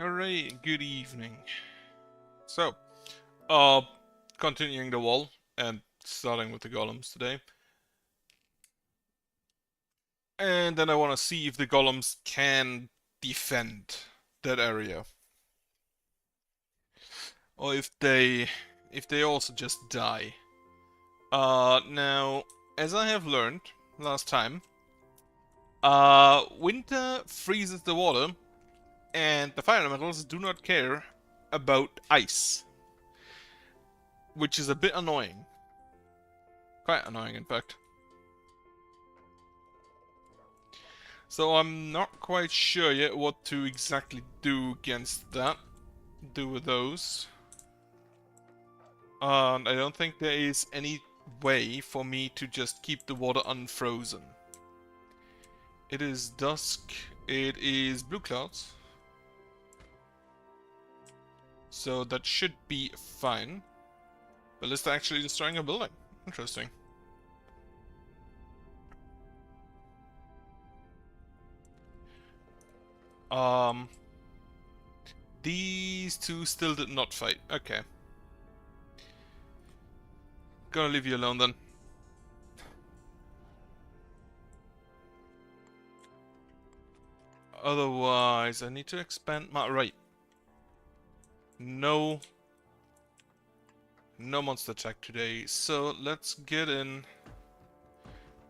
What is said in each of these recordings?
Alright, good evening. So, uh, continuing the wall and starting with the golems today. And then I want to see if the golems can defend that area. Or if they also just die. Now, as I have learned last time, winter freezes the water and the fire elementals do not care about ice. Which is a bit annoying. Quite annoying, in fact. So I'm not quite sure yet what to exactly do against that. Do with those. And I don't think there is any way for me to just keep the water unfrozen. It is dusk. It is blue clouds. So that should be fine. Ballista actually destroying a building. Interesting. These two still did not fight. Okay. Gonna leave you alone then. Otherwise, I need to expand my... Right. No monster attack today, so let's get in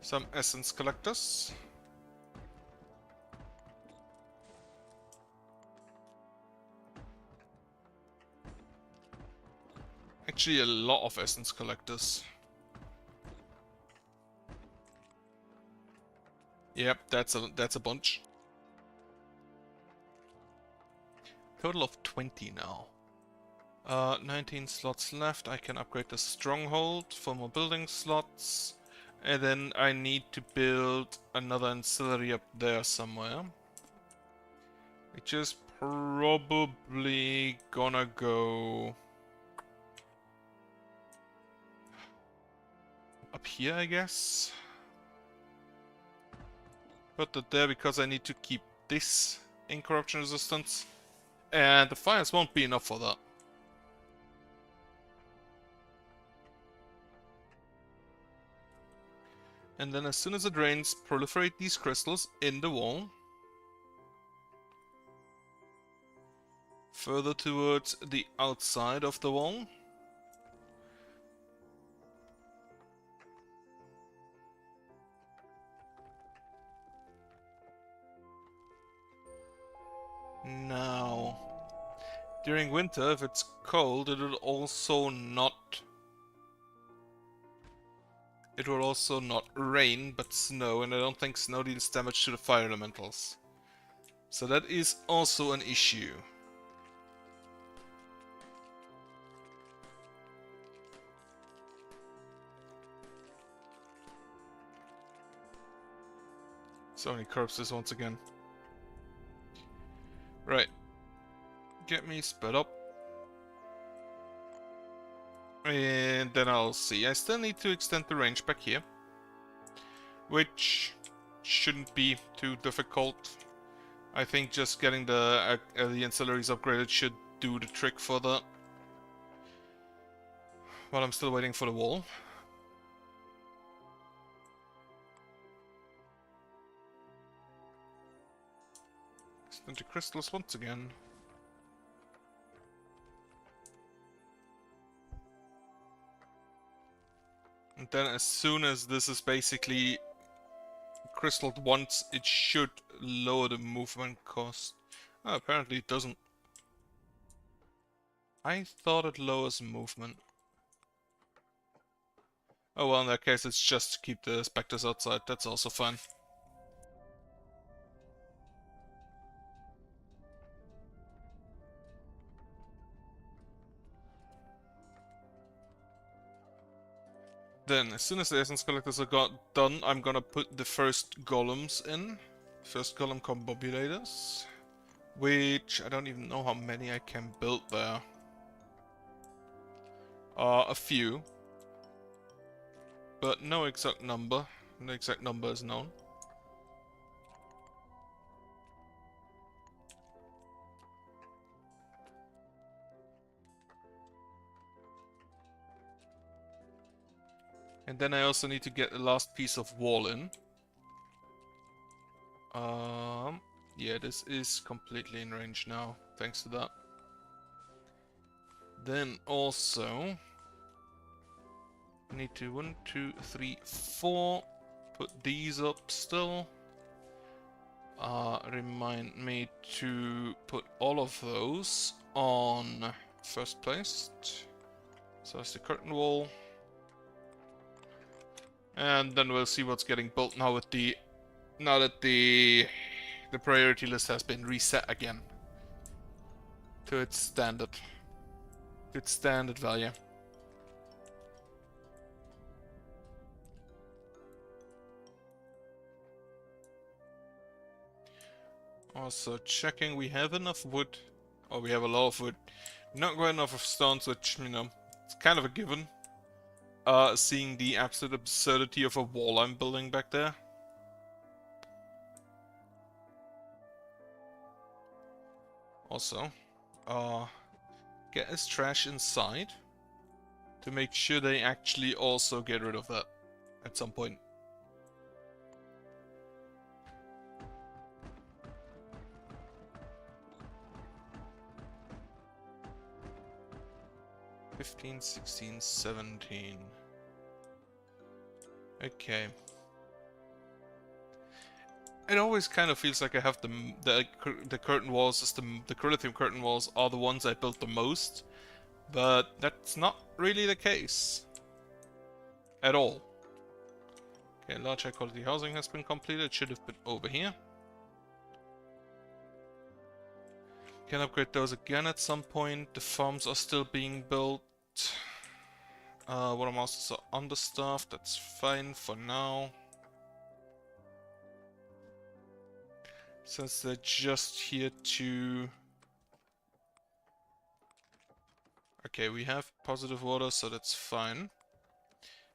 some essence collectors. Actually, a lot of essence collectors. Yep, that's a bunch. Total of 20 now. 19 slots left. I can upgrade the stronghold for more building slots. And then I need to build another ancillary up there somewhere. Which is probably gonna go up here, I guess. Put that there because I need to keep this in corruption resistance. And the fires won't be enough for that. And then as soon as it rains, proliferate these crystals in the wall. Further towards the outside of the wall. Now, during winter, if it's cold, it will also not rain, but snow, and I don't think snow deals damage to the fire elementals. So that is also an issue. So many corpses once again. Right. Get me sped up. And then I'll see. I still need to extend the range back here. Which shouldn't be too difficult. I think just getting the ancillaries upgraded should do the trick for that. While I'm still waiting for the wall. Extend the crystals once again. And then as soon as this is basically crystalled once, it should lower the movement cost. Oh, apparently it doesn't. I thought it lowers movement. Oh well, in that case it's just to keep the specters outside, that's also fine. Then, as soon as the essence collectors are done, I'm gonna put the first golems in. First golem combobulators. Which, I don't even know how many I can build there. A few. But no exact number. No exact number is known. And then I also need to get the last piece of wall in. Yeah, this is completely in range now, thanks to that. Then also need to 1, 2, 3, 4 put these up still. Remind me to put all of those on first place. So that's the curtain wall. And then we'll see what's getting built now with the now that the priority list has been reset again to its standard value. Also checking we have enough wood. Oh, we have a lot of wood. Not quite enough of stones, which, you know, it's kind of a given. Seeing the absolute absurdity of a wall I'm building back there. Also, get his trash inside to make sure they actually also get rid of that at some point. $15, $16, $17. Okay. It always kind of feels like I have the curtain walls, the Corinthian curtain walls are the ones I built the most, but that's not really the case at all. Okay, large high quality housing has been completed. It should have been over here. Can upgrade those again at some point. The farms are still being built. Water masters are understaffed. That's fine for now. Since they're just here to... Okay, we have positive water, so that's fine.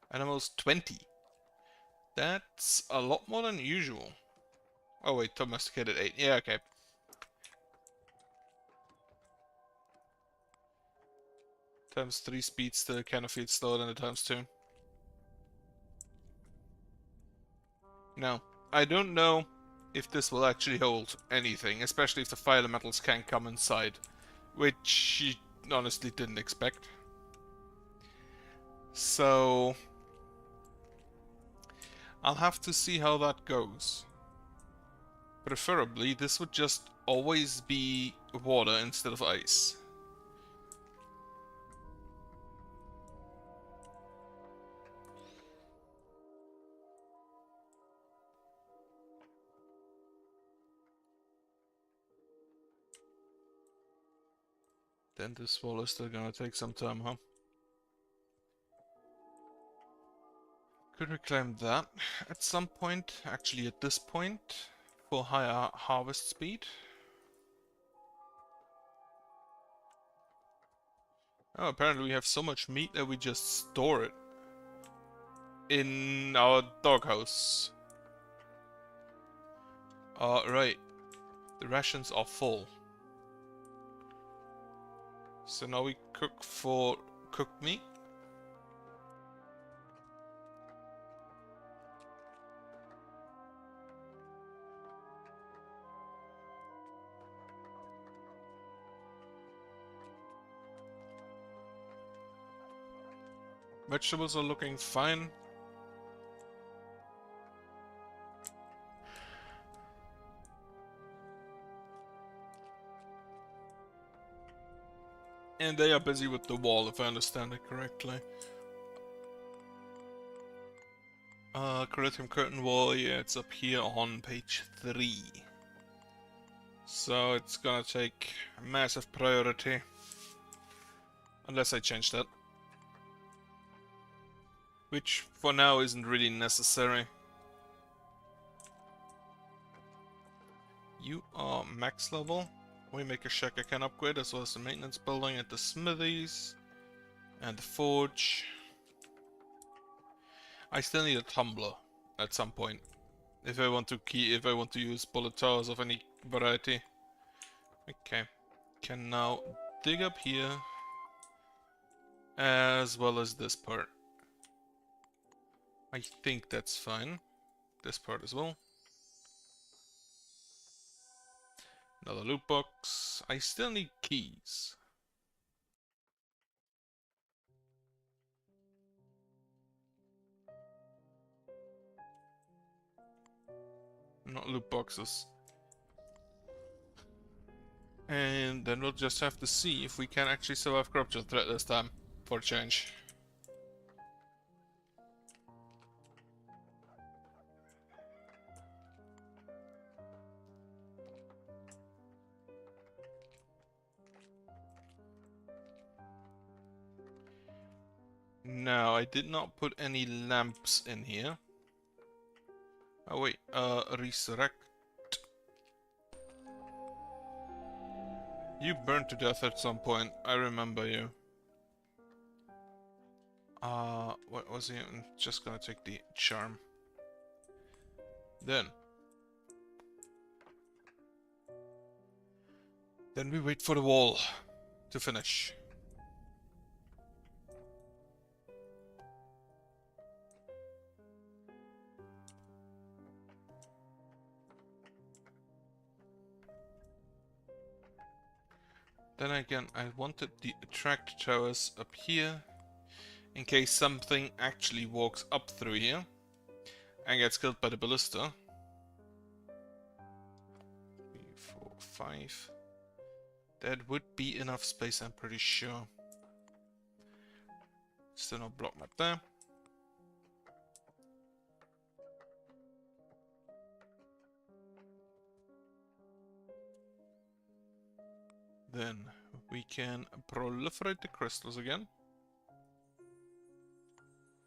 Animals 20. That's a lot more than usual. Oh wait, domesticated 8. Yeah, okay. Times 3 speed still kind of feels slower than the times 2. No, I don't know if this will actually hold anything, especially if the fire elementals can come inside, which she honestly didn't expect. So I'll have to see how that goes. Preferably, this would just always be water instead of ice. Then this wall is still gonna take some time, huh? Could reclaim that at some point, actually at this point, for higher harvest speed. Oh, apparently we have so much meat that we just store it in our doghouse. Right. The rations are full. So now we cook for cooked meat. Vegetables are looking fine. And they are busy with the wall, if I understand it correctly. Corinthian curtain wall, yeah, it's up here on page 3. So it's gonna take massive priority. Unless I change that. Which for now isn't really necessary. You are max level. We make a shack I can upgrade, as well as the maintenance building and the smithies. And the forge. I still need a tumbler at some point. If I want to use bullet towers of any variety. Okay. Can now dig up here. As well as this part. I think that's fine. This part as well. Another loot box. I still need keys. Not loot boxes. And then we'll just have to see if we can actually survive corruption threat this time, for a change. Now, I did not put any lamps in here. Oh wait, resurrect. You burned to death at some point, I remember you. What was he? I'm just gonna take the charm. Then we wait for the wall to finish. Then again, I wanted the attract towers up here, in case something actually walks up through here and gets killed by the ballista. 3, 4, 5. That would be enough space, I'm pretty sure. Still no block map there. Then we can proliferate the crystals again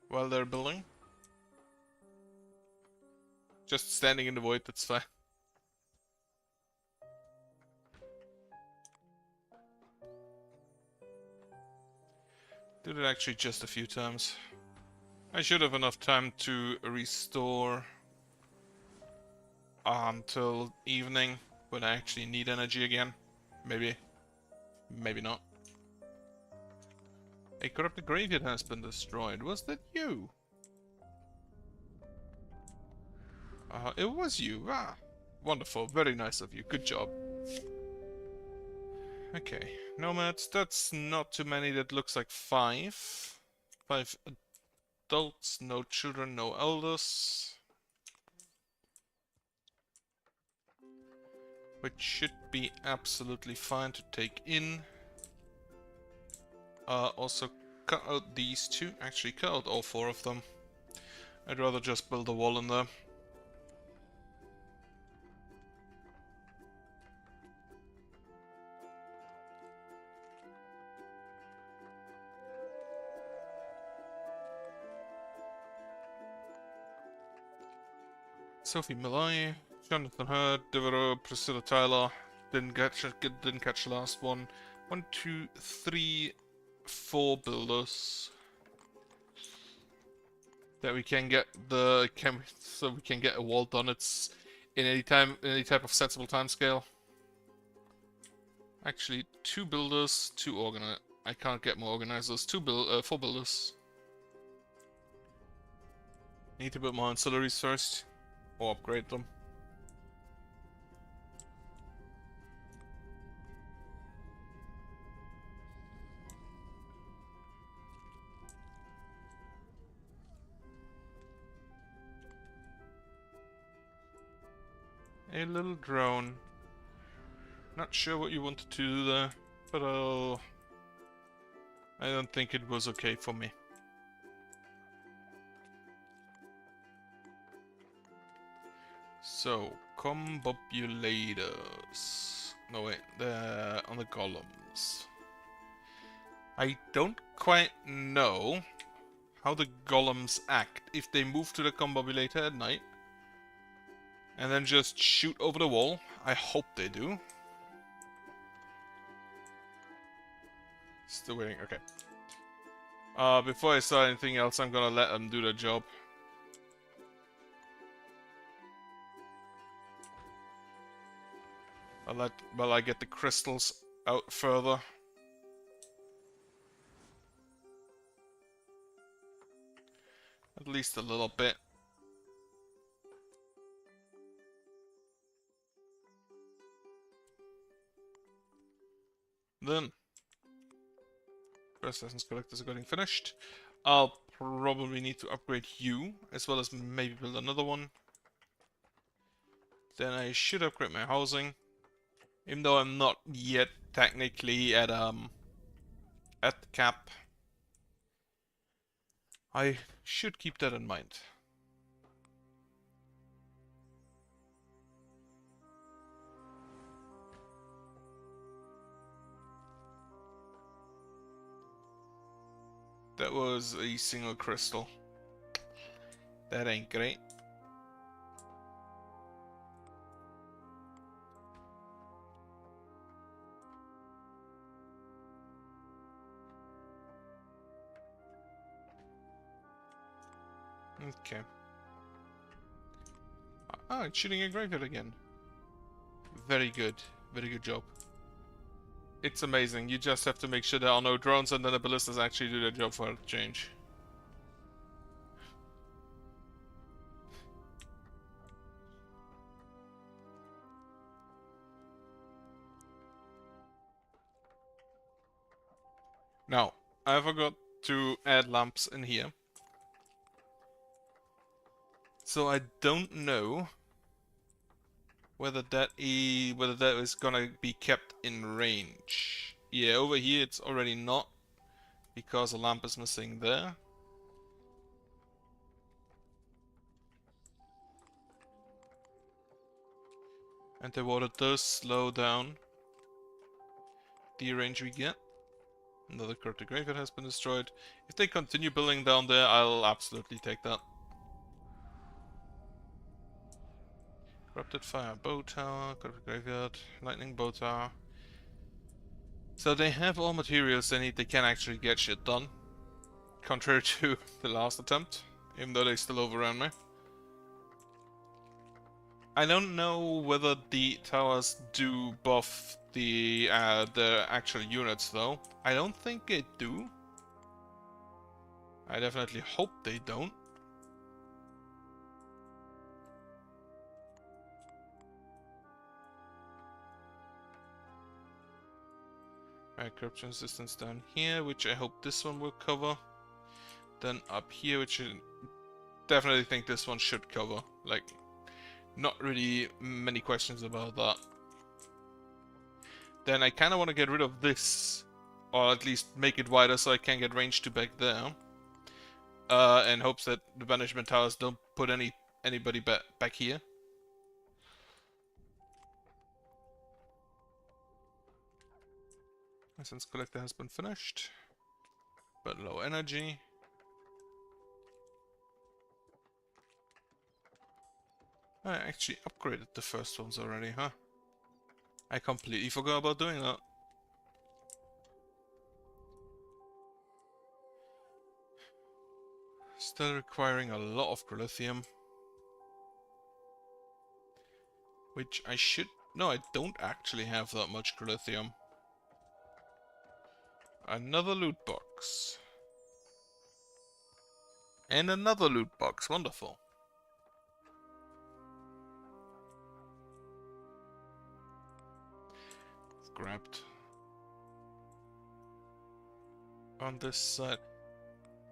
while they're building. Just standing in the void, that's fine. Did it actually just a few times. I should have enough time to restore until evening when I actually need energy again. Maybe. Maybe not. A corrupted graveyard has been destroyed. Was that you? It was you. Ah, wonderful. Very nice of you. Good job. Okay. Nomads. That's not too many. That looks like 5. 5 adults. No children. No elders. Which should be absolutely fine to take in. Also cut out these two. Actually, cut out all 4 of them. I'd rather just build a wall in there. Sophie Malloy, Jonathan Hurd, Devereaux, Priscilla Tyler. Didn't catch the last one. 1, 2, 3, 4 builders. That we can get so we can get a wall done. It's in any type of sensible time scale. Actually, 2 builders, 2 organizers. I can't get more organizers. 4 builders. Need to build more ancillaries first, or upgrade them. A little drone. Not sure what you wanted to do there, but I don't think it was okay for me. So, combobulators. No wait, they're on the golems. I don't quite know how the golems act if they move to the combobulator at night and then just shoot over the wall. I hope they do. Still waiting, okay. Before I start anything else, I'm gonna let them do their job. While I get the crystals out further. At least a little bit. Then, first lessons collectors are getting finished. I'll probably need to upgrade you, as well as maybe build another one. Then I should upgrade my housing. Even though I'm not yet technically at cap. I should keep that in mind. That was a single crystal. That ain't great. Okay. Ah, it's shooting a graveyard again. Very good. Very good job. It's amazing. You just have to make sure there are no drones and then the ballistas actually do their job for a change. Now, I forgot to add lamps in here. So I don't know whether that is gonna be kept in range. Yeah, over here it's already not, because a lamp is missing there. And the water does slow down the range we get. Another corrupted graveyard has been destroyed. If they continue building down there, I'll absolutely take that. Corrupted fire bow tower, corrupted graveyard, lightning bow tower. So they have all materials they need, they can actually get shit done. Contrary to the last attempt, even though they still overran me. I don't know whether the towers do buff the actual units though. I don't think they do. I definitely hope they don't. Alright, corruption resistance down here, which I hope this one will cover. Then up here, which I definitely think this one should cover. Like, not really many questions about that. Then I kind of want to get rid of this, or at least make it wider so I can get range to back there. In hopes that the banishment towers don't put anybody back here. Essence collector has been finished, but low energy. I actually upgraded the first ones already, huh? I completely forgot about doing that. Still requiring a lot of lithium. Which I should... No, I don't actually have that much lithium. Another loot box. And another loot box. Wonderful. Grabbed. On this side.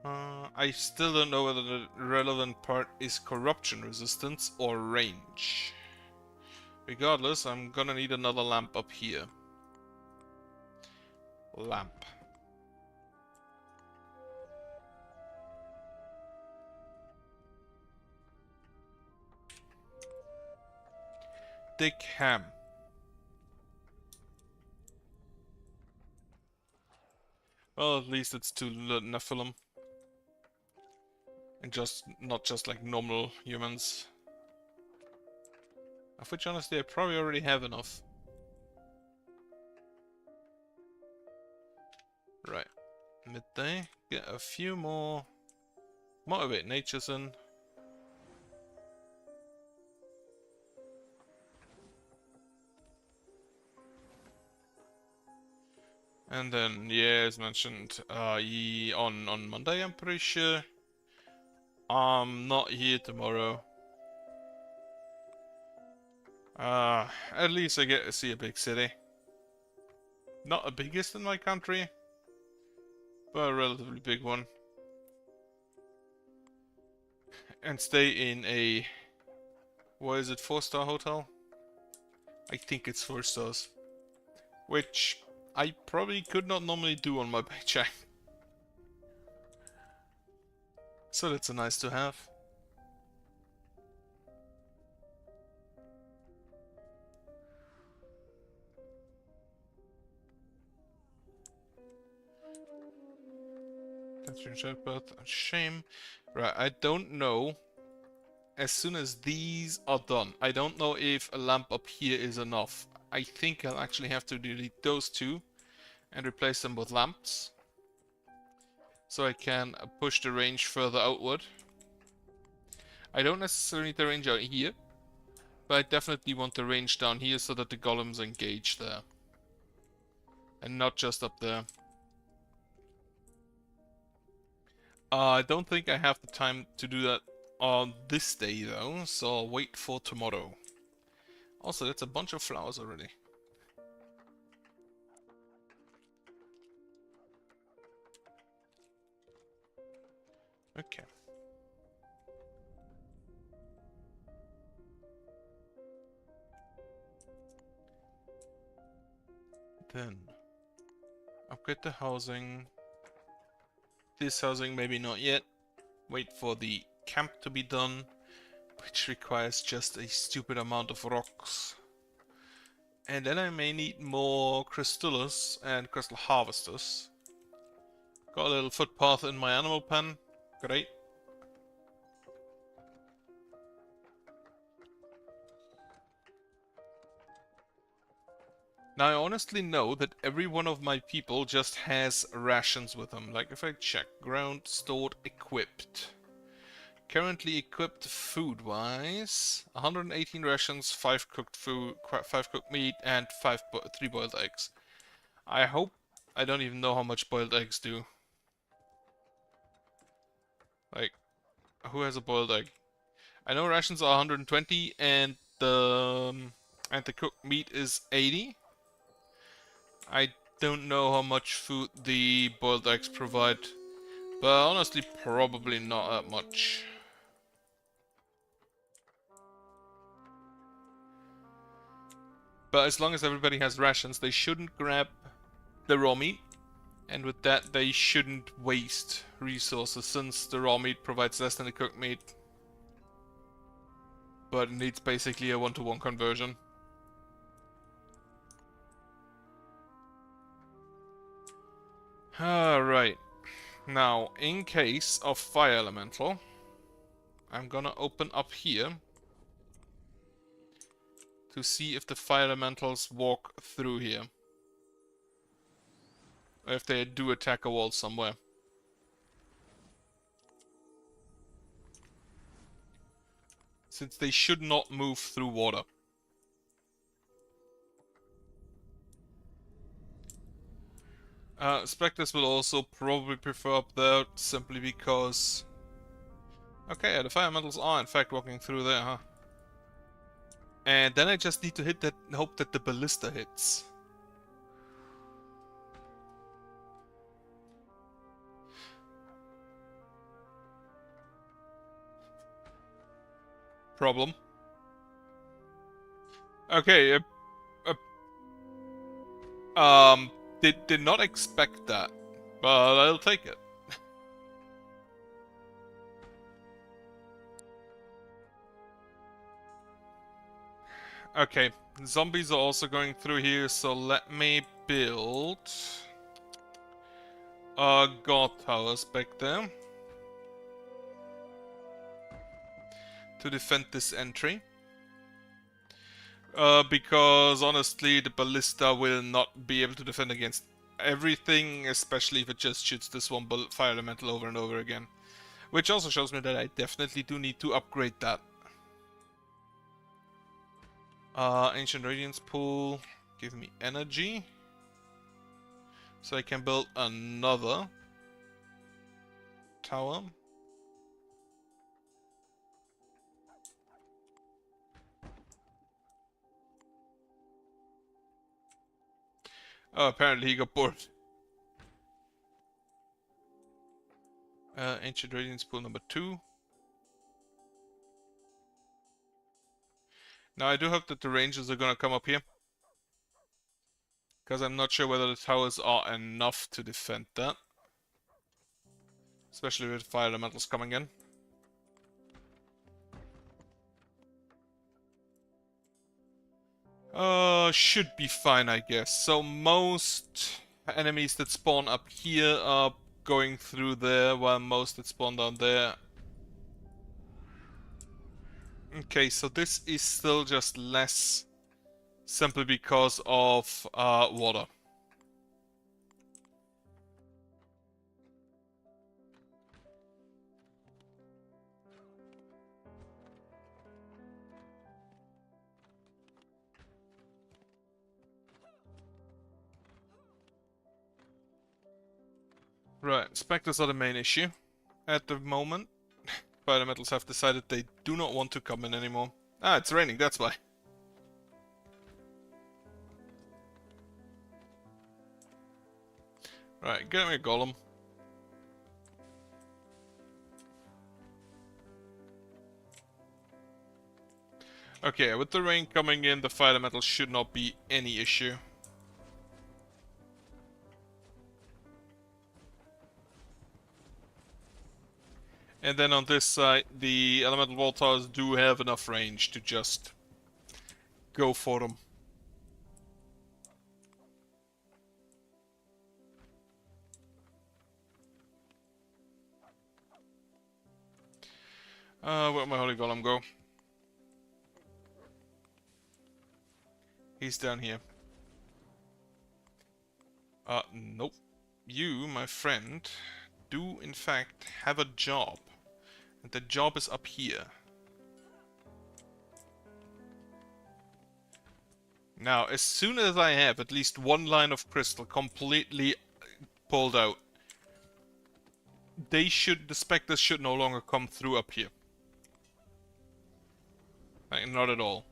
I still don't know whether the relevant part is corruption resistance or range. Regardless, I'm gonna need another lamp up here. Lamp. Dick ham. Well, at least it's to Nephilim. And not just like normal humans. Of which honestly I probably already have enough. Right. Midday. Get a few more Motivate Natures in. And then, yeah, as mentioned, on Monday, I'm pretty sure, I'm not here tomorrow. At least I get to see a big city. Not the biggest in my country, but a relatively big one. And stay in a... what is it, 4-star hotel? I think it's 4 stars. Which I probably could not normally do on my paycheck. So that's a nice to have. But shame. Right, I don't know. As soon as these are done, I don't know if a lamp up here is enough. I think I'll actually have to delete those two and replace them with lamps. So I can push the range further outward. I don't necessarily need the range out here, but I definitely want the range down here so that the golems engage there. And not just up there. I don't think I have the time to do that on this day though, so I'll wait for tomorrow. Also, that's a bunch of flowers already. Okay. Then, upgrade the housing. This housing maybe not yet. Wait for the camp to be done, which requires just a stupid amount of rocks. And then I may need more crystallus and crystal harvesters. Got a little footpath in my animal pen. Great. Now I honestly know that every one of my people just has rations with them. Like if I check, ground, stored, equipped. Currently equipped food-wise, 118 rations, 5 cooked food, 5 cooked meat, and 3 boiled eggs. I hope I don't even know how much boiled eggs do. Like, who has a boiled egg? I know rations are 120, and the cooked meat is 80. I don't know how much food the boiled eggs provide, but honestly, probably not that much. But as long as everybody has rations, they shouldn't grab the raw meat. And with that, they shouldn't waste resources, since the raw meat provides less than the cooked meat. But it needs basically a 1-to-1 conversion. Alright. Now, in case of fire elemental, I'm gonna open up here to see if the fire elementals walk through here. Or if they do attack a wall somewhere. Since they should not move through water. Spectres will also probably prefer up there, simply because... okay, the fire elementals are in fact walking through there, huh? And then I just need to hit that, hope that the ballista hits. Problem. Okay, did not expect that, but I'll take it. Okay, zombies are also going through here, so let me build guard towers back there to defend this entry. Because honestly, the ballista will not be able to defend against everything, especially if it just shoots this one fire elemental over and over again. Which also shows me that I definitely do need to upgrade that. Ancient Radiance Pool, give me energy. So I can build another tower. Oh, apparently he got bored. Ancient Radiance Pool number 2. Now I do hope that the Rangers are gonna come up here. Because I'm not sure whether the towers are enough to defend that. Especially with fire elementals coming in. Should be fine, I guess. So most enemies that spawn up here are going through there, while most that spawn down there. Okay, so this is still just less, simply because of water. Right, specters are the main issue at the moment. Fire metals have decided they do not want to come in anymore. Ah, it's raining, that's why. Right, get me a golem. Okay, with the rain coming in, the fire elemental should not be any issue. And then on this side, the elemental wall towers do have enough range to just go for them. Where'd my holy golem go? He's down here. Nope. You, my friend, do in fact have a job. And the job is up here. Now, as soon as I have at least one line of crystal completely pulled out, the specters should no longer come through up here. Like, not at all.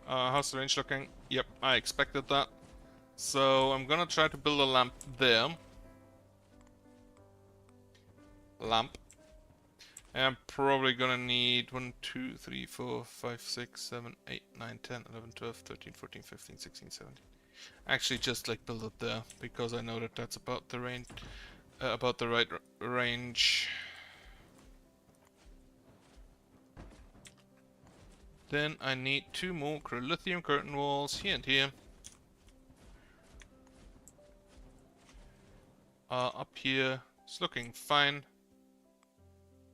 How's the range looking? Yep, I expected that. So I'm gonna try to build a lamp there. Lamp. And I'm probably gonna need 1, 2, 3, 4, 5, 6, 7, 8, 9, 10, 11, 12, 13, 14, 15, 16, 17. Actually, just like build it there, because I know that that's about the range, about the right range. Then I need 2 more lithium curtain walls here and here. Up here, it's looking fine.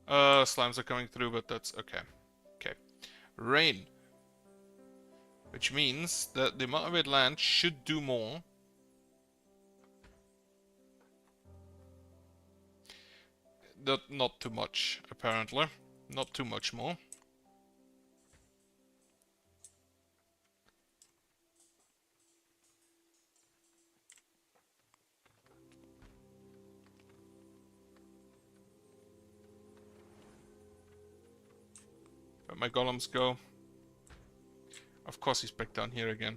Slimes are coming through, but that's okay. Okay. Rain. Which means that the motivated land should do more. Not too much, apparently. Not too much more. Where'd my golems go? Of course he's back down here again.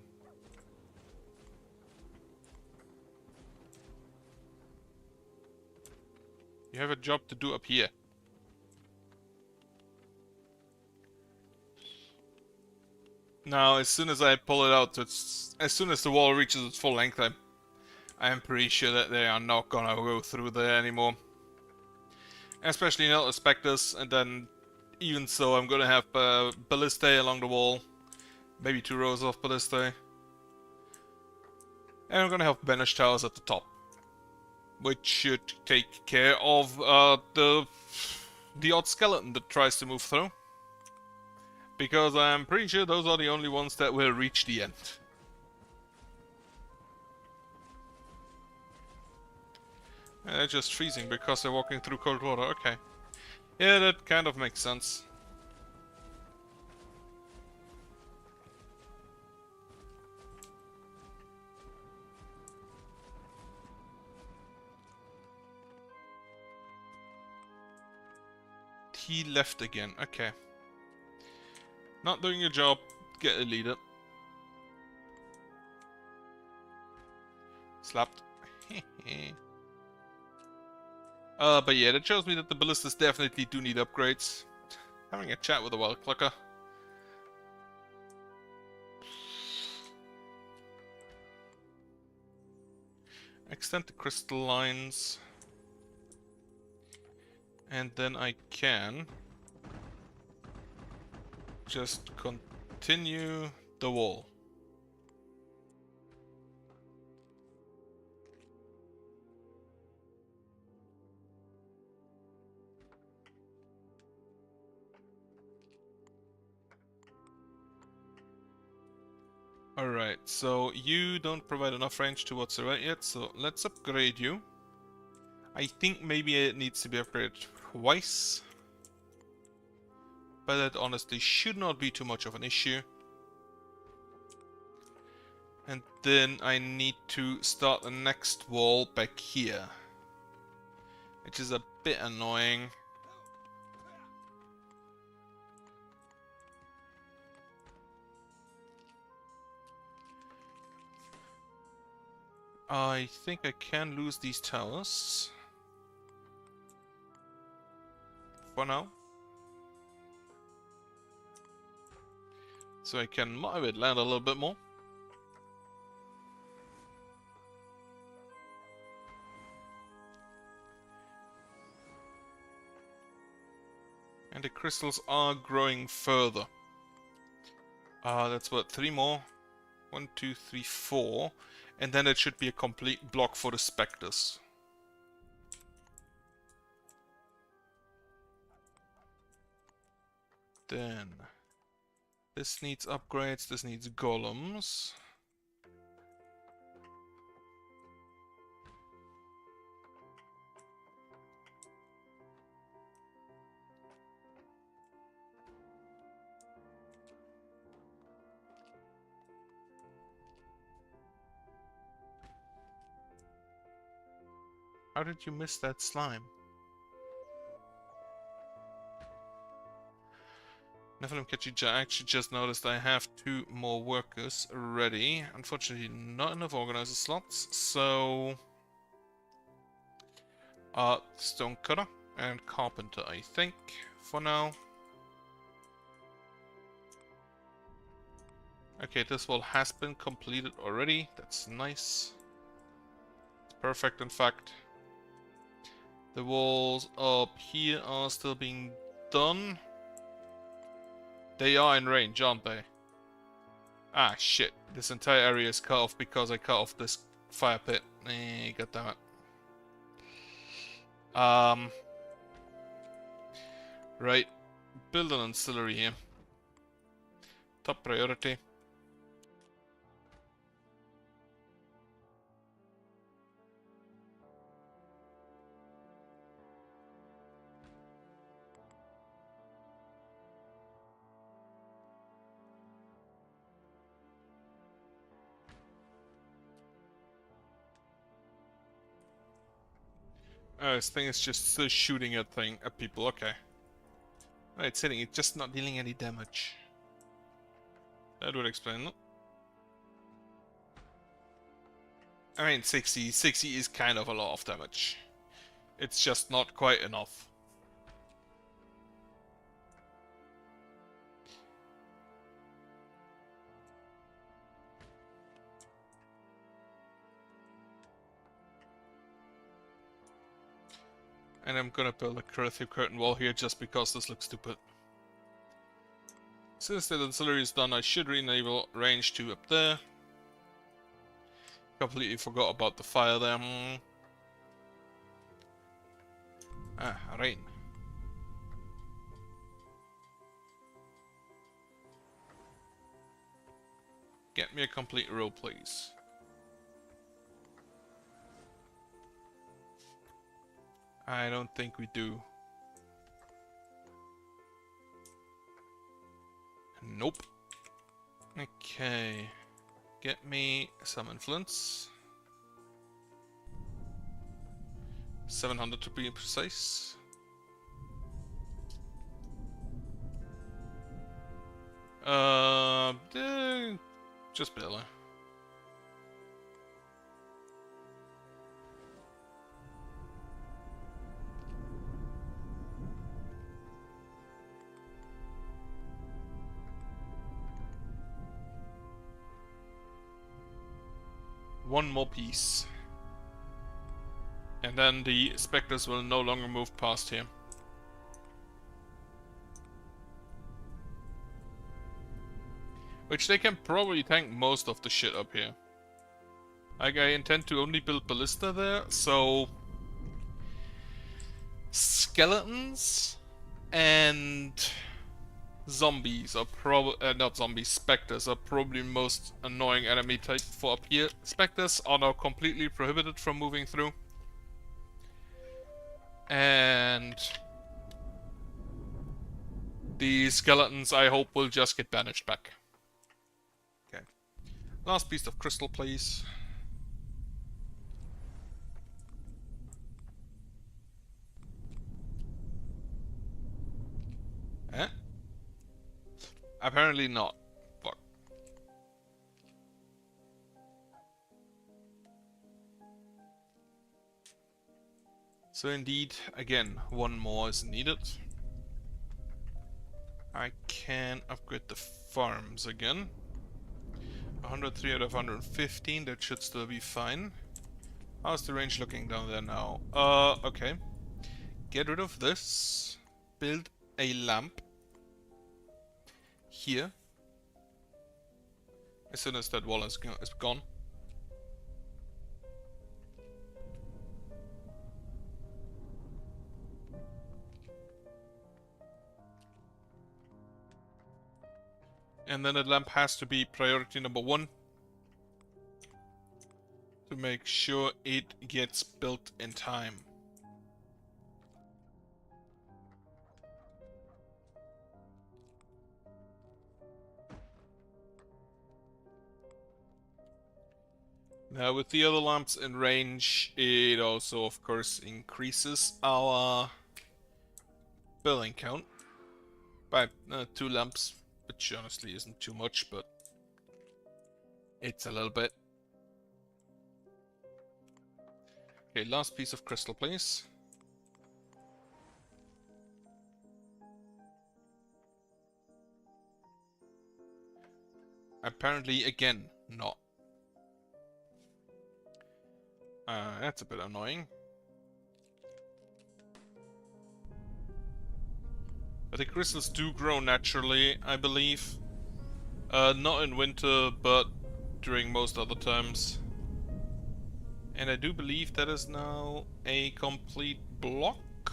You have a job to do up here. Now, as soon as I pull it out, as soon as the wall reaches its full length, I'm pretty sure that they are not gonna go through there anymore. Especially not the specters, and then even so, I'm gonna have ballistae along the wall. Maybe 2 rows of ballistae. And I'm gonna have banish towers at the top. Which should take care of the odd skeleton that tries to move through. Because I'm pretty sure those are the only ones that will reach the end. And they're just freezing because they're walking through cold water, okay. Yeah, that kind of makes sense. he left again. Okay. Not doing your job. Get a leader. Slapped. But yeah, that shows me that the ballistas definitely do need upgrades. Having a chat with a wild clucker. Extend the crystal lines. And then I can just continue the wall. Alright, so you don't provide enough range towards the right yet, so let's upgrade you. I think maybe it needs to be upgraded twice. But that honestly should not be too much of an issue. And then I need to start the next wall back here. Which is a bit annoying. I think I can lose these towers. For now. So I can maybe land a little bit more. And the crystals are growing further. That's what, 3 more? 1, 2, 3, 4. And then it should be a complete block for the specters. Then this needs upgrades, this needs golems. How did you miss that slime? Nephilim Ketchi, I actually just noticed I have 2 more workers ready. Unfortunately, not enough organizer slots, so... Stonecutter and Carpenter, I think, for now. Okay, this wall has been completed already. That's nice. It's perfect, in fact. The walls up here are still being done. They are in range, aren't they? Ah, shit. This entire area is cut off because I cut off this fire pit. Goddammit. Right. Build an ancillary here. Top priority. This thing is just shooting at people, okay. Oh, it's hitting it, just not dealing any damage. That would explain it. I mean, 60 is kind of a lot of damage. It's just not quite enough. And I'm gonna build a corrosive curtain wall here just because this looks stupid. Since the ancillary is done, I should re-enable range 2 up there. Completely forgot about the fire there. Ah, rain. Get me a complete row, please. I don't think we do. Nope. Okay. Get me some influence. 700 to be precise. Just barely. One more piece. And then the specters will no longer move past here. Which they can probably tank most of the shit up here. Like, I intend to only build ballista there, so... Skeletons and zombies are probably... not zombies, specters are probably the most annoying enemy type for up here. Specters are now completely prohibited from moving through. And... the skeletons, I hope, will just get banished back. Okay. Last piece of crystal, please. Eh? Apparently not. Fuck. So indeed, again, one more is needed. I can upgrade the farms again. 103 out of 115, that should still be fine. How's the range looking down there now? Okay. Get rid of this. Build a lamp. Here. As soon as that wall is gone. And then the lamp has to be priority number 1. To make sure it gets built in time. Now with the other lamps in range, it also of course increases our building count by 2 lamps, which honestly isn't too much, but it's a little bit. Okay, last piece of crystal, please. Apparently, again, not. That's a bit annoying. But the crystals do grow naturally, I believe. Not in winter, but during most other times. And I do believe that is now a complete block.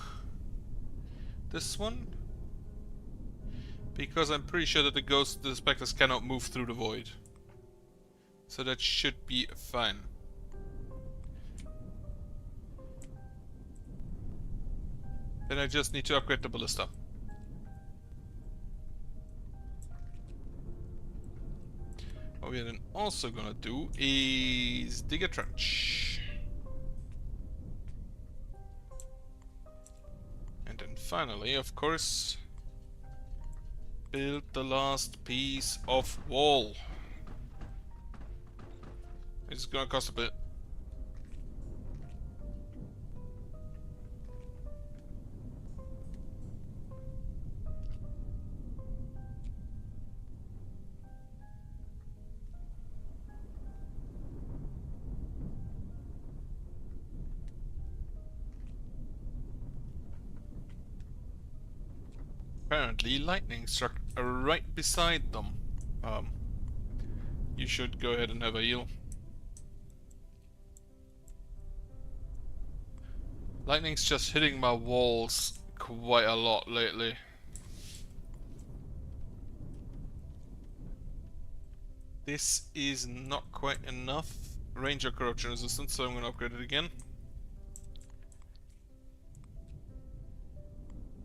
This one. Because I'm pretty sure that the specters cannot move through the void. So that should be fine. Then I just need to upgrade the ballista. What we're then also gonna do is dig a trench. And then finally, of course, build the last piece of wall. It's gonna cost a bit. Apparently, lightning struck right beside them. You should go ahead and have a heal. Lightning's just hitting my walls quite a lot lately. This is not quite enough ranger corruption resistance, so I'm gonna upgrade it again.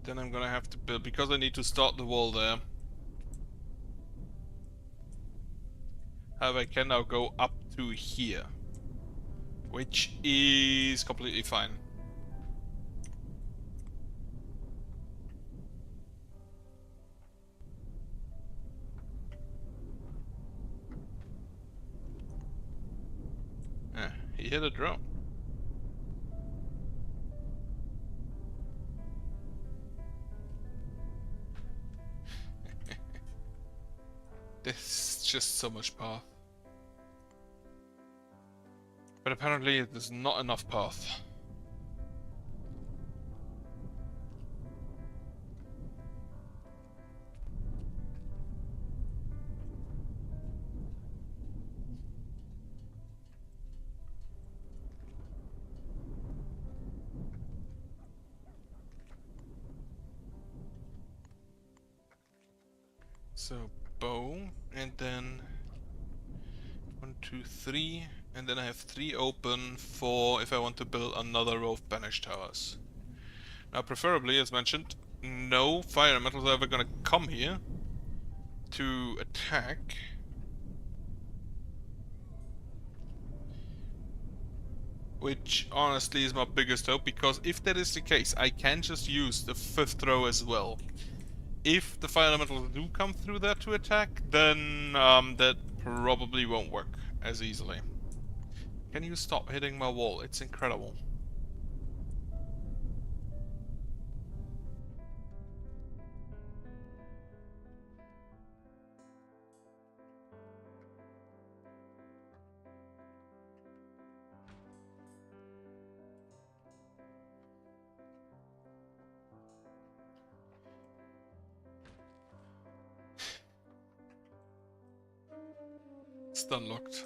Then I'm gonna have to build, because I need to start the wall there. However, I can now go up to here, which is completely fine. hit a drone. This is just so much path. But apparently there's not enough path. So bow, and then 1, 2, 3, and then I have 3 open for if I want to build another row of banished towers. Now preferably, as mentioned, no fire elementals are ever gonna come here to attack. Which honestly is my biggest hope, because if that is the case, I can just use the 5th row as well. If the fire elementals do come through there to attack, then that probably won't work as easily. Can you stop hitting my wall? It's incredible. Stun locked.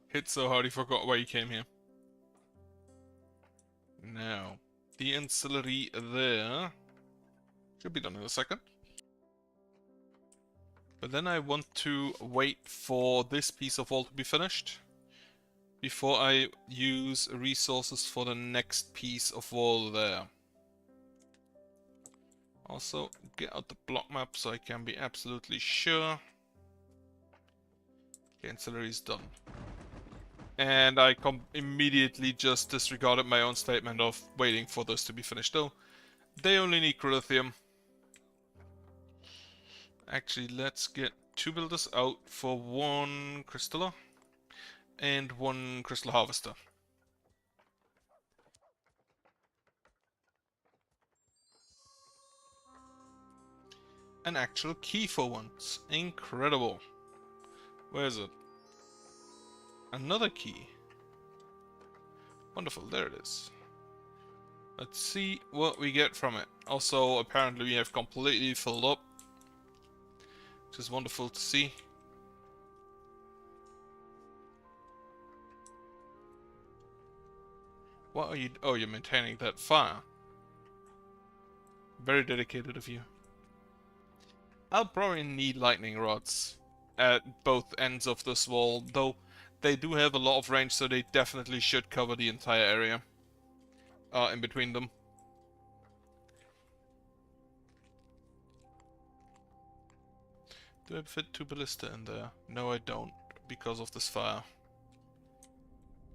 Hit so hard he forgot why he came here. Now, the ancillary there should be done in a second. But then I want to wait for this piece of wall to be finished before I use resources for the next piece of wall there. Also, get out the block map so I can be absolutely sure. The ancillary is done. And I immediately just disregarded my own statement of waiting for this to be finished, though. They only need lithium. Actually, let's get 2 builders out for 1 crystaller and 1 crystal harvester. An actual key for once. Incredible. Where is it? Another key. Wonderful, there it is. Let's see what we get from it. Also, apparently we have completely filled up, which is wonderful to see. What are you... Oh, you're maintaining that fire. Very dedicated of you. I'll probably need lightning rods at both ends of this wall, though they do have a lot of range, so they definitely should cover the entire area in between them. Do I fit 2 ballista in there? No, I don't, because of this fire.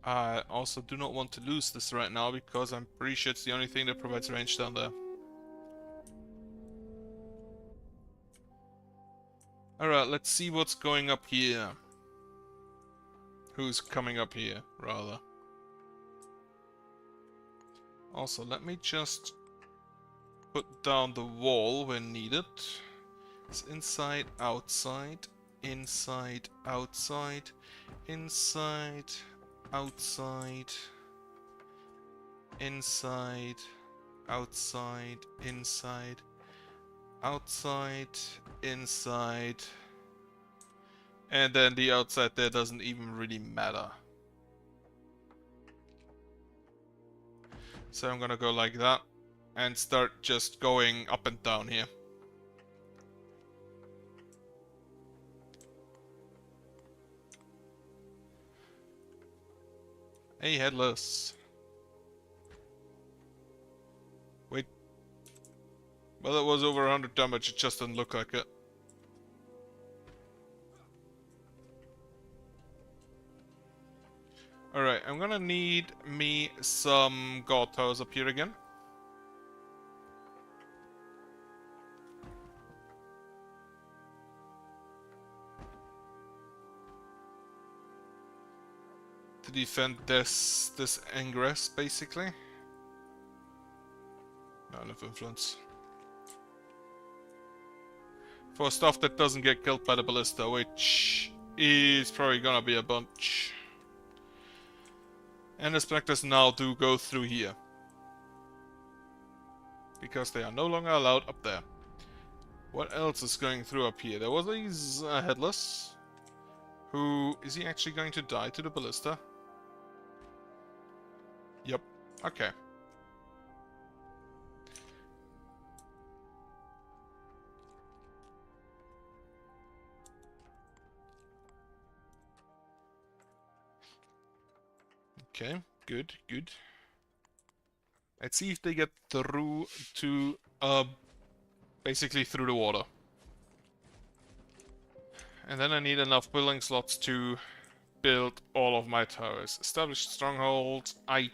I also do not want to lose this right now, because I'm pretty sure it's the only thing that provides range down there. Alright, let's see what's going up here. Who's coming up here, rather. Also, let me just put down the wall when needed. It's inside, outside, inside, outside, inside, outside, inside, outside, inside, outside, inside. And then the outside there doesn't even really matter. So I'm gonna go like that and start just going up and down here. Hey, headless. Wait. Well, it was over 100 damage, it just didn't look like it. Alright, I'm gonna need me some god towers up here again. defend this ingress, basically. Not enough influence. For stuff that doesn't get killed by the ballista, which is probably gonna be a bunch. And the specters now do go through here. Because they are no longer allowed up there. What else is going through up here? There was these headless. Who... is he actually going to die to the ballista? Yep. Okay. Okay, good, good. Let's see if they get through to, basically through the water. And then I need enough building slots to build all of my towers. Established stronghold, I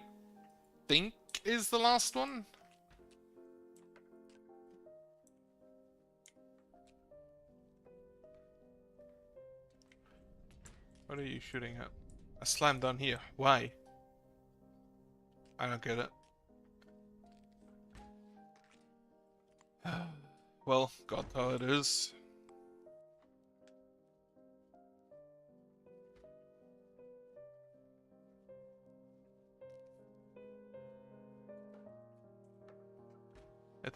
think, is the last one? What are you shooting at? A slam down here. Why? I don't get it. Well, God how it is.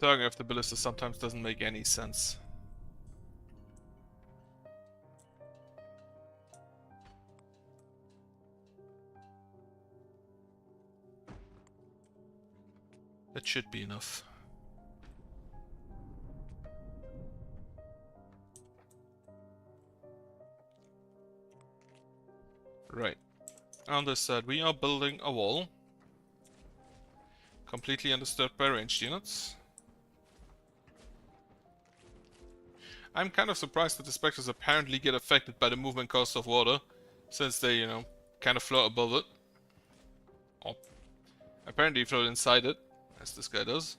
Throwing off the ballista sometimes doesn't make any sense. That should be enough. Right. On this side, we are building a wall. Completely undisturbed by ranged units. I'm kind of surprised that the specters apparently get affected by the movement cost of water, since they, you know, kind of float above it. Or apparently float inside it, as this guy does.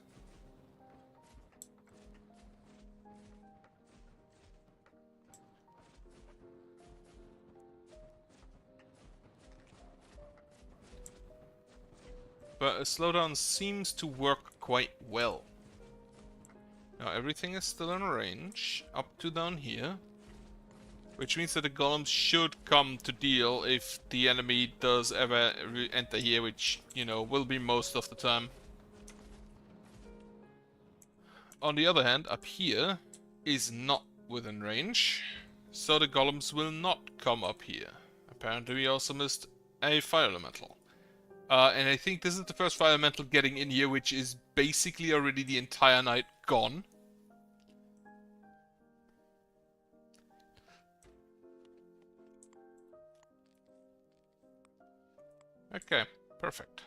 But a slowdown seems to work quite well. Now everything is still in range, up to down here. Which means that the golems should come to deal if the enemy does ever enter here, which, you know, will be most of the time. On the other hand, up here is not within range, so the golems will not come up here. Apparently we also missed a fire elemental. And I think this is the first fire elemental getting in here, which is basically already the entire night gone. Okay, perfect.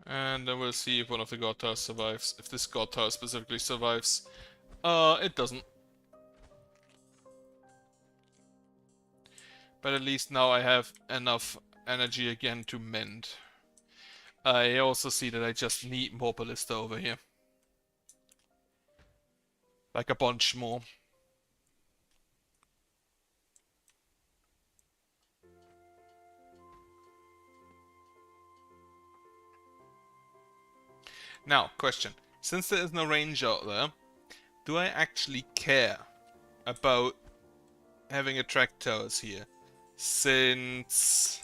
And then we'll see if one of the god towers survives. If this god tower specifically survives. It doesn't. But at least now I have enough energy again to mend. I also see that I just need more ballista over here. Like a bunch more. Now, question. Since there is no range out there, do I actually care about having attract towers here? Since...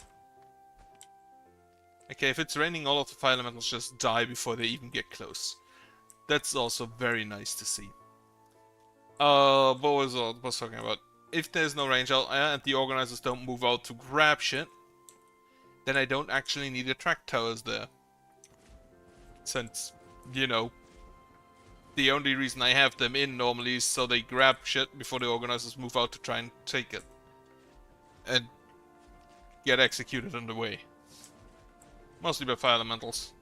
okay, if it's raining, all of the fire elementals just die before they even get close. That's also very nice to see. What was I talking about? If there's no range out there and the organizers don't move out to grab shit, then I don't actually need attract towers there. Since, you know, the only reason I have them in normally is so they grab shit before the organizers move out to try and take it. And get executed on the way. Mostly by fire elementals.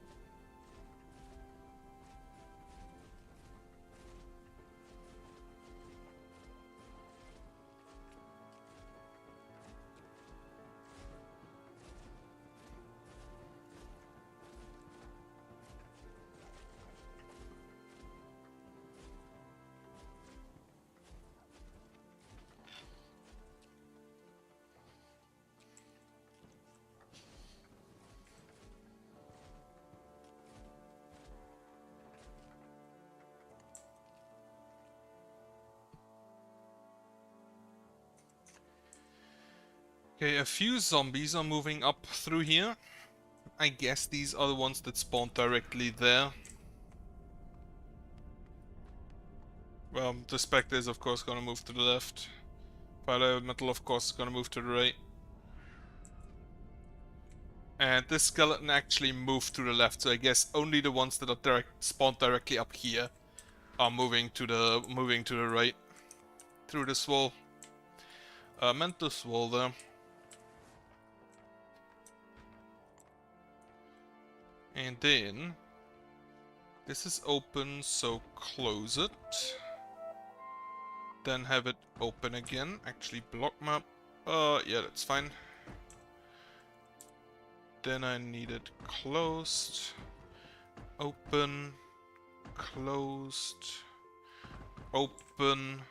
Okay, a few zombies are moving up through here. I guess these are the ones that spawned directly there. Well, the Spectre is of course gonna move to the left. Fire Metal of course is gonna move to the right. And this skeleton actually moved to the left, so I guess only the ones that are spawned directly up here are moving to the right through this wall. Meant this wall there. And then this is open, so close it. Then have it open again. Actually block map. Yeah, that's fine. Then I need it closed. Open. Closed. Open.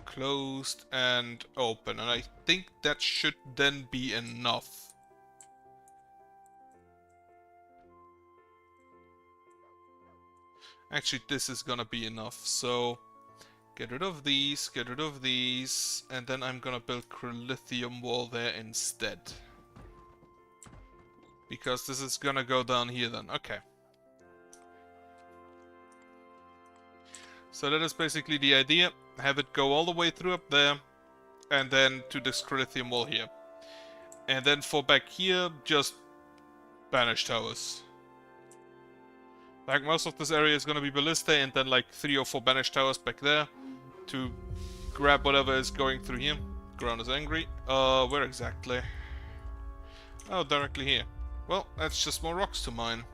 Closed and open. And I think that should then be enough. Actually, this is gonna be enough. So get rid of these, and then I'm gonna build Crylithium wall there instead. Because this is gonna go down here then. Okay. So that is basically the idea. Have it go all the way through up there, and then to this Crylithium wall here. And then for back here, just banish towers. Like most of this area is gonna be ballista, and then like 3 or 4 banish towers back there to grab whatever is going through here. Ground is angry. Where exactly? Oh, directly here. Well, that's just more rocks to mine.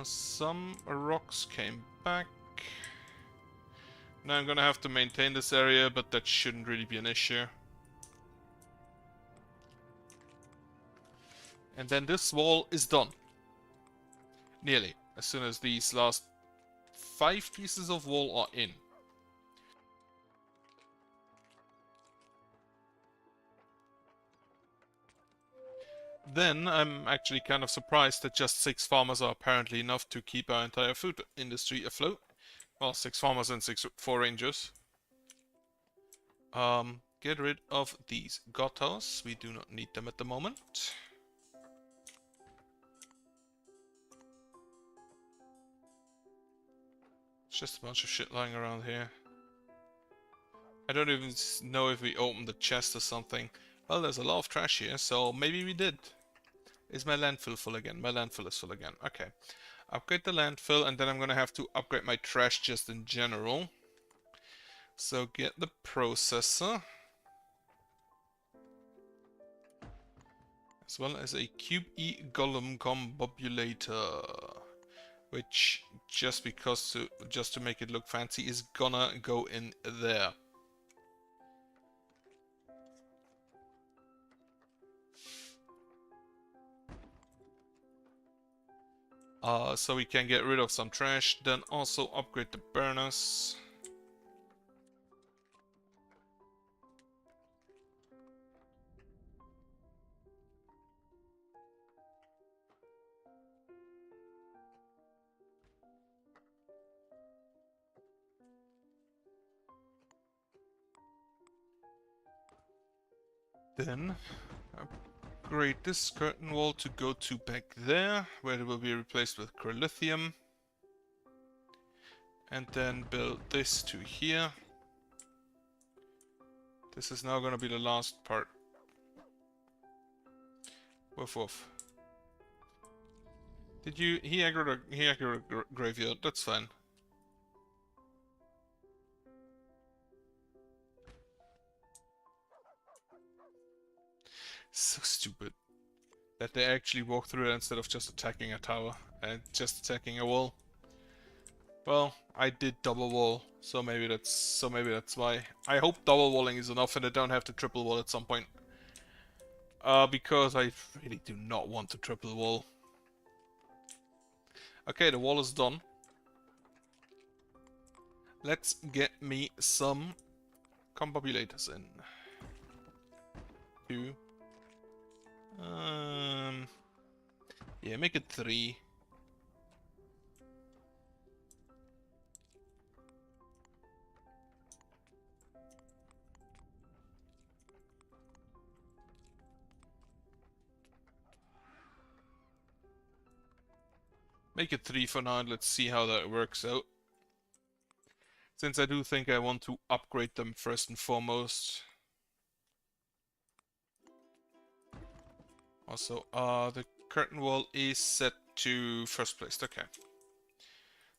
Some rocks came back. Now I'm gonna have to maintain this area, but that shouldn't really be an issue. And then this wall is done. Nearly. As soon as these last 5 pieces of wall are in. Then I'm actually kind of surprised that just 6 farmers are apparently enough to keep our entire food industry afloat. Well, 6 farmers and 4 rangers. Get rid of these Gotos. We do not need them at the moment. It's just a bunch of shit lying around here. I don't even know if we opened the chest or something. Well, there's a lot of trash here, so maybe we did. Is my landfill full again? My landfill is full again. Okay. Upgrade the landfill, and then I'm gonna have to upgrade my trash just in general. So get the processor. As well as a Cube E Golem combobulator. Which, just to make it look fancy, is gonna go in there. So we can get rid of some trash, then also upgrade the burners. Then upgrade this curtain wall to go to back there, where it will be replaced with Crylithium. And then build this to here. This is now gonna be the last part. Woof woof. Did you... He aggroed a graveyard, that's fine. So stupid. That they actually walk through it instead of just attacking a tower and just attacking a wall. Well, I did double wall, so maybe that's why. I hope double walling is enough and I don't have to triple wall at some point. Because I really do not want to triple wall. Okay, the wall is done. Let's get me some combobulators in. 2. Yeah, make it 3. Make it 3 for now, and let's see how that works out. Since I do think I want to upgrade them first and foremost. Also, the curtain wall is set to first place. Okay.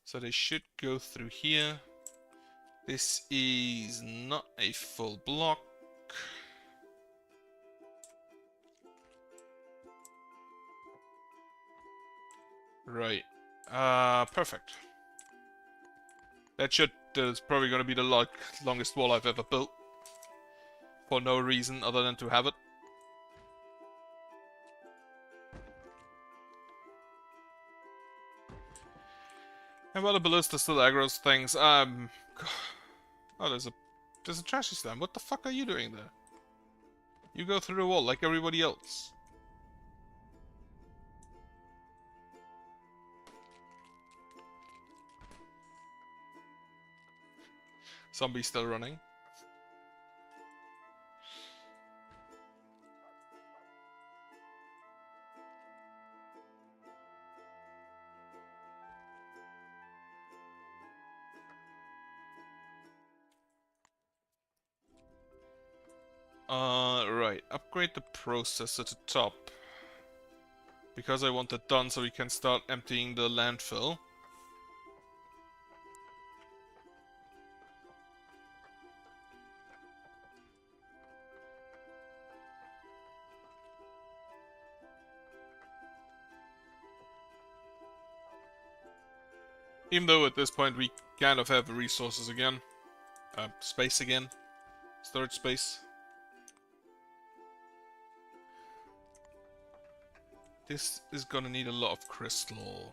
So they should go through here. This is not a full block. Right. Perfect. That's probably going to be the longest wall I've ever built. For no reason other than to have it. And while the ballista still aggroes things, oh, there's a trashy slam. What the fuck are you doing there? You go through the wall like everybody else. Zombie still running. Right. Upgrade the processor to top. Because I want that done so we can start emptying the landfill. Even though at this point we kind of have resources again. Space again. Storage space. This is gonna need a lot of crystal.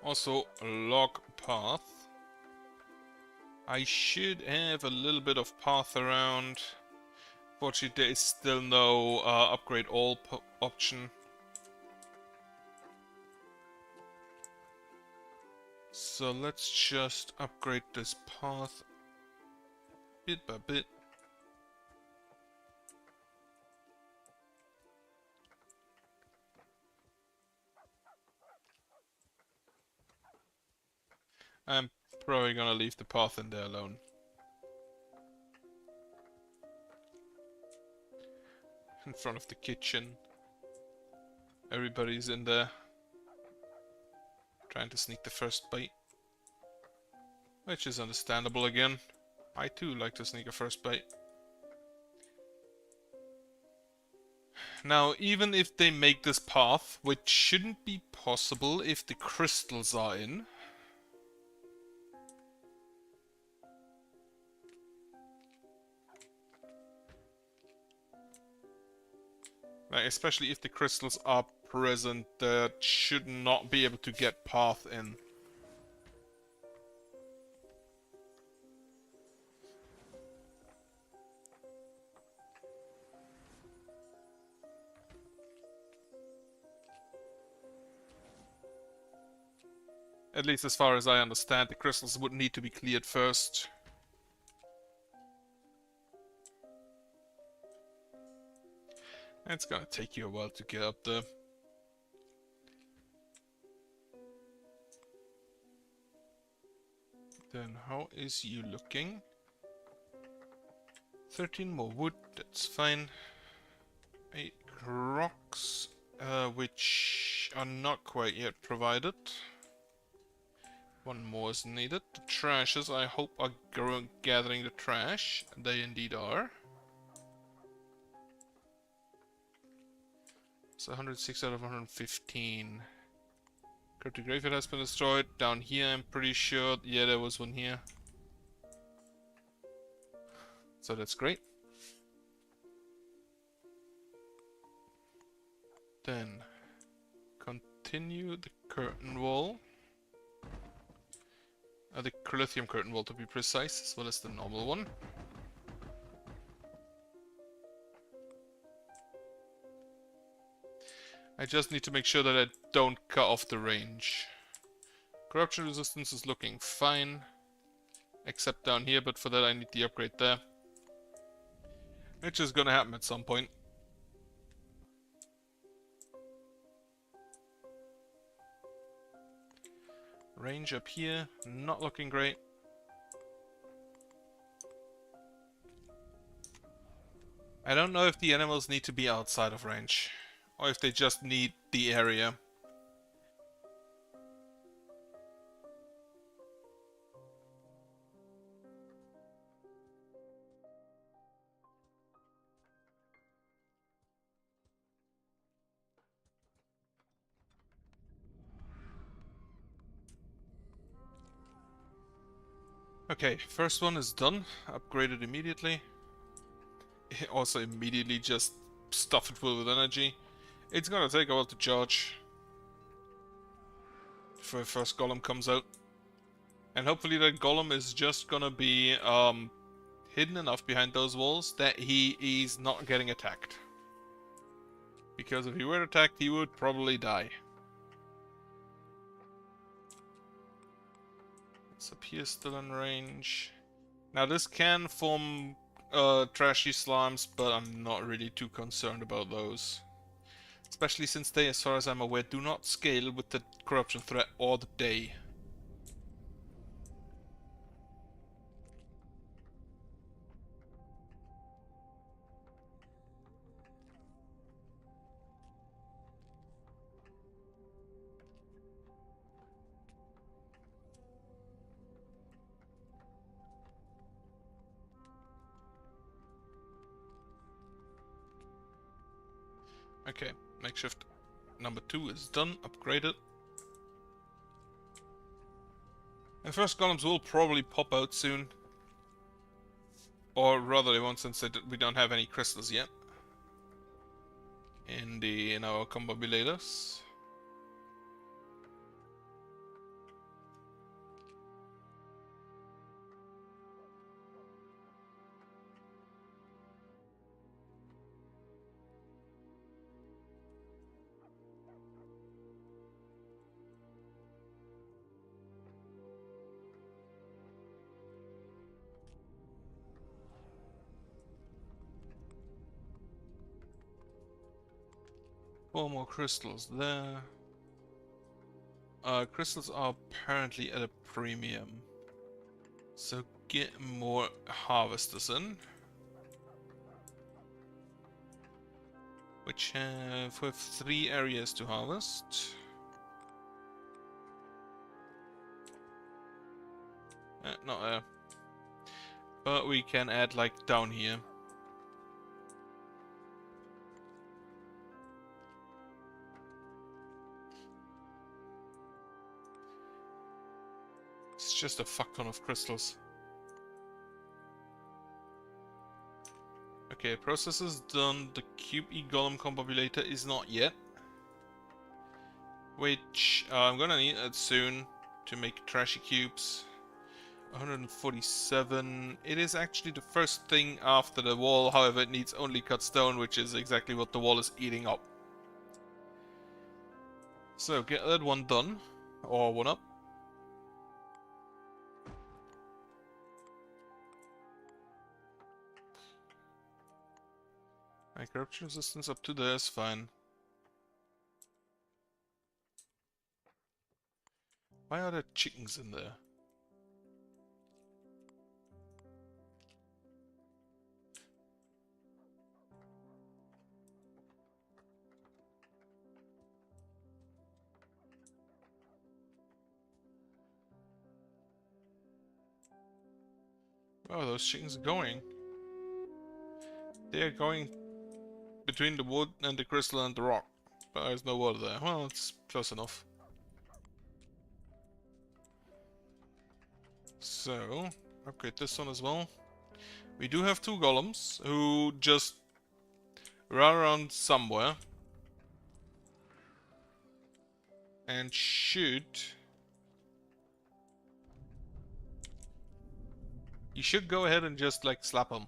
Also, a log path. I should have a little bit of path around. Fortunately, there is still no upgrade all option. So let's just upgrade this path bit by bit. I'm probably gonna leave the path in there alone. In front of the kitchen. Everybody's in there. Trying to sneak the first bite. Which is understandable again. I too like to sneak a first bite. Now, even if they make this path, which shouldn't be possible if the crystals are in. Like, especially if the crystals are present, that should not be able to get path in. At least as far as I understand, the crystals would need to be cleared first. It's gonna take you a while to get up there. Then how is you looking? 13 more wood, that's fine. 8 rocks, which are not quite yet provided. 1 more is needed. The trashes, I hope, are gathering the trash. They indeed are. So 106 out of 115. Cryptic graveyard has been destroyed. Down here, I'm pretty sure. Yeah, there was one here. So that's great. Then continue the curtain wall. The Lithium Curtain Wall to be precise, as well as the normal one. I just need to make sure that I don't cut off the range. Corruption resistance is looking fine. Except down here, but for that I need the upgrade there. Which is gonna happen at some point. Range up here, not looking great. I don't know if the animals need to be outside of range, or if they just need the area. Okay, first one is done, upgraded immediately. Also immediately just stuff it full with energy. It's gonna take a while to charge before the first golem comes out. And hopefully that golem is just gonna be hidden enough behind those walls that he is not getting attacked. Because if he were attacked, he would probably die. It's up here still in range. Now this can form trashy slimes, but I'm not really too concerned about those. Especially since they, as far as I'm aware, do not scale with the corruption threat or the day. Okay, makeshift number 2 is done, upgraded. And first golems will probably pop out soon. Or rather they won't, since we don't have any crystals yet. In our combobulators. Four more crystals there. Crystals are apparently at a premium. So get more harvesters in. Which have we have 3 areas to harvest. Not there. But we can add like down here. It's just a fuck ton of crystals. Okay, process is done. The Cube E Golem combobulator is not yet. Which I'm gonna need it soon to make trashy cubes. 147. It is actually the first thing after the wall, however it needs only cut stone, which is exactly what the wall is eating up. So get that one done, or one up. My corruption resistance up to there is fine. Why are there chickens in there? Where are those chickens going? They are going between the wood and the crystal and the rock. But there's no water there. Well, it's close enough. So, upgrade this one as well. We do have 2 golems who just run around somewhere. And should You should go ahead and just, like, slap them.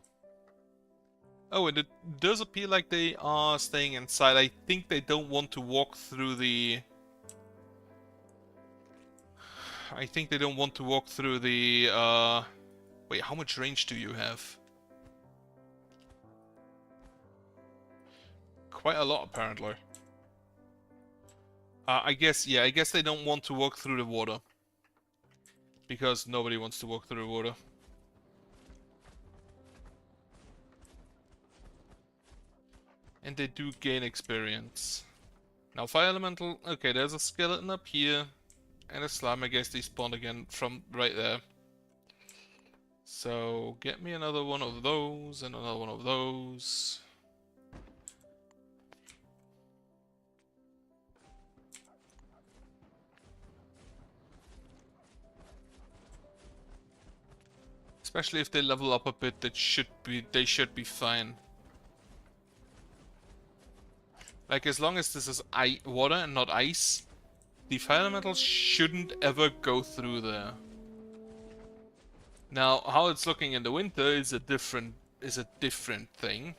Oh, and it does appear like they are staying inside. I think they don't want to walk through the... I think they don't want to walk through the, Wait, how much range do you have? Quite a lot, apparently. I guess they don't want to walk through the water. Because nobody wants to walk through the water. And they do gain experience. Now, Fire Elemental... Okay, there's a skeleton up here. And a slime, I guess they spawned again from right there. So, get me another one of those, and another one of those. Especially if they level up a bit, they should be fine. Like, as long as this is water and not ice, the fire elementals shouldn't ever go through there. Now, how it's looking in the winter is a different thing.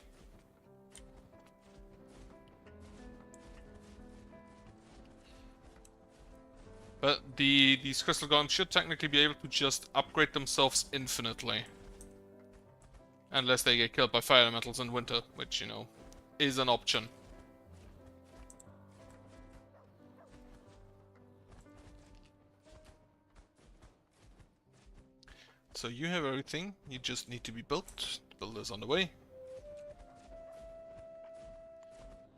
But these crystal golems should technically be able to just upgrade themselves infinitely. Unless they get killed by fire elementals in winter, which, you know, is an option. So you have everything, you just need to be built. The builder's on the way.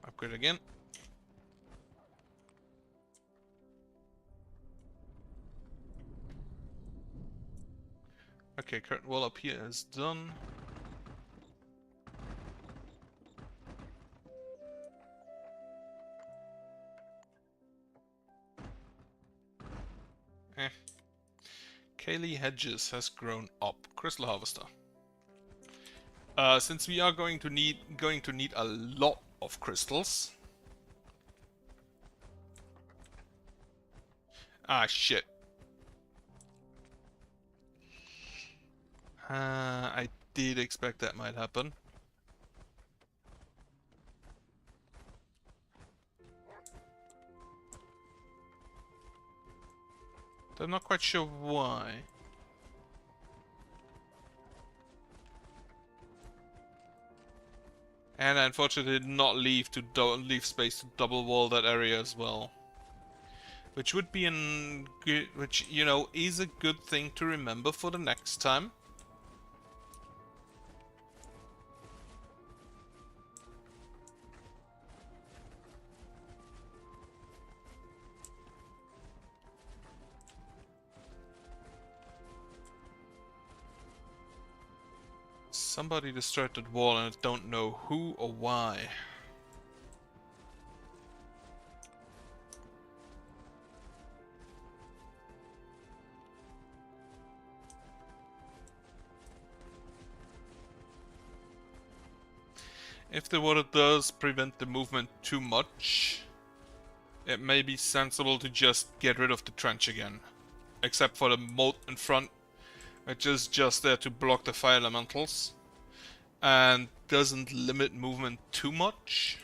Upgrade again. Okay, current wall up here is done. Kaylee Hedges has grown up. Crystal Harvester. Since we are going to need a lot of crystals. Ah, shit. I did expect that might happen. I'm not quite sure why. And I unfortunately did not leave space to double wall that area as well. Which would be which, you know, is a good thing to remember for the next time. Somebody destroyed that wall and I don't know who or why. If the water does prevent the movement too much, it may be sensible to just get rid of the trench again. Except for the moat in front, which is just there to block the fire elementals. And doesn't limit movement too much.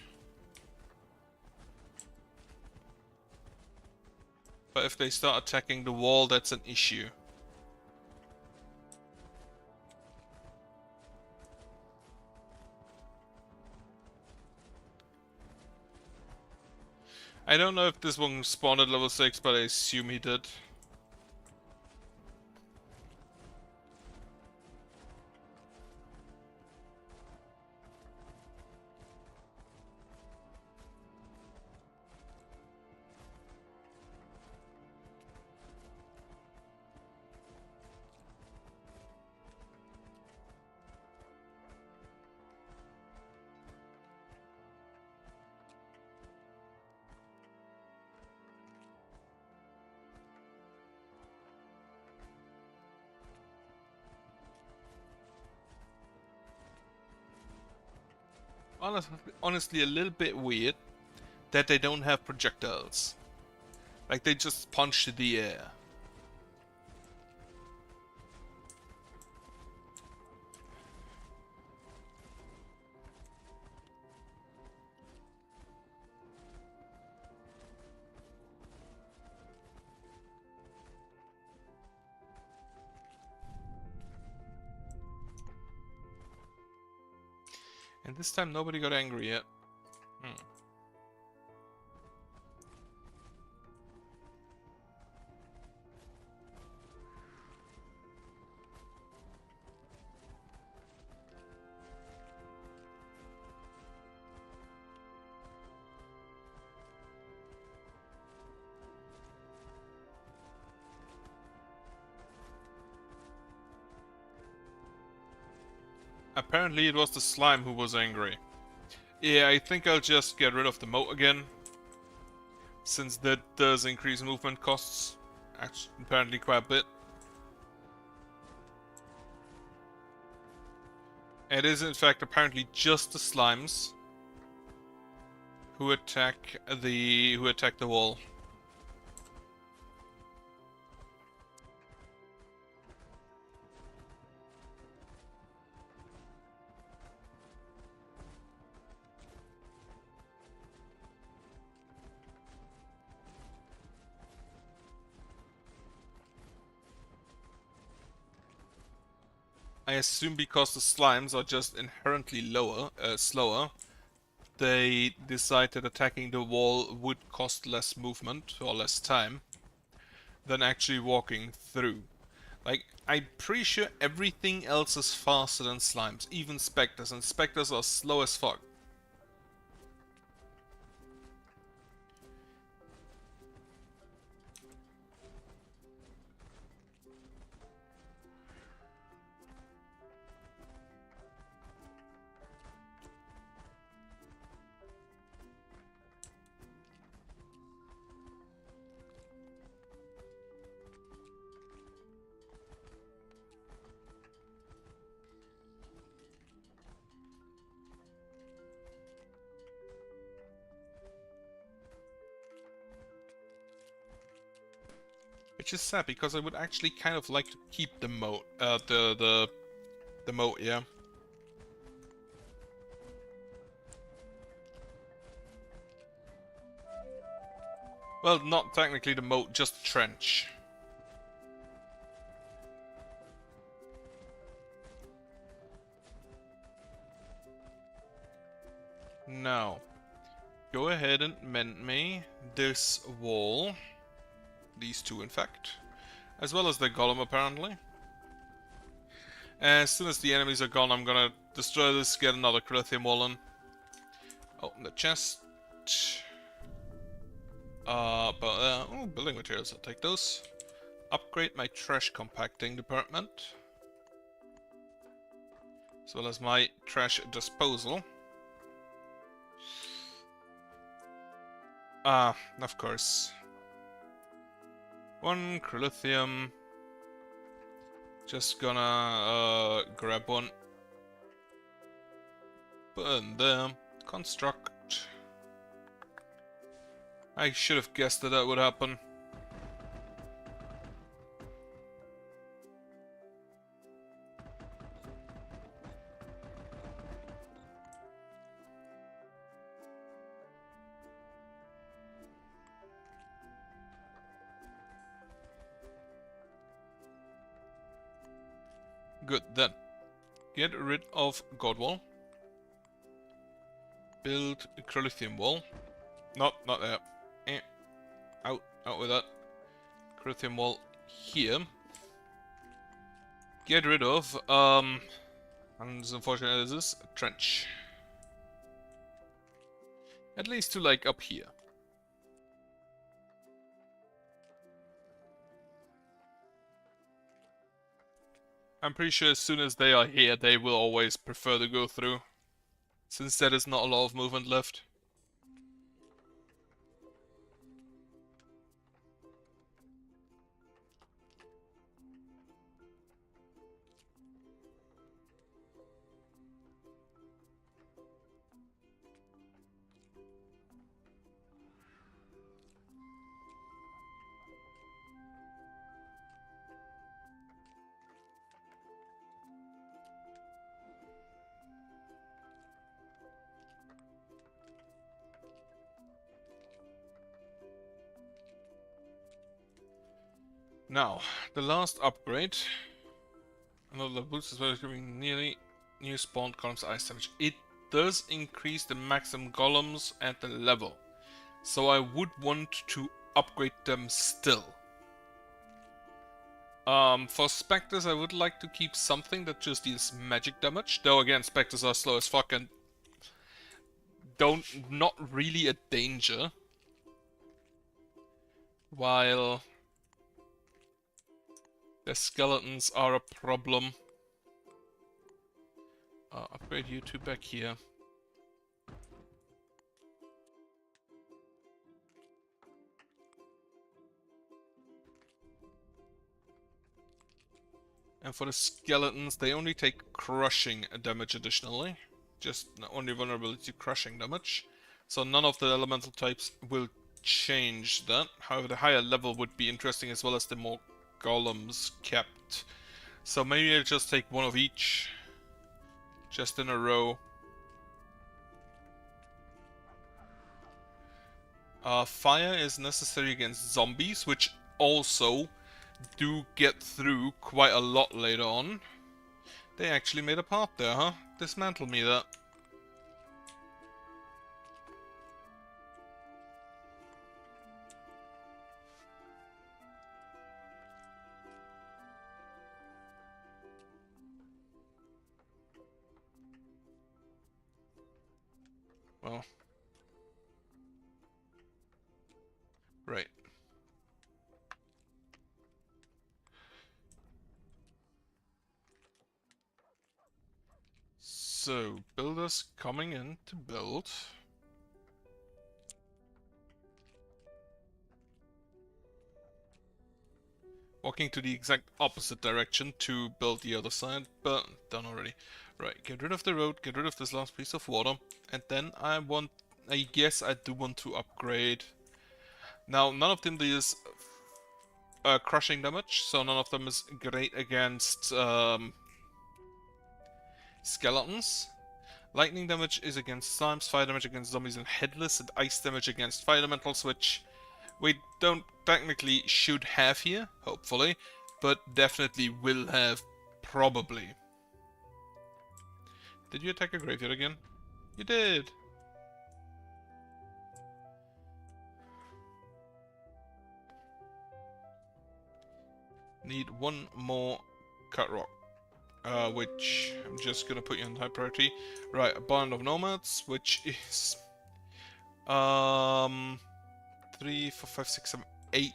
But if they start attacking the wall, that's an issue. I don't know if this one spawned at level 6, but I assume he did. Honestly, a little bit weird that they don't have projectiles. Like, they just punch the air. this time nobody got angry yet. Apparently it was the slime who was angry. Yeah, I think I'll just get rid of the moat again. Since that does increase movement costs. Actually, apparently quite a bit. It is in fact apparently just the slimes who attack the wall. I assume because the slimes are just inherently slower, they decide that attacking the wall would cost less movement or less time than actually walking through. Like, I'm pretty sure everything else is faster than slimes, even specters, and specters are slow as fuck. Which is sad because I would actually kind of like to keep the moat, the moat, yeah. Well, not technically the moat, just the trench. Now, go ahead and mend me this wall. These two, in fact. As well as the golem, apparently. As soon as the enemies are gone, I'm gonna destroy this, get another Crithium wall in. Open the chest. Building materials, I'll take those. Upgrade my trash compacting department. As well as my trash disposal. Of course. One Crithium. Just gonna grab one. Put in there. Construct. I should have guessed that would happen. Good, then. Get rid of God Wall. Build a Crithium Wall. Not there. Out with that. Crithium Wall here. Get rid of, and as unfortunate as this, a trench. At least to, like, up here. I'm pretty sure as soon as they are here, they will always prefer to go through. Since there is not a lot of movement left. Now, the last upgrade. Another boost as well as giving nearly new spawned columns ice damage. It does increase the maximum golems and the level. So I would want to upgrade them still. For Spectres, I would like to keep something that just deals magic damage. Though again, Spectres are slow as fuck and not really a danger. While the skeletons are a problem. Upgrade you two back here. And for the skeletons, they only take crushing damage additionally. Just only vulnerability to crushing damage. So none of the elemental types will change that. However, the higher level would be interesting as well as the more golems kept. So maybe I'll just take one of each. Just in a row. Fire is necessary against zombies, which also do get through quite a lot later on. They actually made a path there, huh? Dismantle me that. Well. Right. So, builders coming in to build. Walking to the exact opposite direction to build the other side, but done already. Right, get rid of the road, get rid of this last piece of water, and then I guess I do want to upgrade. Now, none of them deals crushing damage, so none of them is great against skeletons. Lightning damage is against slimes, fire damage against zombies and headless, and ice damage against fire elementals, which we don't technically should have here, hopefully, but definitely will have, probably. Did you attack a graveyard again? You did! Need one more cut rock. Which I'm just gonna put you on high priority. Right, a band of nomads, which is 3, 4, 5, 6, 7, 8.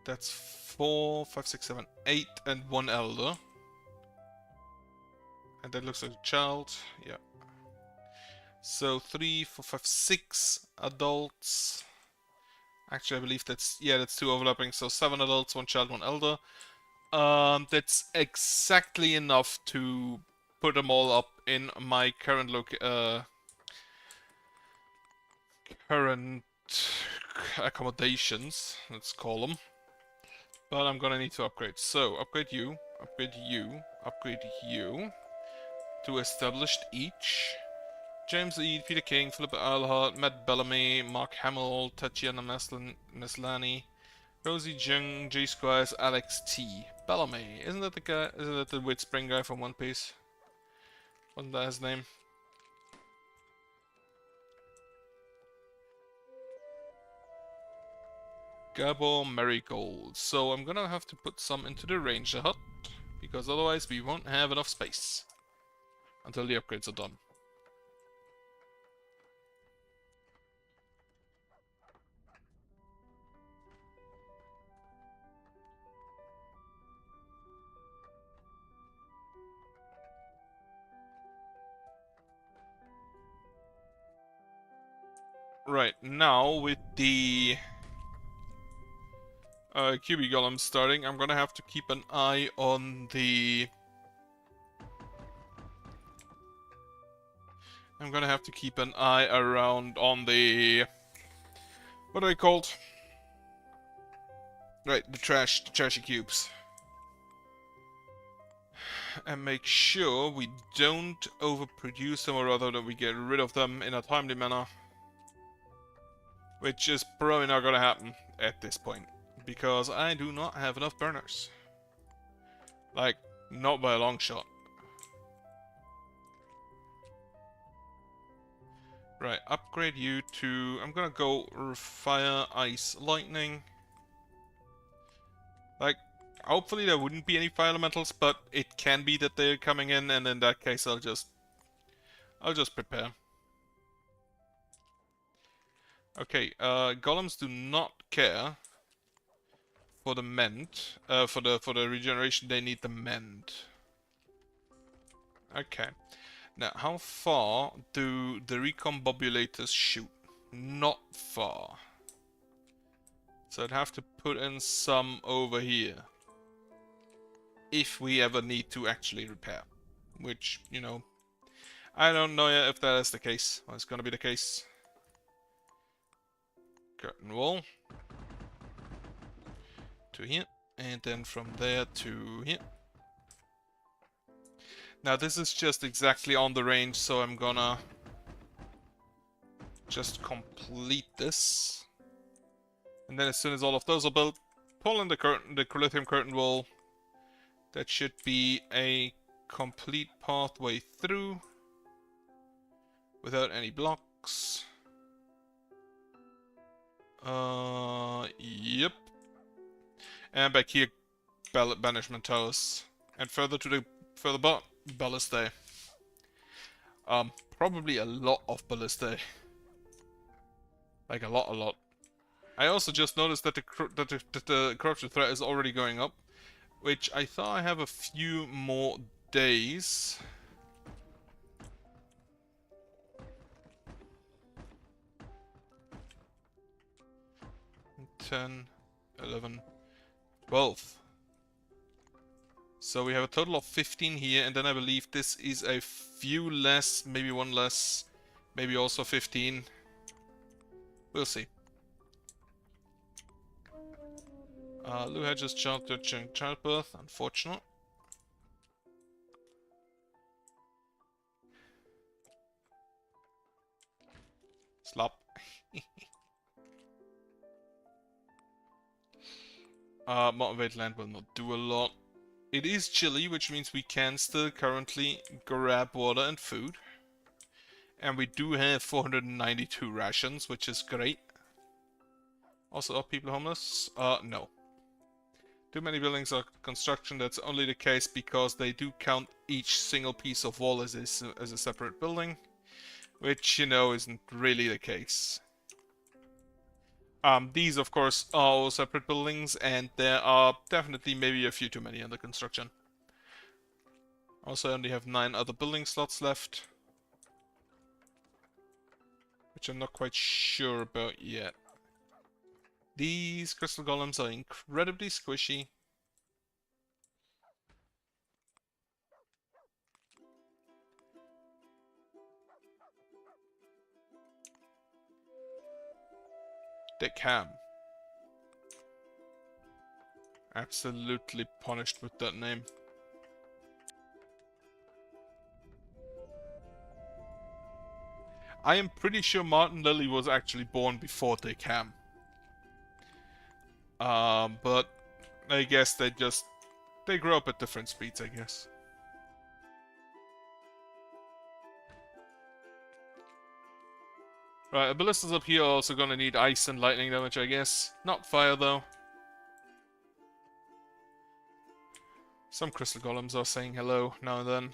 That's 4, 5, 6, 7, 8, and 1 elder. And that looks like a child. Yeah. So 3, 4, 5, 6 adults. Actually, I believe that's 2 overlapping. So 7 adults, 1 child, 1 elder. That's exactly enough to put them all up in my current current accommodations, let's call them. But I'm gonna need to upgrade. So, upgrade you, upgrade you, upgrade you. To established each. James Eade, Peter King, Philip Eilhart, Matt Bellamy, Mark Hamill, Tatiana Maslany, Rosie Jung, J Squires, Alex T. Bellamy. Isn't that the guy? Isn't that the weird spring guy from One Piece? Wasn't that his name? Gabor Marigold. So I'm gonna have to put some into the ranger hut, because otherwise we won't have enough space until the upgrades are done. Right, now with the QB Golem starting, I'm gonna have to keep an eye on the... I'm gonna have to keep an eye around on the... What are they called? Right, the trashy cubes. And make sure we don't overproduce them, or rather that we get rid of them in a timely manner. Which is probably not gonna happen at this point. Because I do not have enough burners. Like, not by a long shot. Right, upgrade you to... I'm gonna go fire, ice, lightning. Like, hopefully there wouldn't be any fire elementals, but it can be that they're coming in, and in that case I'll just prepare. Okay, golems do not care for the mend. For the regeneration, they need the mend. Okay. Now, how far do the recombobulators shoot? Not far. So I'd have to put in some over here. If we ever need to actually repair. Which, you know, I don't know yet if that is the case. Well, it's gonna be the case. Curtain wall. To here. And then from there to here. Now this is just exactly on the range, so I'm gonna just complete this. And then as soon as all of those are built, pull in the lithium curtain wall. That should be a complete pathway through without any blocks. Yep. And back here, banishment towers. And further to the ballistae. Probably a lot of ballistae. Like a lot. I also just noticed that the corruption threat is already going up, which I thought I have a few more days. $10, $11, $12. So we have a total of 15 here, and then I believe this is a few less, maybe one less, maybe also 15. We'll see. Lou had just childbirth during childbirth, unfortunate. Slop. Motivate land will not do a lot. It is chilly, which means we can still currently grab water and food. And we do have 492 rations, which is great. Also, are people homeless? No. Too many buildings are construction. That's only the case because they do count each single piece of wall as a separate building. Which, you know, isn't really the case. These, of course, are all separate buildings, and there are definitely maybe a few too many under construction. Also, I only have 9 other building slots left. Which I'm not quite sure about yet. These crystal golems are incredibly squishy. They can. Absolutely punished with that name. I am pretty sure Martin Lily was actually born before Dick Ham. But I guess they grow up at different speeds, I guess. Right, ballistas up here are also gonna need ice and lightning damage, I guess. Not fire, though. Some crystal golems are saying hello now and then.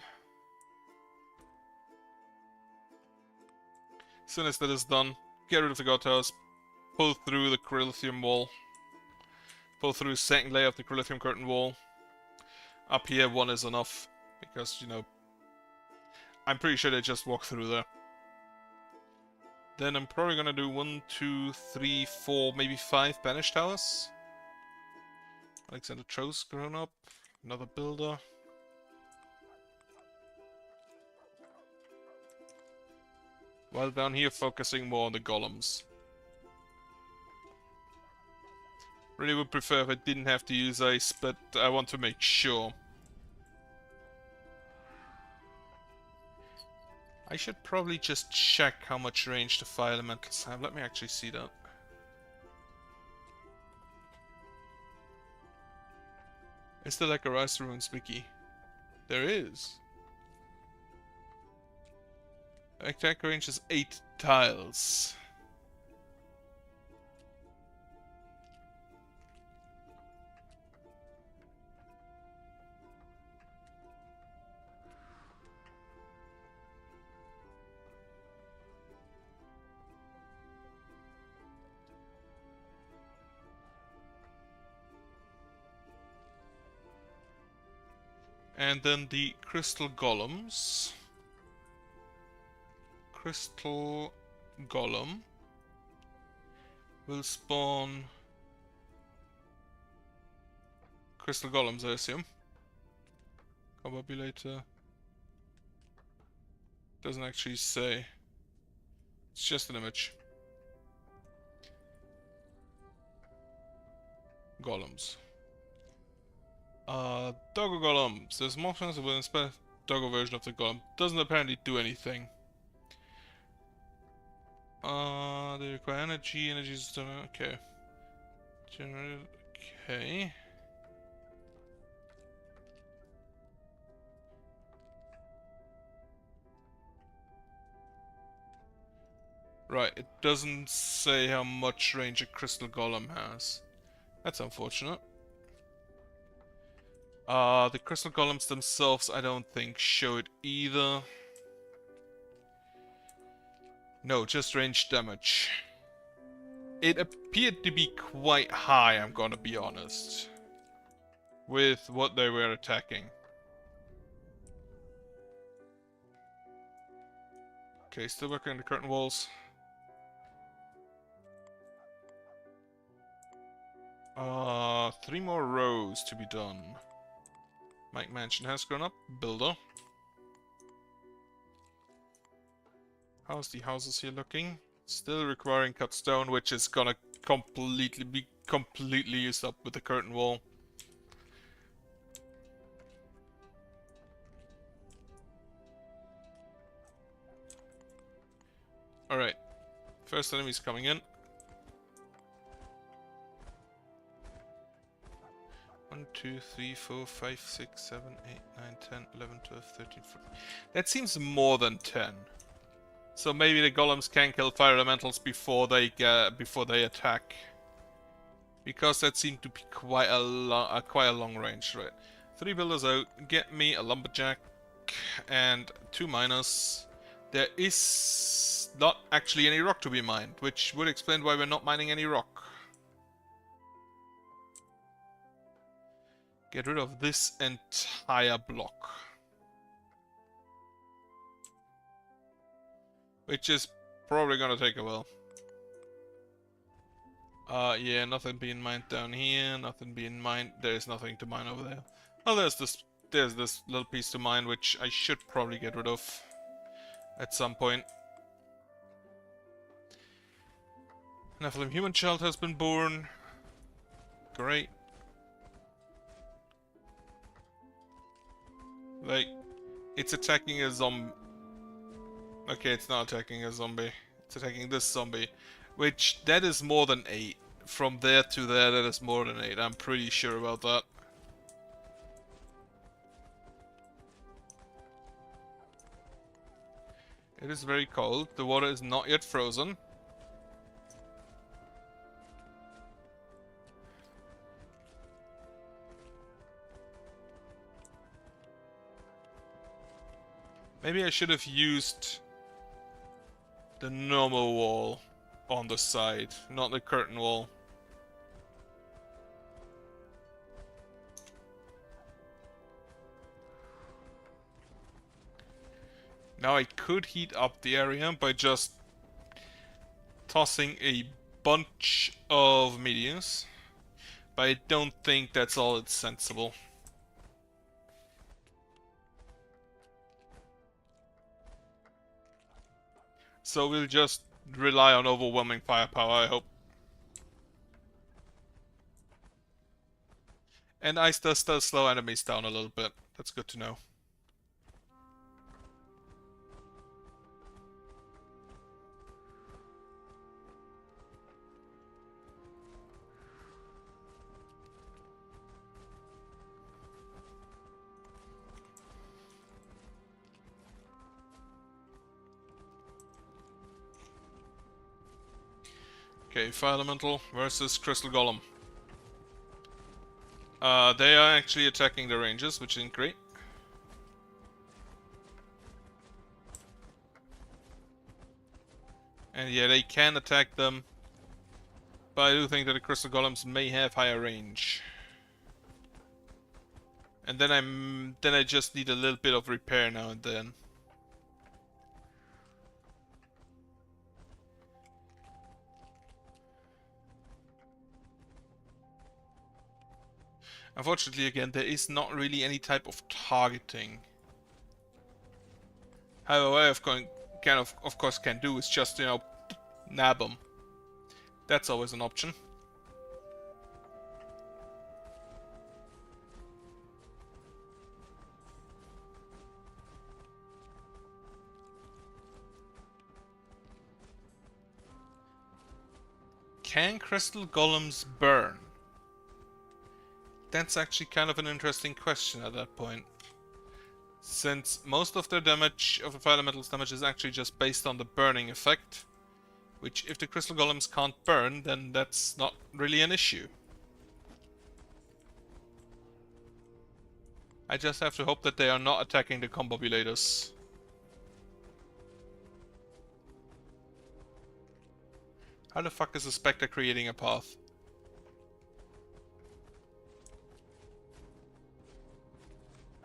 As soon as that is done, get rid of the god towers, pull through the Corylithium wall, pull through the second layer of the Corylithium curtain wall. Up here, one is enough, because, you know, I'm pretty sure they just walk through there. Then I'm probably gonna do 1, 2, 3, 4, maybe 5 banish towers. Alexander Tro's grown up. Another builder. While down here focusing more on the golems. Really would prefer if I didn't have to use ice, but I want to make sure. I should probably just check how much range the fire elementals have. Let me actually see that. Is there like a Rise to Ruins wiki? There is. Attack range is 8 tiles. And then the crystal golems. Crystal golem will spawn crystal golems, I assume. Combobulator. Doesn't actually say. It's just an image. Golems. Doggo golems. There's more chance of an doggo version of the golem. Doesn't apparently do anything. They require energy. Energy is okay. Generated. Okay. Right, it doesn't say how much range a crystal golem has. That's unfortunate. The crystal golems themselves, I don't think, show it either. No, just range damage. It appeared to be quite high, I'm gonna be honest, with what they were attacking. Okay, still working on the curtain walls. Three more rows to be done. Mike Mansion has grown up. Builder. How's the houses here looking? Still requiring cut stone, which is gonna be completely used up with the curtain wall. Alright. First enemy's coming in. 1, 2, 3, 4, 5, 6, 7, 8, 9, 10, 11, 12, 13, 14. That seems more than 10. So maybe the golems can kill fire elementals before they attack. Because that seemed to be quite a long range, right? 3 builders out, get me a lumberjack and 2 miners. There is not actually any rock to be mined, which would explain why we're not mining any rock. Get rid of this entire block. Which is probably gonna take a while. Yeah, nothing being mined down here, nothing being mined. There's nothing to mine over there. Oh, there's this little piece to mine, which I should probably get rid of at some point. Nephilim human child has been born. Great. Like, it's attacking a zombie. Okay, it's not attacking a zombie. It's attacking this zombie. Which, that is more than 8. From there to there, that is more than 8. I'm pretty sure about that. It is very cold. The water is not yet frozen. Maybe I should have used the normal wall on the side, not the curtain wall. Now I could heat up the area by just tossing a bunch of meteors, but I don't think that's all it's sensible. So we'll just rely on overwhelming firepower, I hope. And ice does still slow enemies down a little bit. That's good to know. Okay, Fire Elemental versus Crystal Golem. They are actually attacking the ranges, which isn't great. And yeah, they can attack them. But I do think that the Crystal Golems may have higher range. And then I just need a little bit of repair now and then. Unfortunately, again, there is not really any type of targeting. However, what of course can do is just, you know, nab them. That's always an option. Can Crystal Golems burn? That's actually kind of an interesting question at that point. Since most of their damage, of the Fire Elemental's damage, is actually just based on the burning effect. Which, if the Crystal Golems can't burn, then that's not really an issue. I just have to hope that they are not attacking the Combobulators. How the fuck is a Spectre creating a path?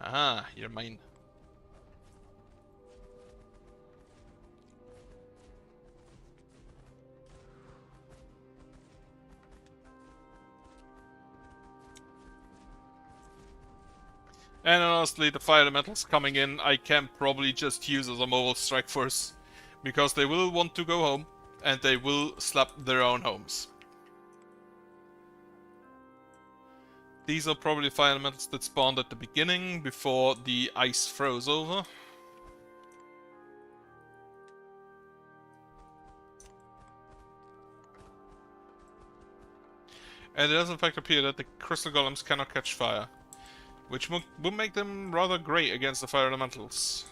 Aha, you're mine. And honestly, the Fire Elementals coming in, I can probably just use as a mobile strike force. Because they will want to go home, and they will slap their own homes. These are probably Fire Elementals that spawned at the beginning, before the ice froze over. And it does in fact appear that the Crystal Golems cannot catch fire. Which would make them rather great against the Fire Elementals.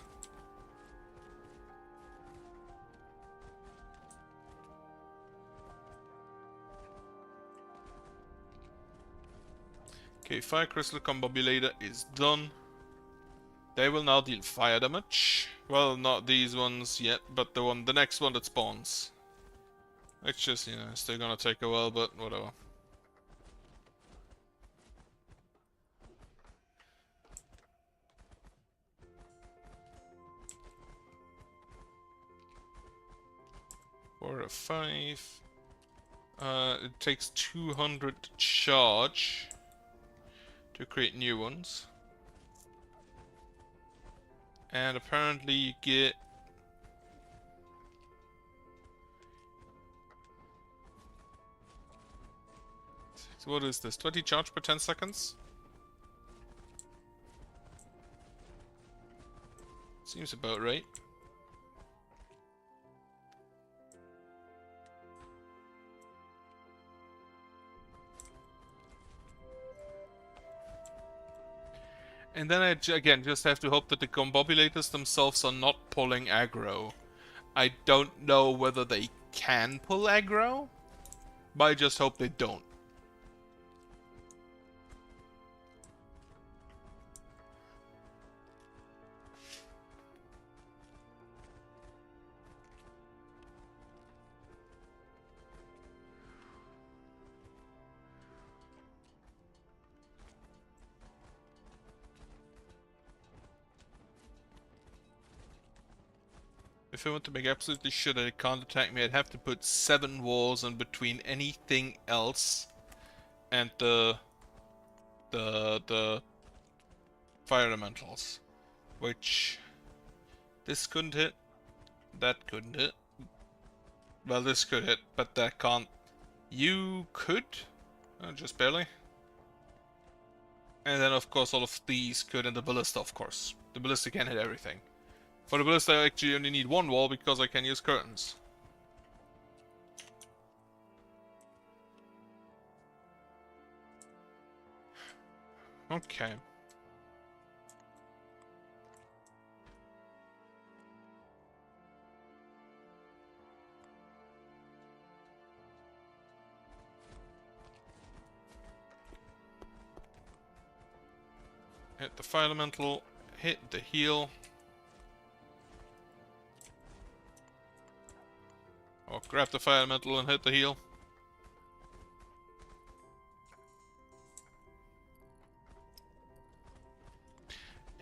Okay, Fire Crystal Combobulator is done. They will now deal fire damage. Well, not these ones yet, but the next one that spawns. It's just, you know, still gonna take a while, but whatever. Or a 5. It takes 200 charge to create new ones. And apparently you get... So what is this? 20 charge per 10 seconds? Seems about right. And then I, again, just have to hope that the Combobulators themselves are not pulling aggro. I don't know whether they can pull aggro, but I just hope they don't. If I want to make absolutely sure that it can't attack me, I'd have to put 7 walls in between anything else and the Fire Elementals. Which... this couldn't hit, that couldn't hit. Well, this could hit, but that can't. You could? Just barely. And then of course all of these could, and the Ballista of course. The Ballista can hit everything. For the Ballista I actually only need 1 wall because I can use curtains. Okay. Hit the fire elemental, hit the heal. Or grab the fire elemental and hit the heal.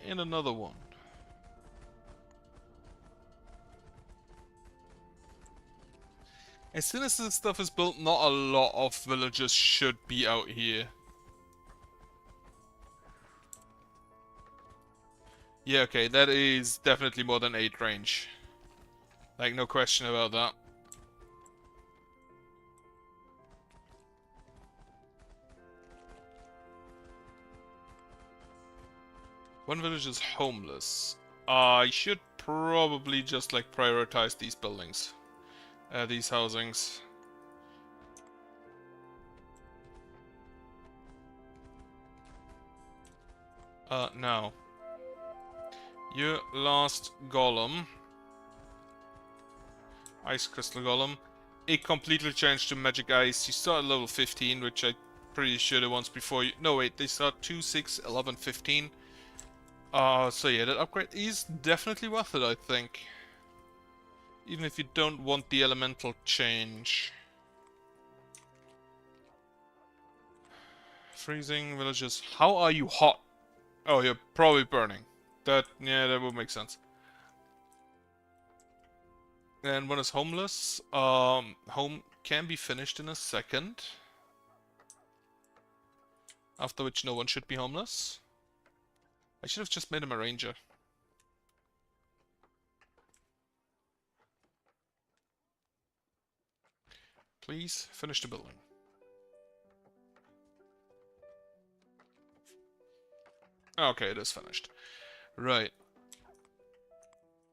And another one. As soon as this stuff is built, not a lot of villagers should be out here. Yeah, okay, that is definitely more than 8 range. Like, no question about that. One village is homeless. I should probably just, like, prioritize these buildings. These housings. Now. Your last golem. Ice Crystal Golem. It completely changed to Magic Ice. You start at level 15, which I'm pretty sure the ones before you... No, wait, they start 2, 6, 11, 15. So yeah, that upgrade is definitely worth it, I think. Even if you don't want the elemental change. Freezing villages. How are you hot? Oh, you're probably burning. Yeah, that would make sense. And one is homeless. Home can be finished in a second. After which no one should be homeless. I should have just made him a ranger. Please finish the building. Okay, it is finished. Right.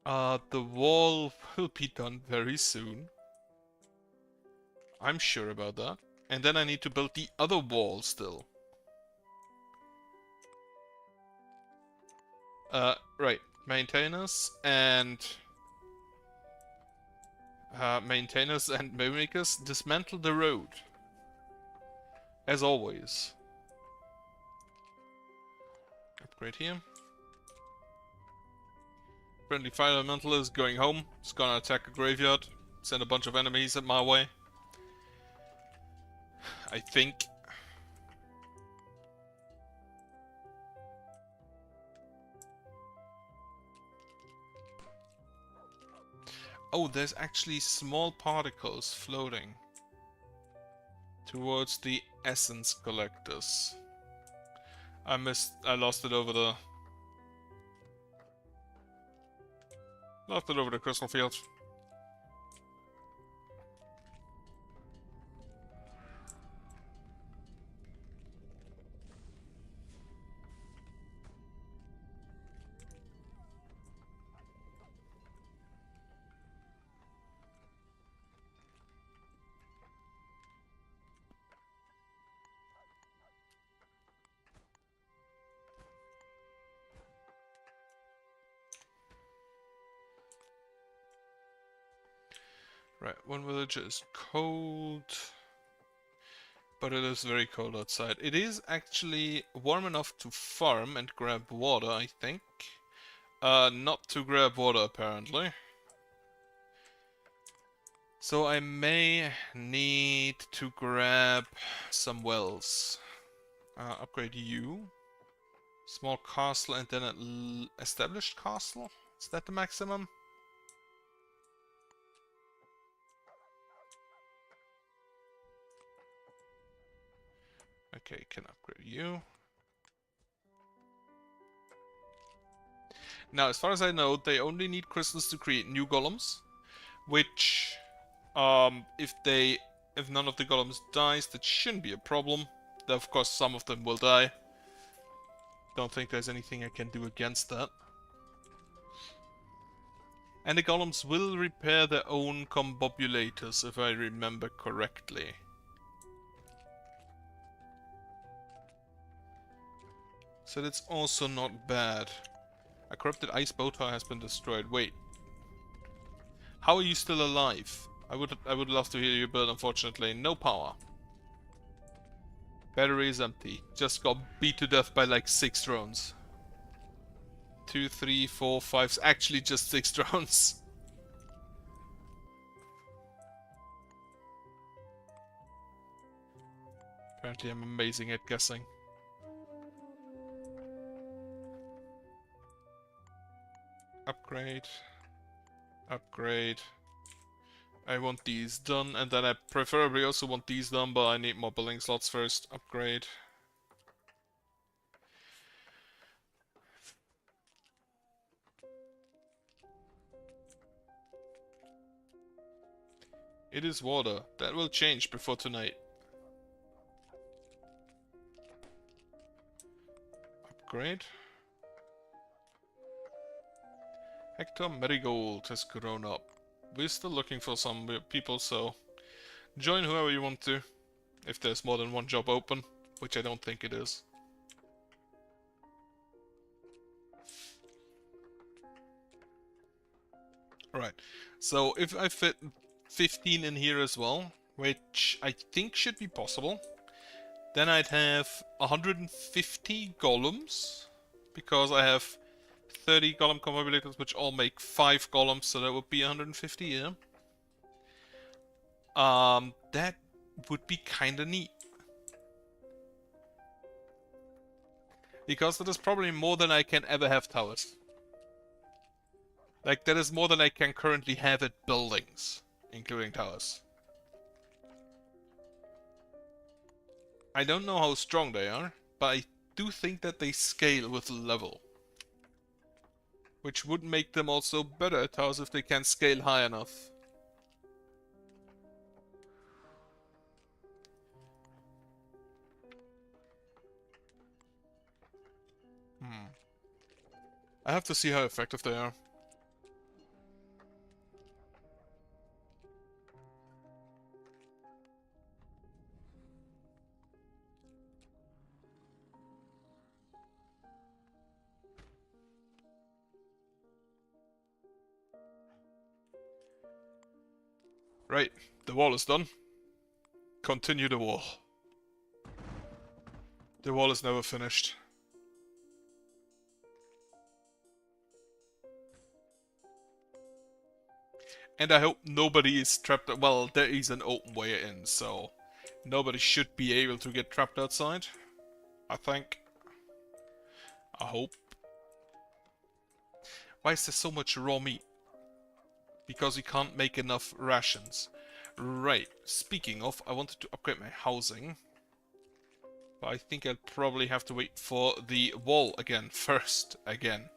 The wall will be done very soon. I'm sure about that. And then I need to build the other wall still. Right. Maintainers and... maintainers and makers dismantle the road. As always. Upgrade here. Friendly fire elemental is going home. It's gonna attack a graveyard. Send a bunch of enemies at my way. I think. Oh, there's actually small particles floating towards the essence collectors. I lost it over the... Lost it over the crystal fields. Right, one village is cold, but it is very cold outside. It is actually warm enough to farm and grab water, I think. Not to grab water, apparently. So I may need to grab some wells. Upgrade you. Small castle and then an established castle? Is that the maximum? Okay, can upgrade you. Now, as far as I know, they only need crystals to create new golems, which, if none of the golems dies, that shouldn't be a problem. Though, of course, some of them will die. Don't think there's anything I can do against that. And the golems will repair their own combobulators, if I remember correctly. So that's also not bad. A corrupted ice boat has been destroyed. Wait. How are you still alive? I would love to hear you, but unfortunately no power. Battery is empty. Just got beat to death by like 6 drones. 2, 3, 4, 5. Actually, just 6 drones. Apparently, I'm amazing at guessing. Upgrade. Upgrade. I want these done, and then I preferably also want these done, but I need more building slots first. Upgrade. It is water. That will change before tonight. Upgrade. Hector Marigold has grown up. We're still looking for some people, so join whoever you want to. If there's more than one job open, which I don't think it is. Alright, so if I fit 15 in here as well, which I think should be possible, then I'd have 150 golems, because I have 30 golem combinators, which all make 5 golems, so that would be 150, yeah. That would be kinda neat. Because that is probably more than I can ever have towers. Like, that is more than I can currently have at buildings, including towers. I don't know how strong they are, but I do think that they scale with level. Which would make them also better at towers if they can scale high enough. I have to see how effective they are. Right, the wall is done. Continue the wall. The wall is never finished. And I hope nobody is trapped. Well, there is an open way in, so nobody should be able to get trapped outside. I think. I hope. Why is there so much raw meat? Because we can't make enough rations. Right, speaking of, I wanted to upgrade my housing. But I think I'll probably have to wait for the wall again first. Again.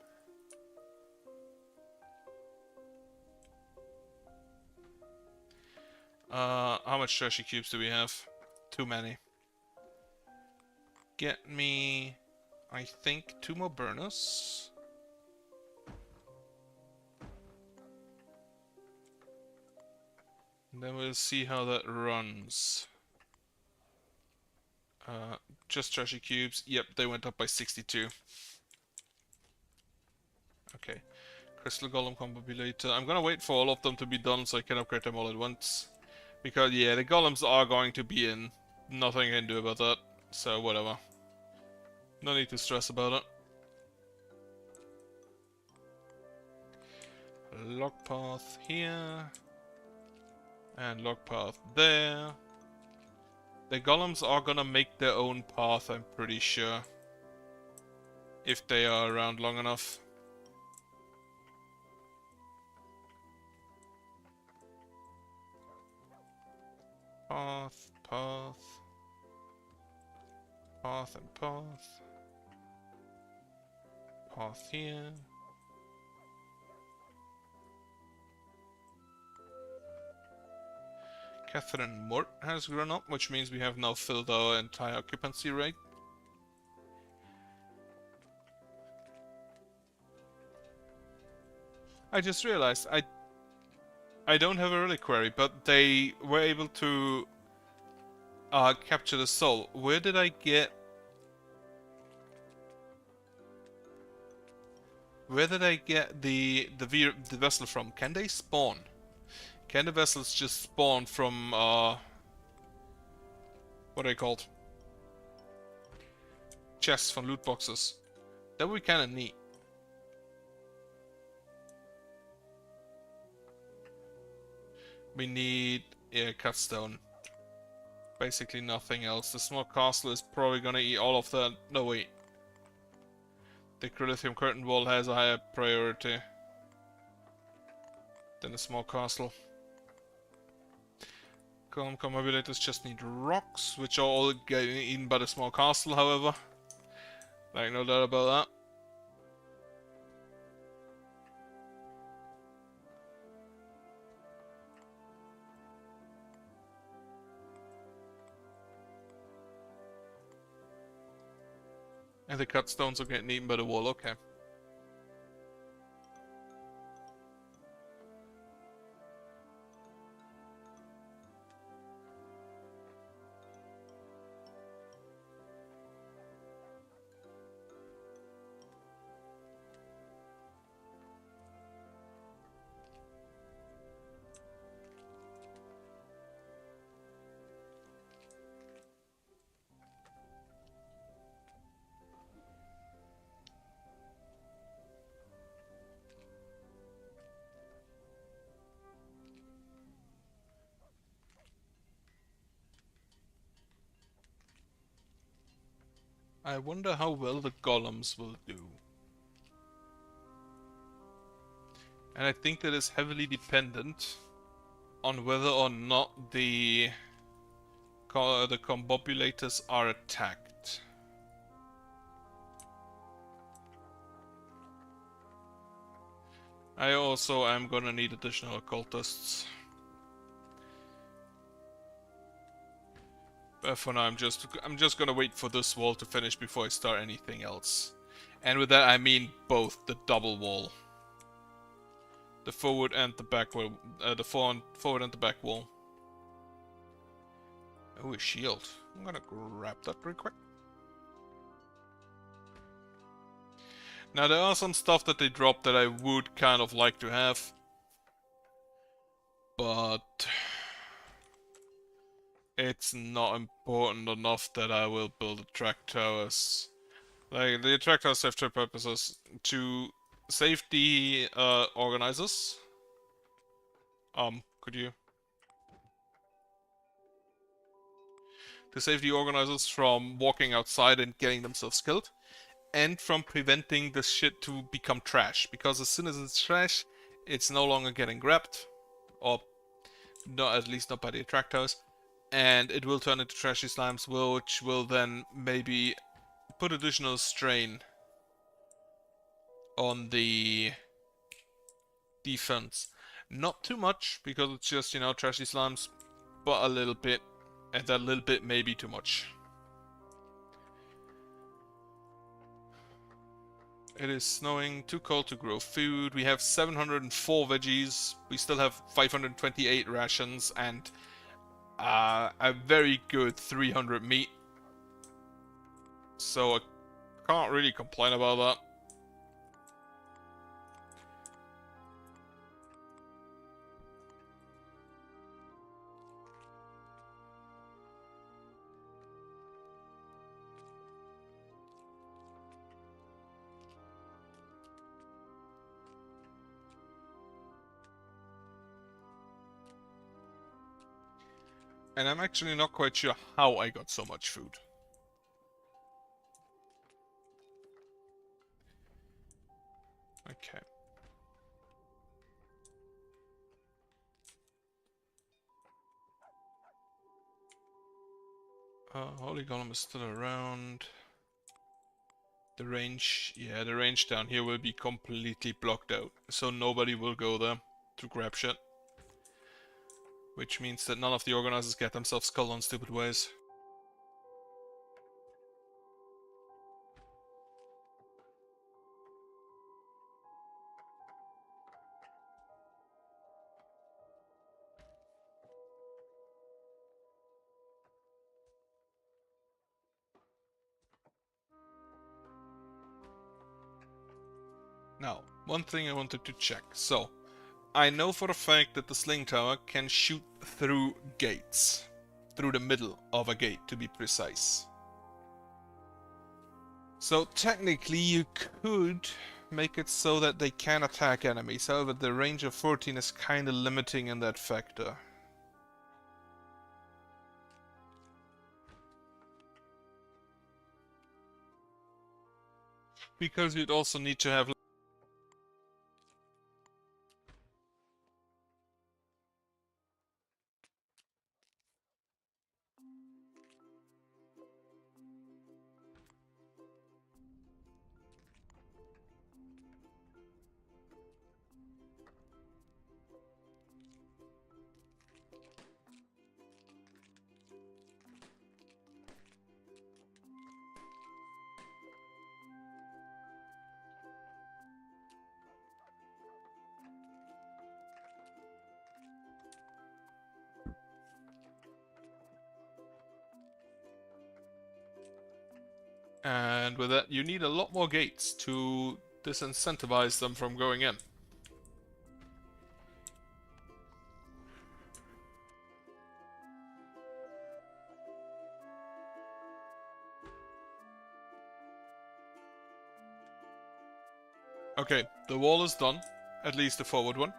How much treasure cubes do we have? Too many. Get me, I think, 2 more burners. And then we'll see how that runs. Just treasure cubes. Yep, they went up by 62. Okay. Crystal Golem combinator. I'm gonna wait for all of them to be done so I can upgrade them all at once. Because, yeah, the golems are going to be in. Nothing I can do about that. So, whatever. No need to stress about it. Log path here. And log path there. The golems are gonna make their own path, I'm pretty sure. If they are around long enough. Path, path. Path and path. Path here. Catherine Mort has grown up, which means we have now filled our entire occupancy rate. I just realized I don't have a reliquary, but they were able to capture the soul. Where did I get... Where did I get the vessel from? Can they spawn? Can the vessels just spawn from what are they called? Chests from loot boxes. That would be kinda neat. We need a cut stone. Basically nothing else. The small castle is probably gonna eat all of that. No, wait. The Crilithium curtain wall has a higher priority than the small castle. Golem commobilators just need rocks, which are all getting eaten by the small castle, however. Like, no doubt about that. And the cut stones are getting eaten by the wall, okay. I wonder how well the golems will do. And I think that is heavily dependent on whether or not the combobulators are attacked. I also am gonna need additional occultists. But for now, I'm just gonna wait for this wall to finish before I start anything else. And with that, I mean both the double wall, the forward and the back wall, the forward and the back wall. Oh, a shield. I'm gonna grab that real quick. Now, there are some stuff that they dropped that I would kind of like to have, but it's not important enough that I will build attract towers. Like, the attract towers have two purposes: to save the organizers. Could you? To save the organizers from walking outside and getting themselves killed, and from preventing the shit to become trash. Because as soon as it's trash, it's no longer getting grabbed, or no, at least not by the attract towers, and it will turn into trashy slimes, which will then maybe put additional strain on the defense. Not too much, because it's just, you know, trashy slimes, but a little bit, and that little bit may be too much. It is snowing, too cold to grow food. We have 704 veggies. We still have 528 rations and a very good 300 meat. So I can't really complain about that. And I'm actually not quite sure how I got so much food. Okay. Holy Golem is still around. The range, yeah, the range down here will be completely blocked out. So nobody will go there to grab shit. Which means that none of the organizers get themselves killed on stupid ways. Now, one thing I wanted to check. So, I know for a fact that the Sling Tower can shoot through gates. Through the middle of a gate, to be precise. So, technically, you could make it so that they can attack enemies. However, the range of 14 is kinda limiting in that factor. Because you'd also need to have... And with that, you need a lot more gates to disincentivize them from going in. Okay, the wall is done. At least the forward one.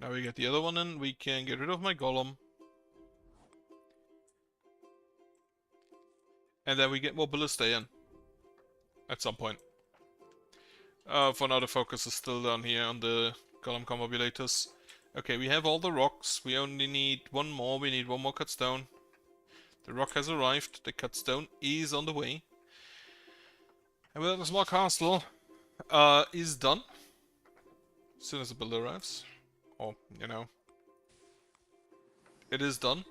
Now we get the other one in, we can get rid of my golem. And then we get more ballista in. At some point. For now the focus is still down here on the golem combobulators. Okay, we have all the rocks. We only need one more. We need one more cut stone. The rock has arrived. The cut stone is on the way. And with that, the small castle is done. As soon as the builder arrives. Or, you know. It is done.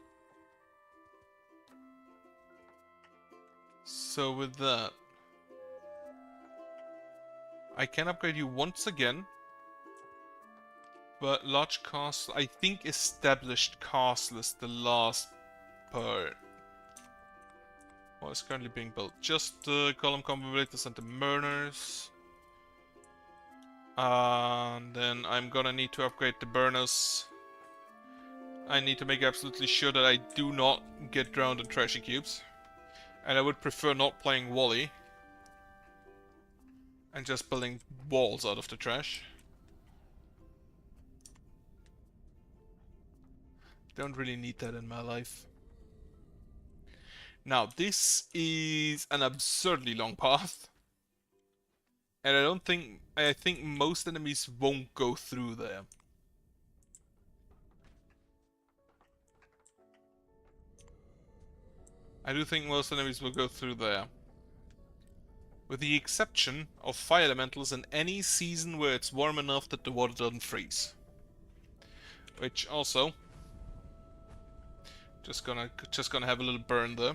So with that, I can upgrade you once again. But large castle, I think established castle is the last part. What is currently being built? Just the column combobulators and the burners. And then I'm gonna need to upgrade the burners. I need to make absolutely sure that I do not get drowned in trashy cubes. And I would prefer not playing Wally. And just building walls out of the trash. Don't really need that in my life. Now, this is an absurdly long path. And I think most enemies won't go through there. I do think most enemies will go through there. With the exception of fire elementals in any season where it's warm enough that the water doesn't freeze. Which also... Just gonna have a little burn there.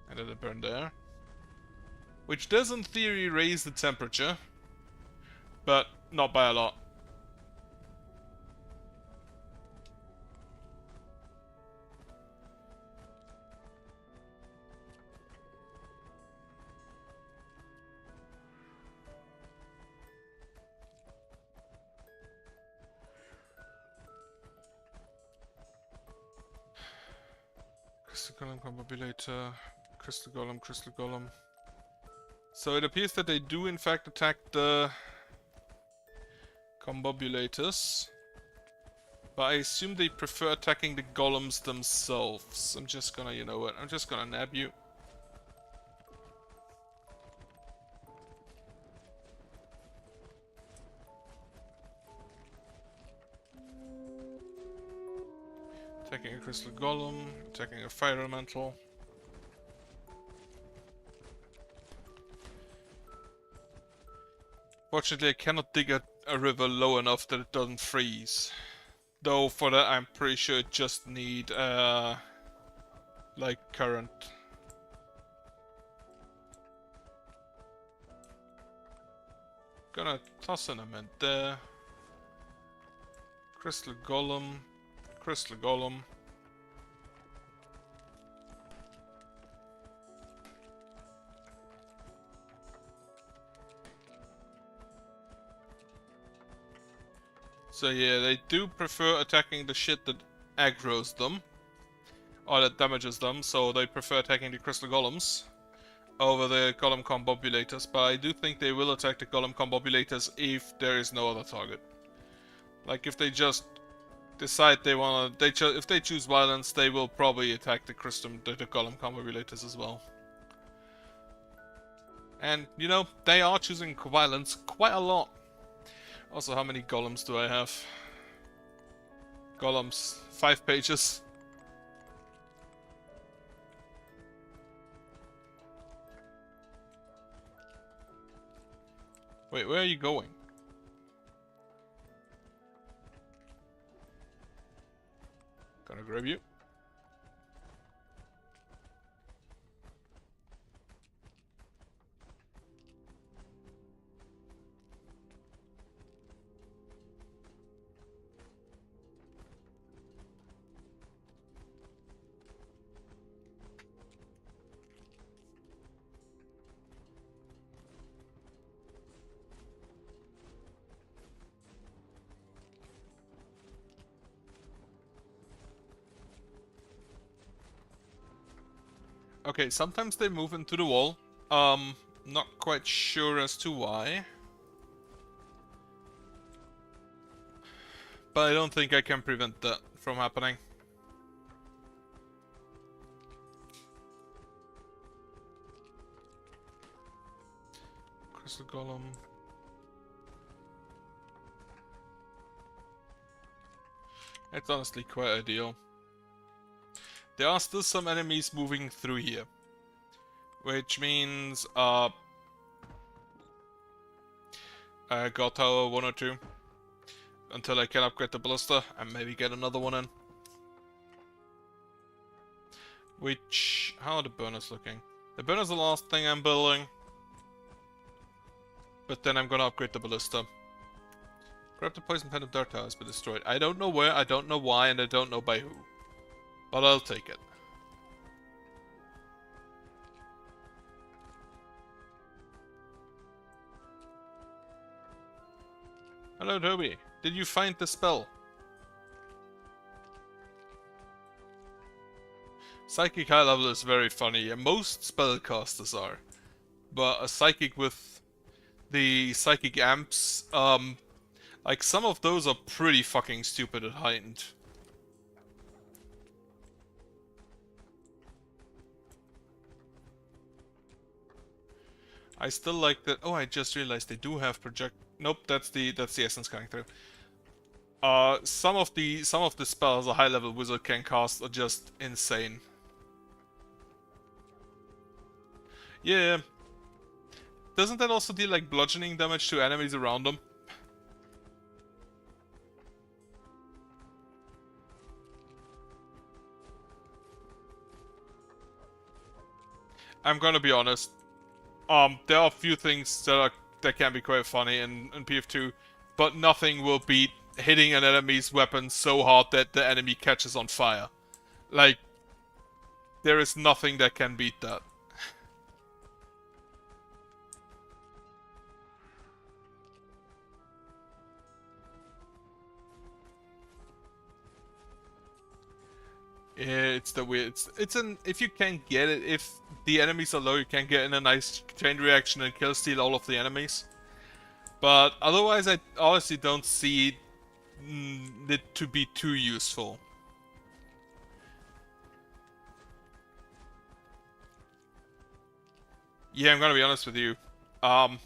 And then a burn there. Which does in theory raise the temperature. But not by a lot. Crystal Golem combobulator, Crystal Golem, Crystal Golem. So it appears that they do in fact attack the combobulators. But I assume they prefer attacking the golems themselves. I'm just gonna, you know what, I'm just gonna nab you. Attacking a crystal golem, attacking a fire elemental. Fortunately, I cannot dig a river low enough that it doesn't freeze. Though for that, I'm pretty sure it just need like current. Gonna toss in a mint there. Crystal golem. Crystal golem. So yeah, they do prefer attacking the shit that aggroes them. Or that damages them, so they prefer attacking the crystal golems over the golem combobulators, but I do think they will attack the golem combobulators if there is no other target. Like if they just decide they wanna, if they choose violence, they will probably attack the the Golem combo relators as well. And, you know, they are choosing violence quite a lot. Also, how many golems do I have? Golems, 5 pages. Wait, where are you going? Gonna grab you. Okay, sometimes they move into the wall. Not quite sure as to why. But I don't think I can prevent that from happening. Crystal Golem. It's honestly quite ideal. There are still some enemies moving through here. Which means, God Tower 1 or 2. Until I can upgrade the Ballista and maybe get another one in. Which, how are the burners looking? The burners are the last thing I'm building. But then I'm gonna upgrade the Ballista. Grab the poison pen of Dark Tower has been destroyed. I don't know where, I don't know why, and I don't know by who. But I'll take it. Hello, Toby. Did you find the spell? Psychic high level is very funny, and most spellcasters are. But a psychic with the psychic amps, like some of those are pretty fucking stupid at heightened. I still like that. Oh, I just realized they do have project. Nope, that's the essence coming through. Some of the spells a high level wizard can cast are just insane. Yeah. Doesn't that also deal like bludgeoning damage to enemies around them? I'm gonna be honest. There are a few things that can be quite funny in PF2, but nothing will beat hitting an enemy's weapon so hard that the enemy catches on fire. Like, there is nothing that can beat that. Yeah, it's the weird. It's an if you can get it, if the enemies are low, you can get in a nice chain reaction and kill steal all of the enemies. But otherwise, I honestly don't see it to be too useful. Yeah, I'm gonna be honest with you. The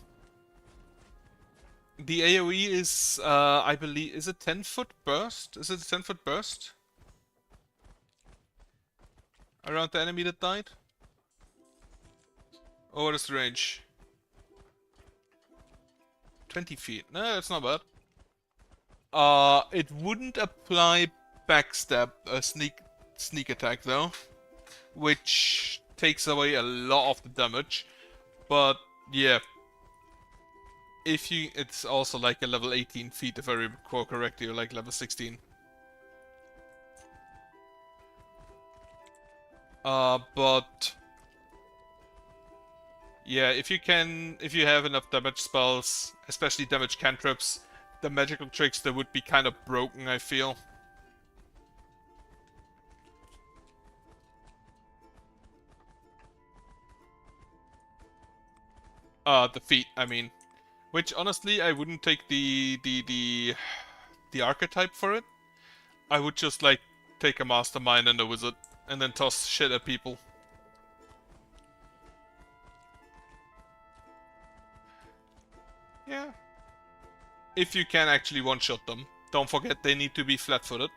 AoE is, I believe, is it 10-foot burst? Is it a 10-foot burst? Around the enemy that died? Oh, what is the range? 20 feet. No, that's not bad. It wouldn't apply backstab, a sneak attack though, which takes away a lot of the damage. But yeah, if you, it's also like a level 18 feet if I recall correctly, or like level 16. But yeah, if you have enough damage spells, especially damage cantrips, the magical tricks, that would be kind of broken, I feel. The feat, I mean. Which, honestly, I wouldn't take the archetype for it. I would just, like, take a mastermind and a wizard, and then toss shit at people. Yeah. If you can actually one-shot them. Don't forget they need to be flat-footed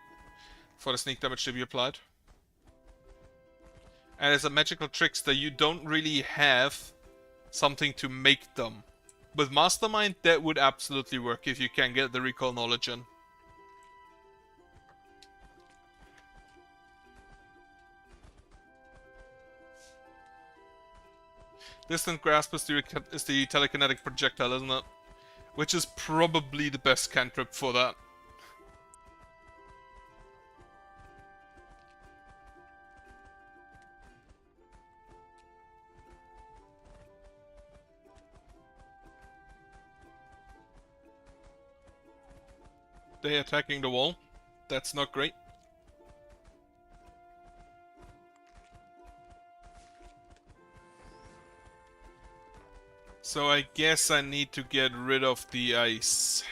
for the sneak damage to be applied. And as a magical trickster, you don't really have something to make them. With Mastermind, that would absolutely work if you can get the recall knowledge in. Distant Grasp is the telekinetic projectile, isn't it? Which is probably the best cantrip for that. They're attacking the wall. That's not great. So I guess I need to get rid of the ice.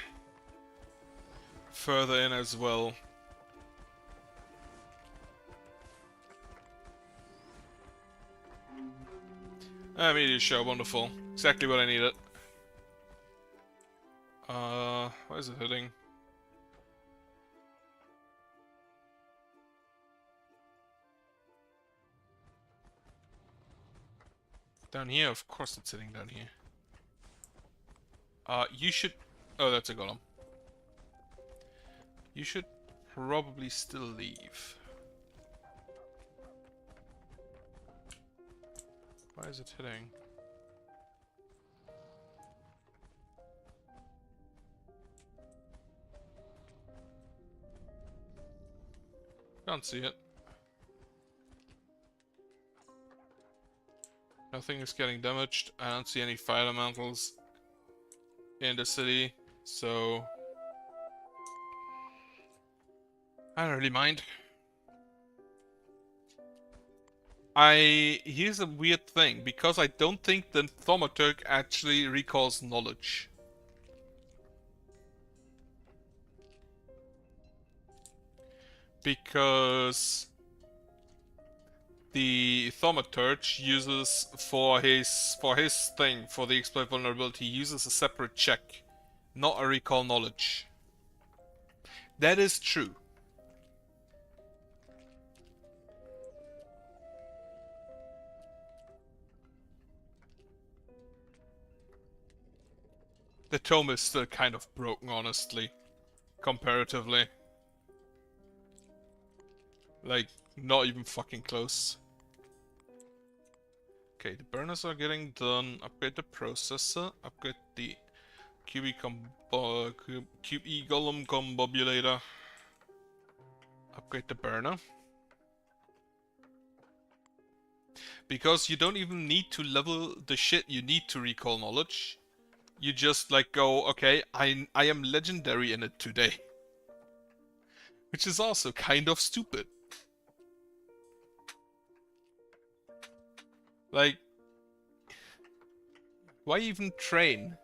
Further in as well. Meteor show, wonderful. Exactly what I needed. Why is it hitting? Down here? Of course it's sitting down here. You should... Oh, that's a golem. You should probably still leave. Why is it hitting? Can't see it. Nothing is getting damaged. I don't see any fire elementals in the city, so I don't really mind. Here's a weird thing, because I don't think the Thaumaturg actually recalls knowledge. Because the Thaumaturg uses for his thing, for the exploit vulnerability, he uses a separate check, not a recall knowledge. That is true. The tome is still kind of broken, honestly, comparatively. Like, not even fucking close. Okay, the burners are getting done. Upgrade the processor. Upgrade the QE Golem Combobulator. Upgrade the burner. Because you don't even need to level the shit you need to recall knowledge. You just like go, okay, I am legendary in it today. Which is also kind of stupid. Like, why even train?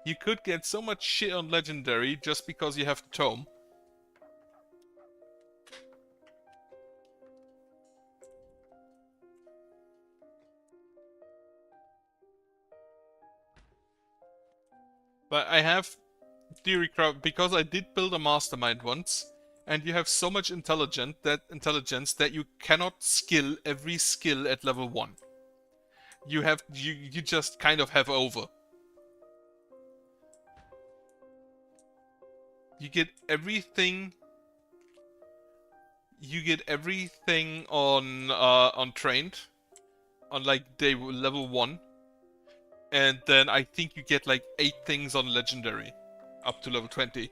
You could get so much shit on legendary just because you have the tome. But I have theory crowd because I did build a mastermind once, and you have so much intelligence that you cannot skill every skill at level 1. You just kind of have over. You get everything. You get everything on trained, on like day level 1. And then I think you get like 8 things on legendary, up to level 20.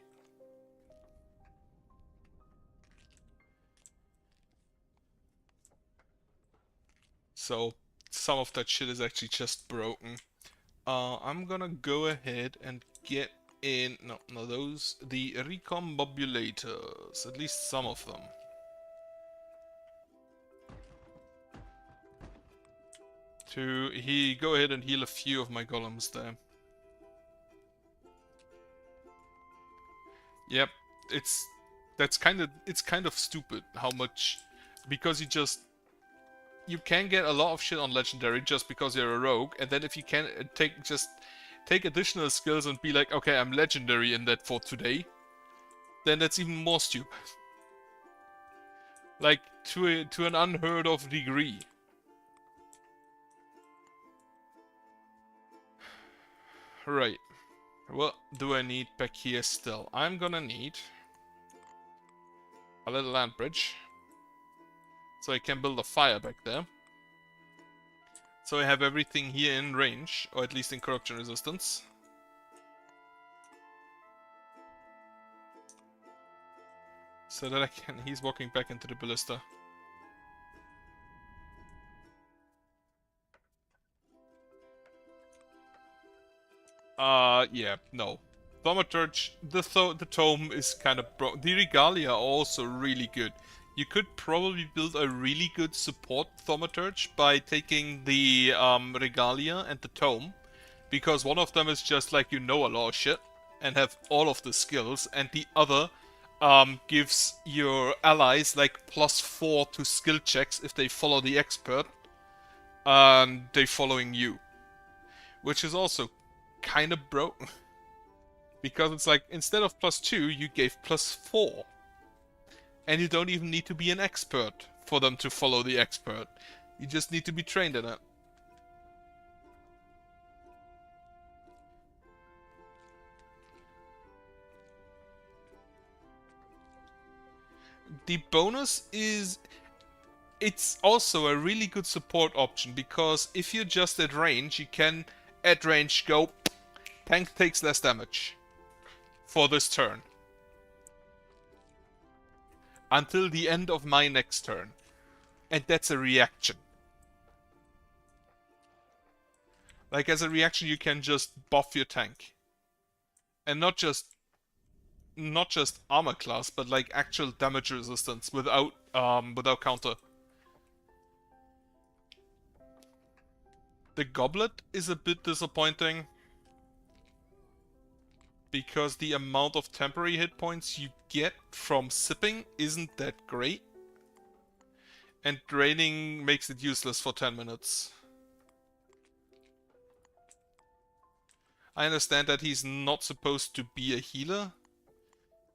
So some of that shit is actually just broken. I'm gonna go ahead and get in, no those, the recombobulators, at least some of them. Go ahead and heal a few of my golems there. Yep, it's kind of stupid how much, because you can get a lot of shit on legendary just because you're a rogue, and then if you can take additional skills and be like, okay, I'm legendary in that for today, then that's even more stupid. Like, to an unheard of degree. Right. What do I need back here still? I'm gonna need a little land bridge, so I can build a fire back there. So I have everything here in range, or at least in corruption resistance. So that I can... He's walking back into the ballista. Yeah, no. Thaumaturge, the tome is kind of broke. The regalia are also really good. You could probably build a really good support thaumaturge by taking the regalia and the tome, because one of them is just like, you know, a lot of shit and have all of the skills, and the other gives your allies like +4 to skill checks if they follow the expert, and they're following you, which is also kind of broke. Because it's like, instead of +2, you gave +4. And you don't even need to be an expert for them to follow the expert. You just need to be trained in it. The bonus is... It's also a really good support option, because if you're just at range, you can, at range, go... Tank takes less damage for this turn. Until the end of my next turn. And that's a reaction. Like, as a reaction, you can just buff your tank. And not just armor class, but like actual damage resistance without counter. The goblet is a bit disappointing, because the amount of temporary hit points you get from sipping isn't that great. And draining makes it useless for 10 minutes. I understand that he's not supposed to be a healer.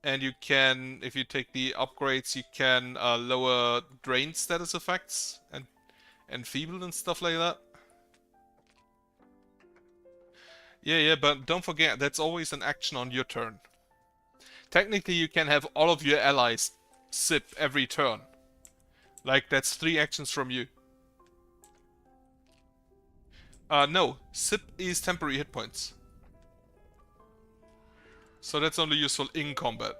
And you can, if you take the upgrades, you can lower drain status effects and enfeeble and stuff like that. Yeah, but don't forget, that's always an action on your turn. Technically, you can have all of your allies sip every turn. Like, that's 3 actions from you. No. Sip is temporary hit points. So that's only useful in combat.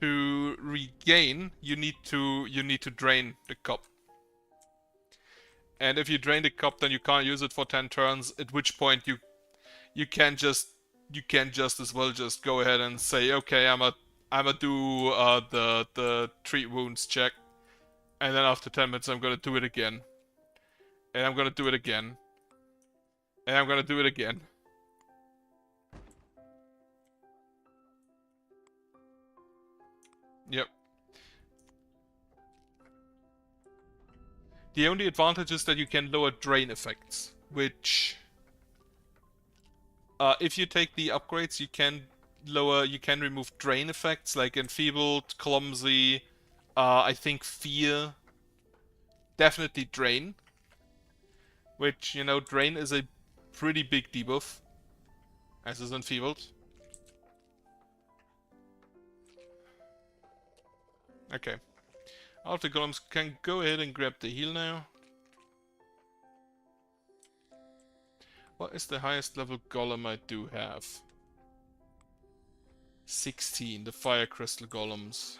To regain, you need to drain the cup. And if you drain the cup, then you can't use it for 10 turns, at which point you can just as well just go ahead and say, okay, I'ma do the treat wounds check, and then after 10 minutes I'm gonna do it again. And I'm gonna do it again. And I'm gonna do it again. Yep. The only advantage is that you can lower drain effects, which... if you take the upgrades, you can remove drain effects, like enfeebled, clumsy, I think fear. Definitely drain. Which, you know, drain is a pretty big debuff, as is enfeebled. Okay. All of the golems can go ahead and grab the heal now. What is the highest level golem I do have? 16, the fire crystal golems.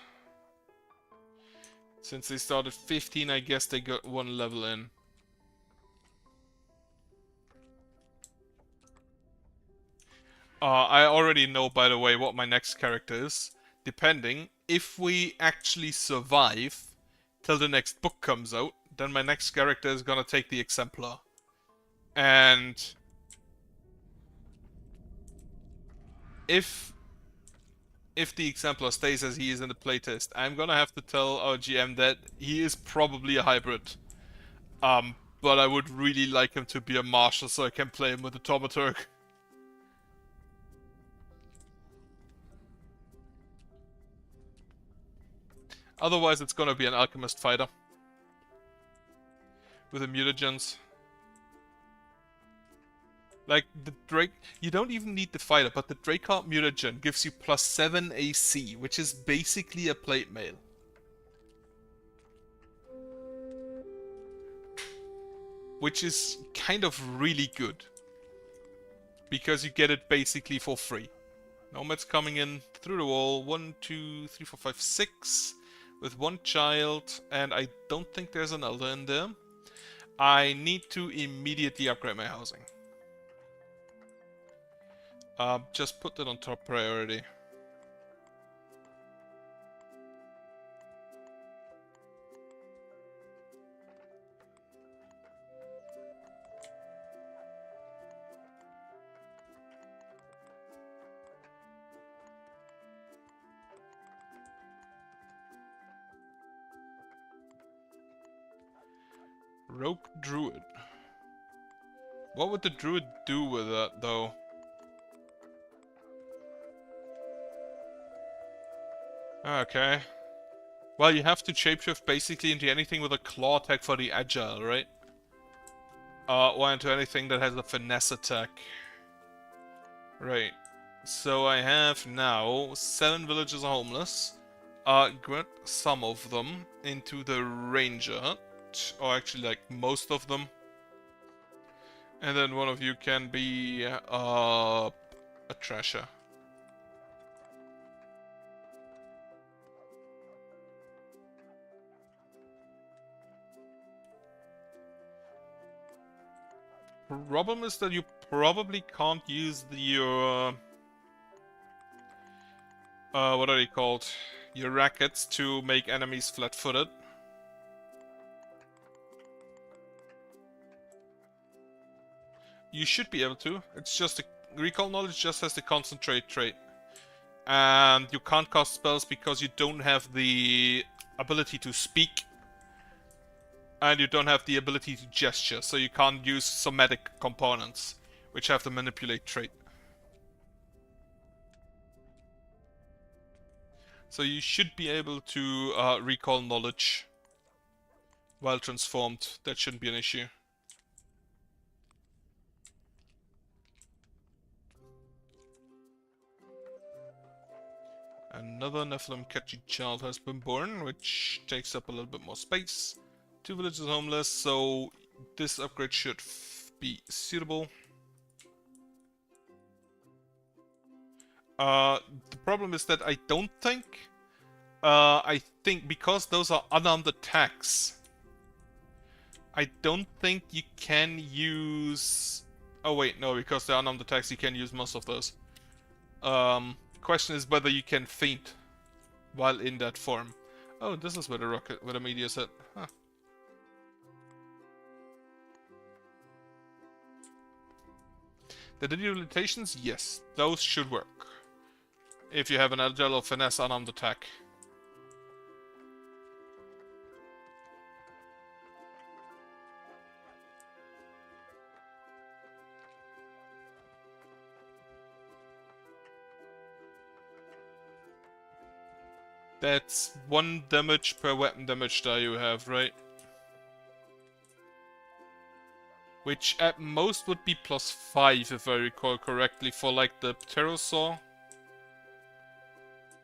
Since they started 15, I guess they got 1 level in. I already know, by the way, what my next character is. Depending, if we actually survive till the next book comes out, then my next character is gonna take the Exemplar. And if if the Exemplar stays as he is in the playtest, I'm gonna have to tell our GM that he is probably a hybrid. But I would really like him to be a Marshal so I can play him with the Thaumaturg. Otherwise, it's gonna be an Alchemist fighter. With the mutagens. Like, the Drake... You don't even need the fighter, but the Drakeheart mutagen gives you +7 AC, which is basically a plate mail. Which is kind of really good. Because you get it basically for free. Nomads coming in through the wall. 1, 2, 3, 4, 5, 6. With one child. And I don't think there's an elder in there. I need to immediately upgrade my housing. Just put that on top priority. Rogue Druid. What would the Druid do with that, though? Okay. Well, you have to shapeshift basically into anything with a claw attack for the agile, right? Or into anything that has a finesse attack. Right. So I have now 7 villagers are homeless. Grant some of them into the ranger hut. Or actually, like, most of them. And then one of you can be a trasher. Problem is that you probably can't use your what are they called? Your rackets to make enemies flat-footed. You should be able to. It's just recall knowledge just has the concentrate trait. And you can't cast spells because you don't have the ability to speak. And you don't have the ability to gesture, so you can't use somatic components, which have the manipulate trait. So you should be able to recall knowledge while transformed. That shouldn't be an issue. Another Nephilim catchy child has been born, which takes up a little bit more space. 2 villagers homeless, so this upgrade should be suitable. The problem is that I don't think... I think because those are unarmed attacks, I don't think you can use... Oh wait, no, because they're unarmed attacks you can use most of those. Question is whether you can feint while in that form. Oh, this is where the meteor's at. Huh. The debilitations, yes, those should work. If you have an agile or finesse unarmed attack. That's 1 damage per weapon damage die you have, right? Which at most would be +5 if I recall correctly for like the pterosaur.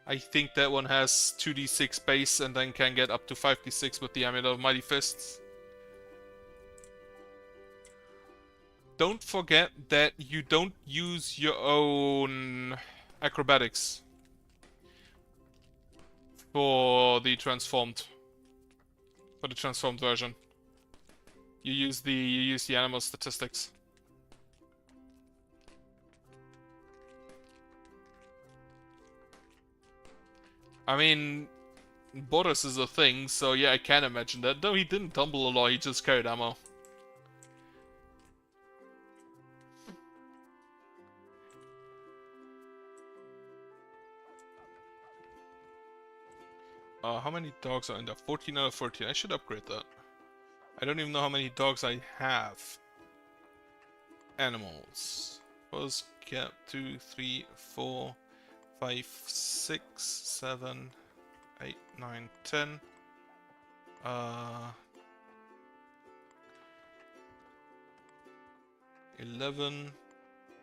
I think that one has 2d6 base and then can get up to 5d6 with the Amulet of Mighty Fists. Don't forget that you don't use your own acrobatics for the transformed version. You use the animal statistics. I mean, Boris is a thing, so yeah, I can imagine that. Though he didn't tumble a lot, he just carried ammo. How many dogs are in there? 14 out of 14. I should upgrade that. I don't even know how many dogs I have. Animals. Was cat 2, 3, 4, 5, 6, 7, 8, 9, 10. 11,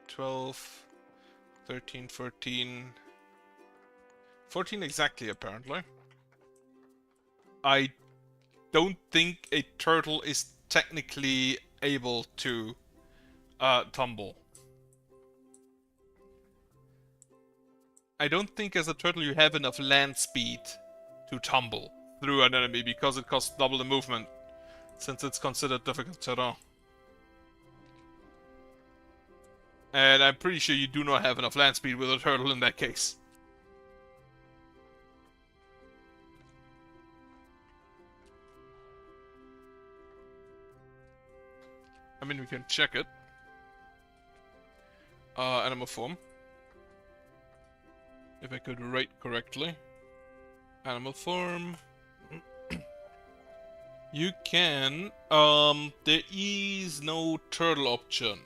12, 13, 14. 14 exactly, apparently. I don't think a turtle is technically able to tumble. I don't think as a turtle you have enough land speed to tumble through an enemy because it costs double the movement, since it's considered difficult terrain. And I'm pretty sure you do not have enough land speed with a turtle in that case. I mean, we can check it. Animal form. If I could write correctly. Animal form. You can, there is no turtle option.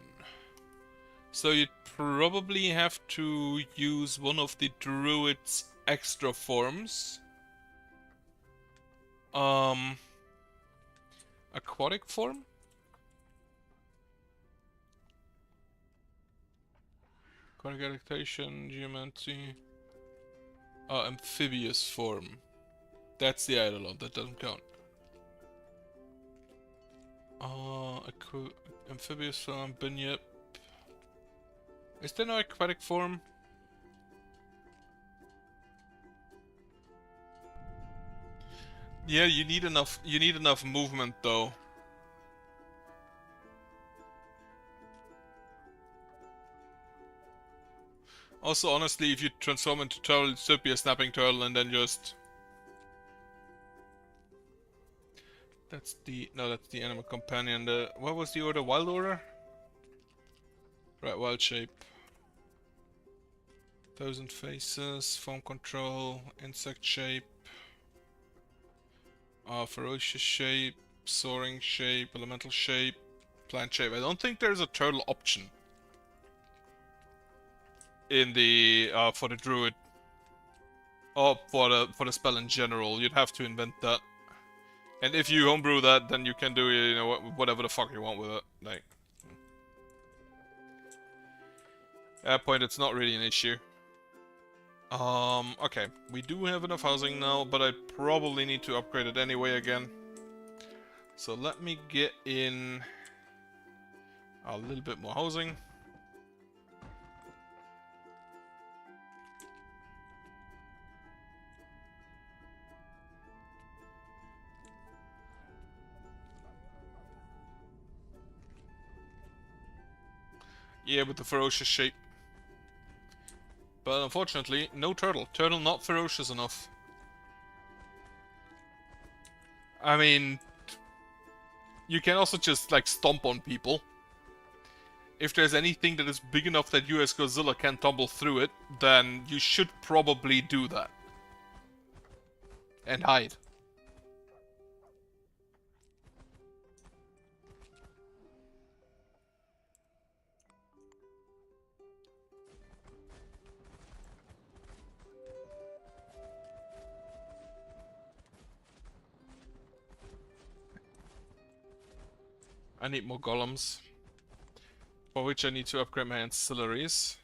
So you'd probably have to use one of the druid's extra forms. Aquatic form? Aquatic adaptation, geomancy. Amphibious form. That's the Eidolon, that doesn't count. Amphibious form, Binyip. Is there no aquatic form? Yeah, you need enough movement though. Also, honestly, if you transform into turtle, it should be a snapping turtle and then just... That's the animal companion. What was the order? Wild order? Right, wild shape. 1000 faces, form control, insect shape. Ferocious shape, soaring shape, elemental shape, plant shape. I don't think there's a turtle option in the for the druid, or for the spell in general. You'd have to invent that. And if you homebrew that, then you can do, you know, whatever the fuck you want with it. Like, at that point, it's not really an issue. Okay, we do have enough housing now, but I probably need to upgrade it anyway again. So let me get in a little bit more housing. Yeah, with the ferocious shape. But unfortunately, no turtle. Turtle not ferocious enough. I mean, you can also just, like, stomp on people. If there's anything that is big enough that you as Godzilla can tumble through it, then you should probably do that. And hide. I need more golems. For which I need to upgrade my ancillaries.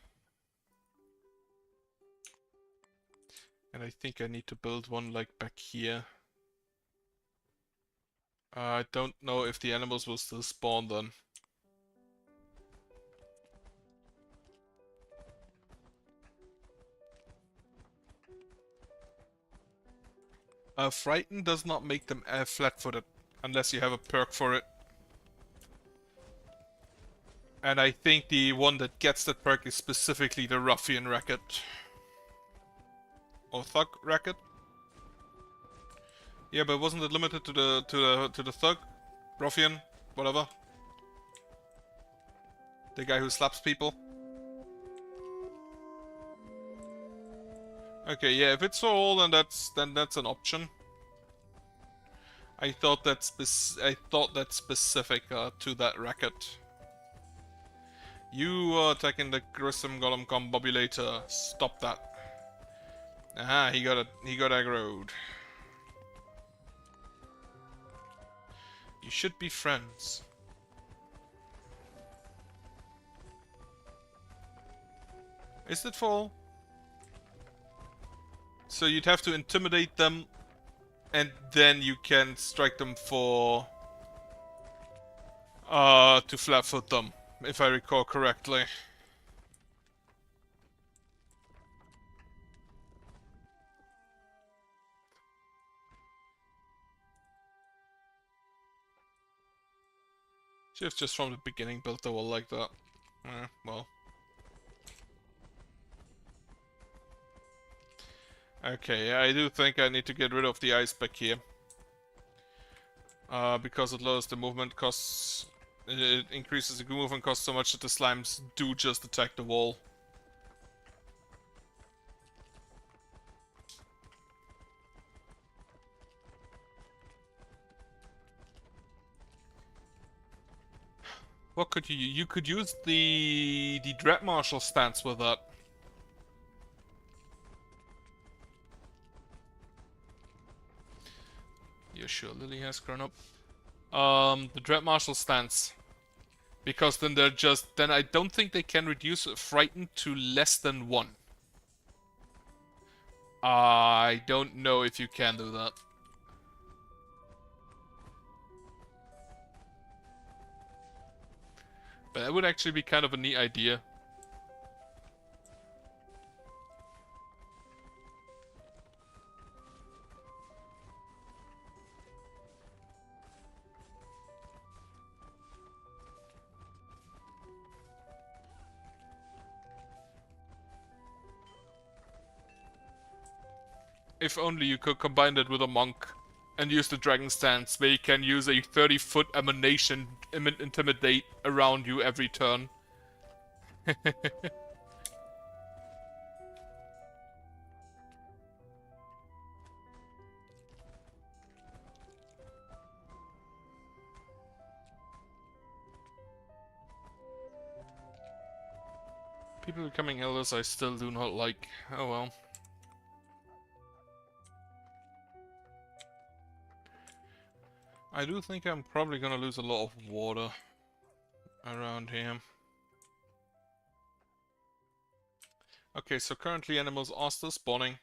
And I think I need to build one like back here. I don't know if the animals will still spawn then. Frighten does not make them flat-footed, unless you have a perk for it. And I think the one that gets that perk is specifically the Ruffian Racket. Or Thug Racket. Yeah, but wasn't it limited to the Thug? Ruffian? Whatever. The guy who slaps people? Okay, yeah, if it's all, then that's an option. I thought that specific to that racket. You are attacking the Grissom Golem Combobulator. Stop that. Aha, he got aggroed. You should be friends. Is it full? So you'd have to intimidate them, and then you can strike them for to flat-foot them, if I recall correctly. Should have just from the beginning built the wall like that. Well. Okay, I do think I need to get rid of the ice back here. Because it lowers the movement costs. It increases the movement cost so much that the slimes do just attack the wall. What could you use? You could use the Dread Marshal stance with that. Yeah, sure, Lily has grown up. The Dread Marshal stance. Because then they're just... Then I don't think they can reduce Frightened to less than 1. I don't know if you can do that. But that would actually be kind of a neat idea. If only you could combine that with a monk and use the dragon stance, where you can use a 30-foot emanation intimidate around you every turn. People becoming elders I still do not like. Oh well. I do think I'm probably gonna lose a lot of water around here. Okay, so currently animals are still spawning.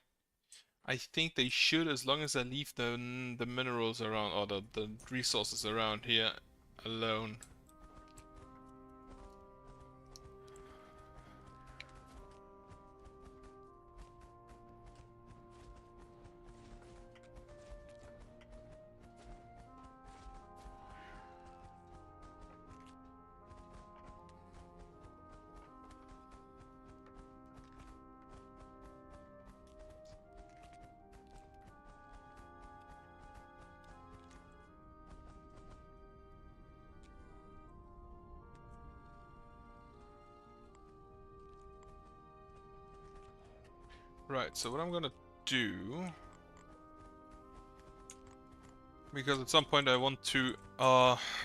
I think they should, as long as I leave the minerals around, or the resources around here alone. Right, so what I'm gonna do... Because at some point I want to,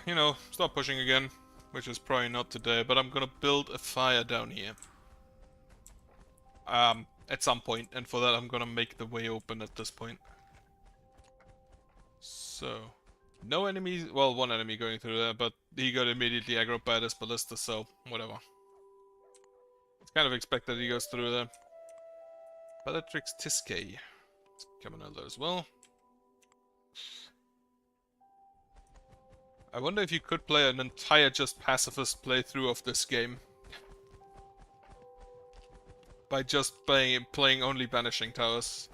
you know, start pushing again. Which is probably not today, but I'm gonna build a fire down here. At some point, and for that I'm gonna make the way open at this point. So... No enemies, well, one enemy going through there, but he got immediately aggroed by this ballista, so whatever. It's kind of expected he goes through there. Bellatrix Tiskay is coming out there as well. I wonder if you could play an entire just pacifist playthrough of this game. By just playing only Banishing Towers.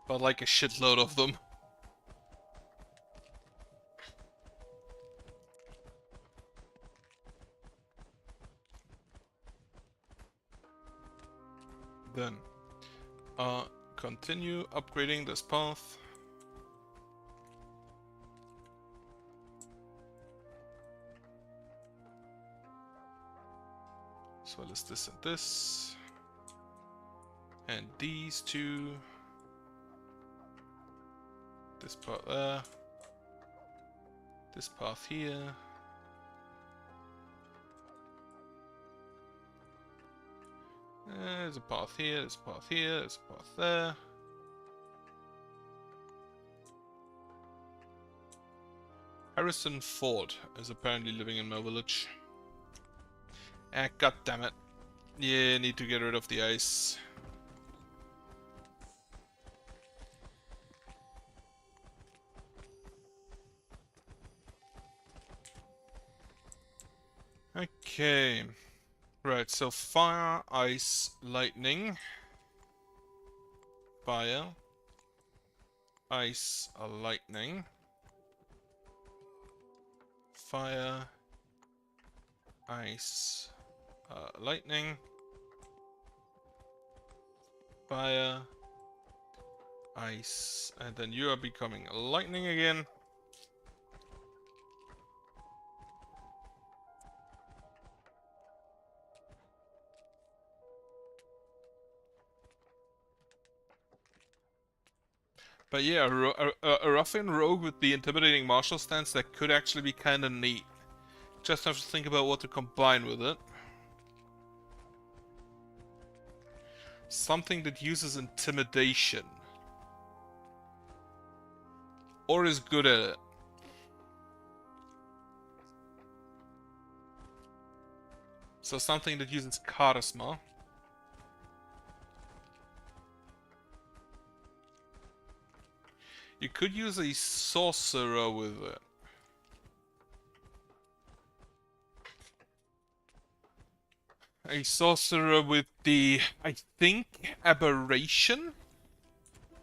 But like a shitload of them. Then, continue upgrading this path. As well as this and this. And these two. This part there. This path here. There's a path here, there's a path here, there's a path there. Harrison Ford is apparently living in my village. Ah, god damn it. Yeah, need to get rid of the ice. Okay. Right, so fire, ice, lightning. Fire. Ice, lightning. Fire. Ice. Lightning. Fire. Ice. And then you are becoming lightning again. But yeah, a ruffian rogue with the intimidating martial stance, that could actually be kinda neat. Just have to think about what to combine with it. Something that uses intimidation. Or is good at it. So something that uses charisma. You could use a sorcerer with it. A sorcerer with the, I think, aberration?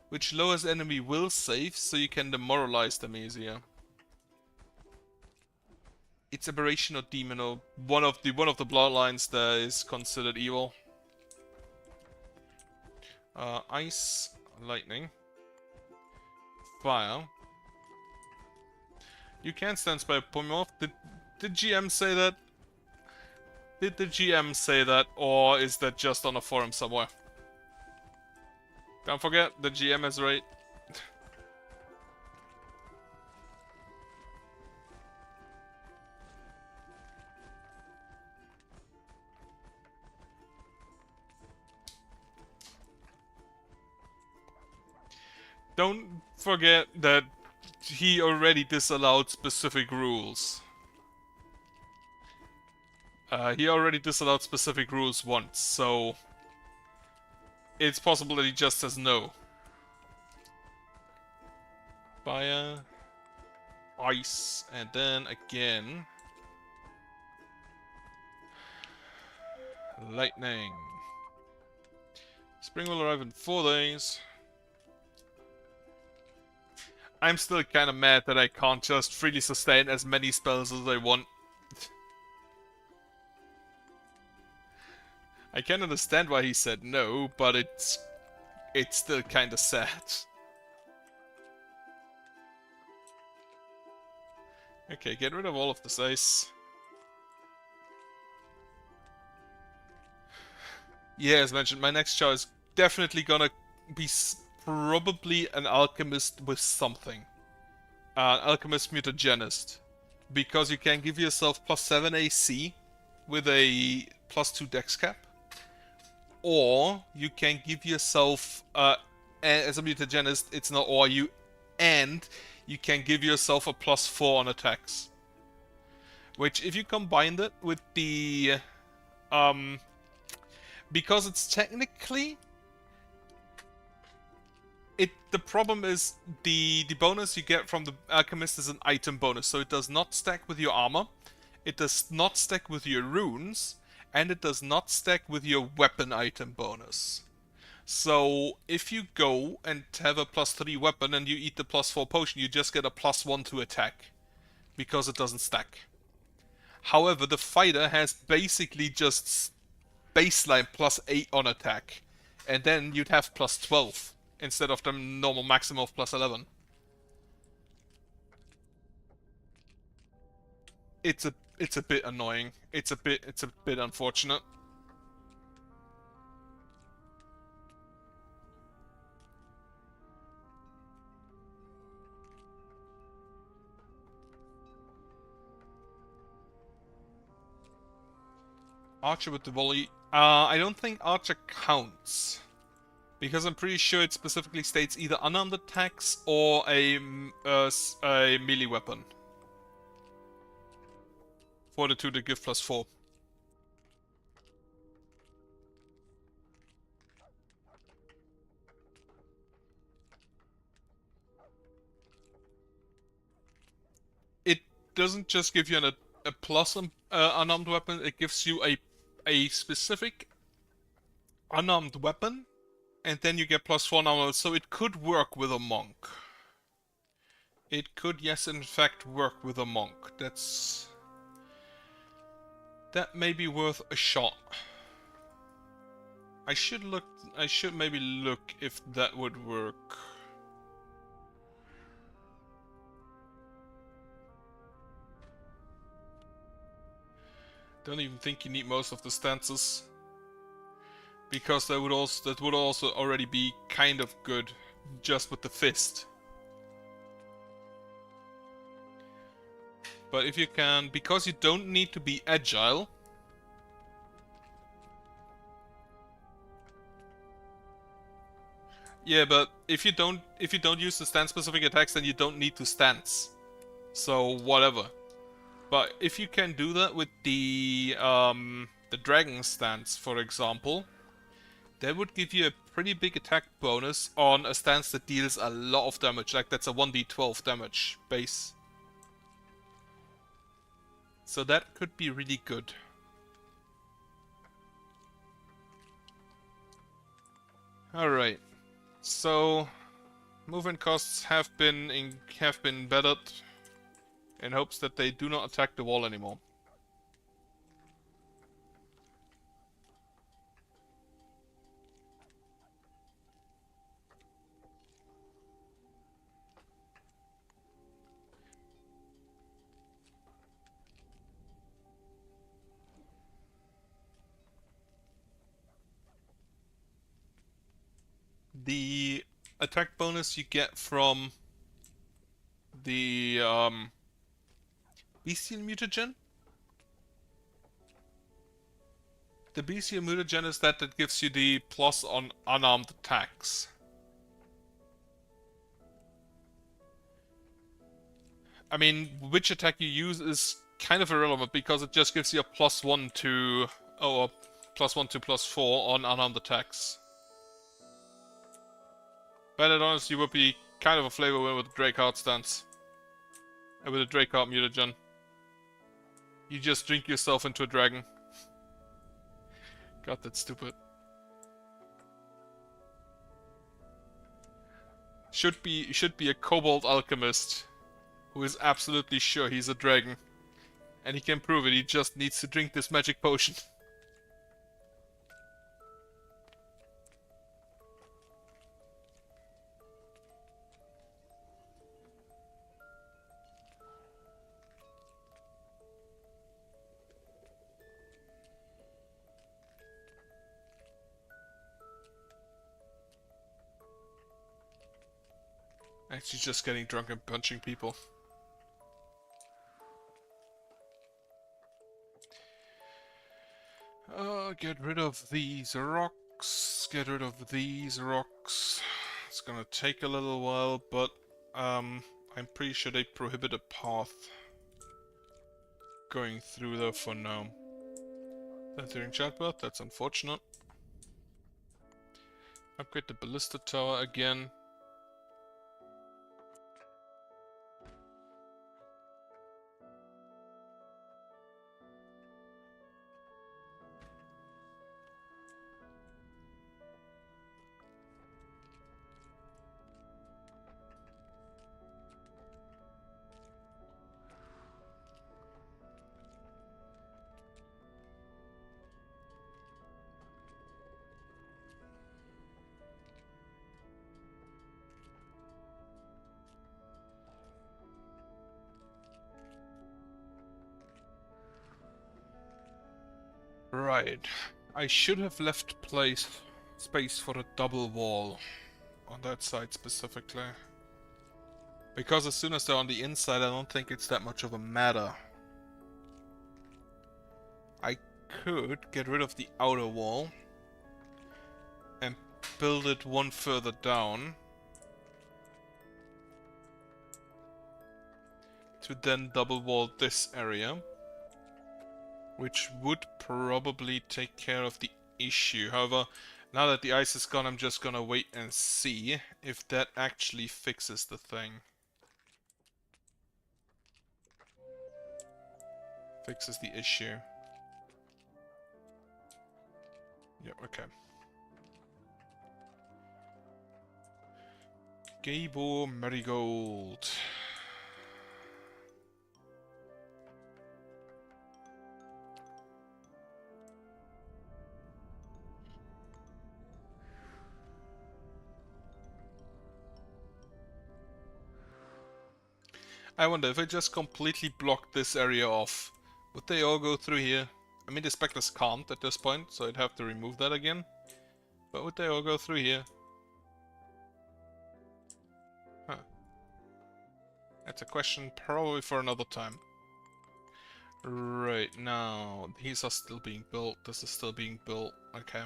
Which lowers enemy will save, so you can demoralize them easier. It's aberration or demon, or one of the bloodlines that is considered evil. Ice, lightning. Fire. You can stand by polymorph. Did GM say that? Did the GM say that, or is that just on a forum somewhere? Don't forget, the GM is right. Don't forget that he already disallowed specific rules. He already disallowed specific rules once, so it's possible that he just says no. Fire, ice, and then again lightning. Spring will arrive in 4 days. I'm still kinda mad that I can't just freely sustain as many spells as I want. I can understand why he said no, but it's still kinda sad. Okay, get rid of all of this ice. Yeah, as mentioned, my next choice is definitely gonna be probably an alchemist with something. Alchemist mutagenist. Because you can give yourself +7 AC with a +2 dex cap. Or you can give yourself, as a mutagenist, it's not or you, and you can give yourself a +4 on attacks. Which, if you combined it with the, because it's technically, the problem is the bonus you get from the alchemist is an item bonus, so it does not stack with your armor, it does not stack with your runes, and it does not stack with your weapon item bonus. So if you go and have a +3 weapon and you eat the +4 potion, you just get a +1 to attack, because it doesn't stack. However, the fighter has basically just baseline +8 on attack, and then you'd have +12 instead of the normal maximum of +11. It's a bit annoying. It's a bit unfortunate. Archer with the volley. I don't think Archer counts. Because I'm pretty sure it specifically states either unarmed attacks or a melee weapon. Fortitude to give +4. It doesn't just give you a plus unarmed weapon, it gives you a specific unarmed weapon, and then you get +4 normal, so it could work with a monk. It could, yes, in fact, work with a monk. That may be worth a shot. I should maybe look if that would work. Don't even think you need most of the stances. Because that would also already be kind of good just with the fist. But if you can, because you don't need to be agile. Yeah, but if you don't use the stance specific attacks, then you don't need to stance. So whatever. But if you can do that with the dragon stance, for example, that would give you a pretty big attack bonus on a stance that deals a lot of damage. Like that's a 1d12 damage base. So that could be really good. Alright. So movement costs have been bettered in hopes that they do not attack the wall anymore. The attack bonus you get from the bestial mutagen. The bestial mutagen is that gives you the plus on unarmed attacks. I mean, which attack you use is kind of irrelevant because it just gives you a +1 to +4 on unarmed attacks. But it honestly would be kind of a flavor win with the Drakeheart stance. And with the Drakeheart mutagen. You just drink yourself into a dragon. God, that's stupid. Should be a kobold alchemist who is absolutely sure he's a dragon. And he can prove it, he just needs to drink this magic potion. Actually just getting drunk and punching people. Get rid of these rocks. Get rid of these rocks. It's gonna take a little while, but I'm pretty sure they prohibit a path going through there for now. Entering childbirth, that's unfortunate. Upgrade the ballista tower again. Right. I should have left space for a double wall on that side specifically. Because as soon as they're on the inside, I don't think it's that much of a matter. I could get rid of the outer wall and build it one further down to then double wall this area, which would probably take care of the issue. However, now that the ice is gone, I'm just gonna wait and see if that actually fixes the thing. Fixes the issue. Yeah, okay. Gable Marigold. I wonder if I just completely blocked this area off, would they all go through here? I mean, the specters can't at this point, so I'd have to remove that again. But would they all go through here? Huh. That's a question probably for another time. Right, now, these are still being built, this is still being built, okay.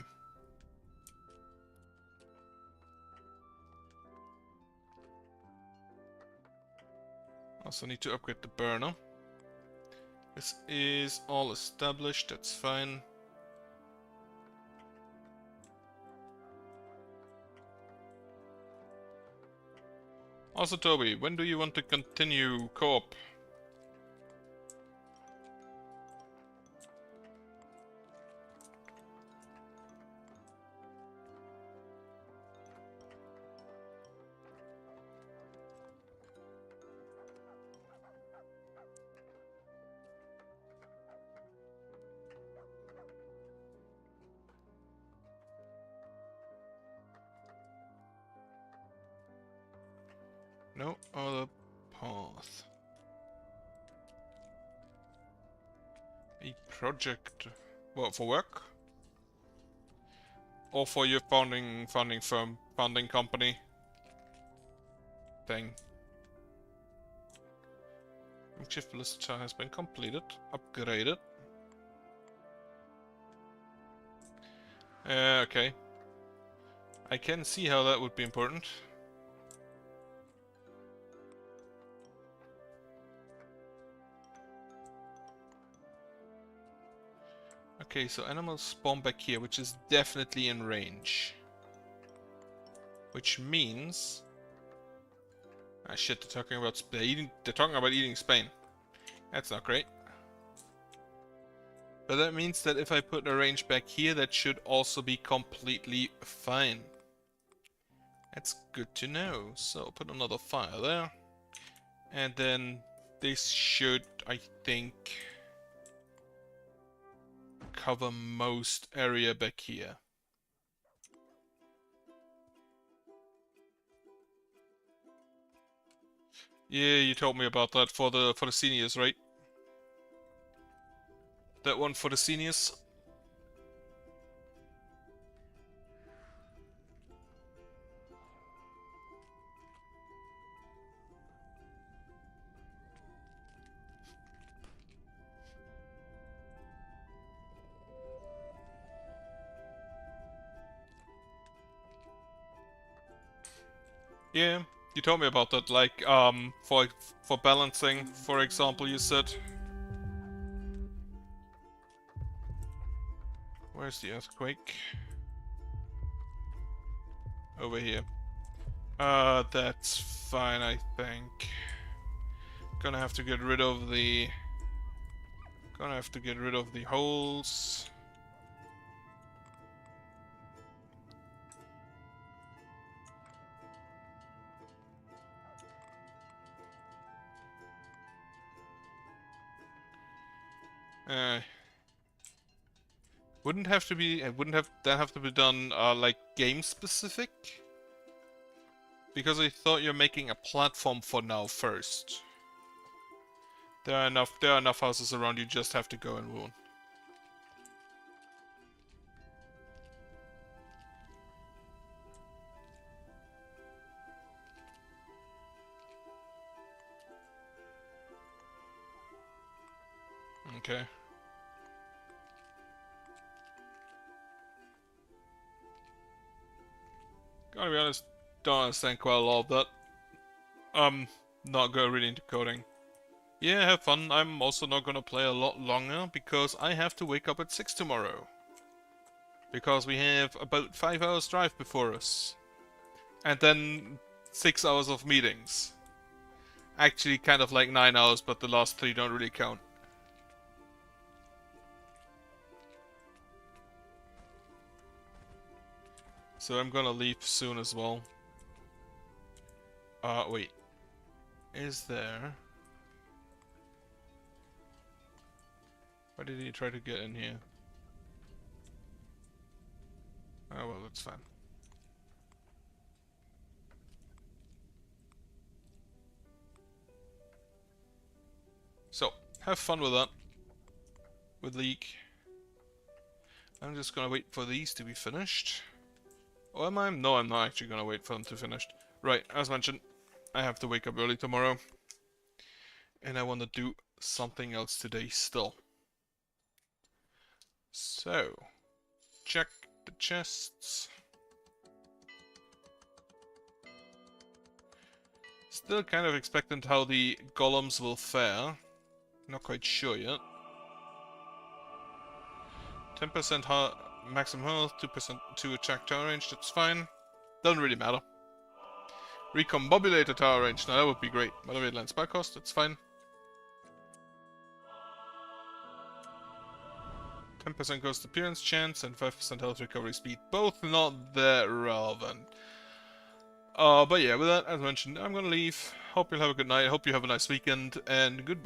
Also need to upgrade the burner. This is all established, that's fine. Also, Toby, when do you want to continue co-op? No other path. A project. What, for work? Or for your founding firm, founding company thing? Makeshift Felicita has been completed, upgraded. Okay. I can see how that would be important. Okay, so animals spawn back here, which is definitely in range. Which means... Ah shit, they're talking about eating Spain. That's not great. But that means that if I put a range back here, that should also be completely fine. That's good to know. So put another fire there. And then this should, I think, cover most area back here. Yeah, you told me about that for the seniors, right? That one for the seniors? Yeah, you told me about that, like, for balancing, for example, you said. Where's the earthquake? Over here. That's fine, I think. Gonna have to get rid of the... holes. Wouldn't have to be... wouldn't have that have to be done, like, game-specific? Because I thought you're making a platform for now first. There are enough houses around, you just have to go and ruin. Okay. Gotta be honest, don't understand quite a lot of that. Not going really into coding. Yeah, have fun. I'm also not gonna play a lot longer because I have to wake up at 6 tomorrow. Because we have about 5 hours drive before us. And then 6 hours of meetings. Actually kind of like 9 hours, but the last 3 don't really count. So I'm gonna leave soon as well. Wait. Is there... Why did he try to get in here? Oh well, that's fine. So, have fun with that. With League. I'm just gonna wait for these to be finished. Or am I? No, I'm not actually gonna wait for them to finish. Right, as mentioned, I have to wake up early tomorrow. And I want to do something else today still. So, check the chests. Still kind of expectant how the golems will fare. Not quite sure yet. 10% maximum health, 2% to attack tower range, that's fine. Doesn't really matter. Recombobulator tower range, now that would be great. Moderate land spell cost, that's fine. 10% ghost appearance chance and 5% health recovery speed. Both not that relevant. But yeah, with that, as mentioned, I'm gonna leave. Hope you'll have a good night, hope you have a nice weekend, and goodbye.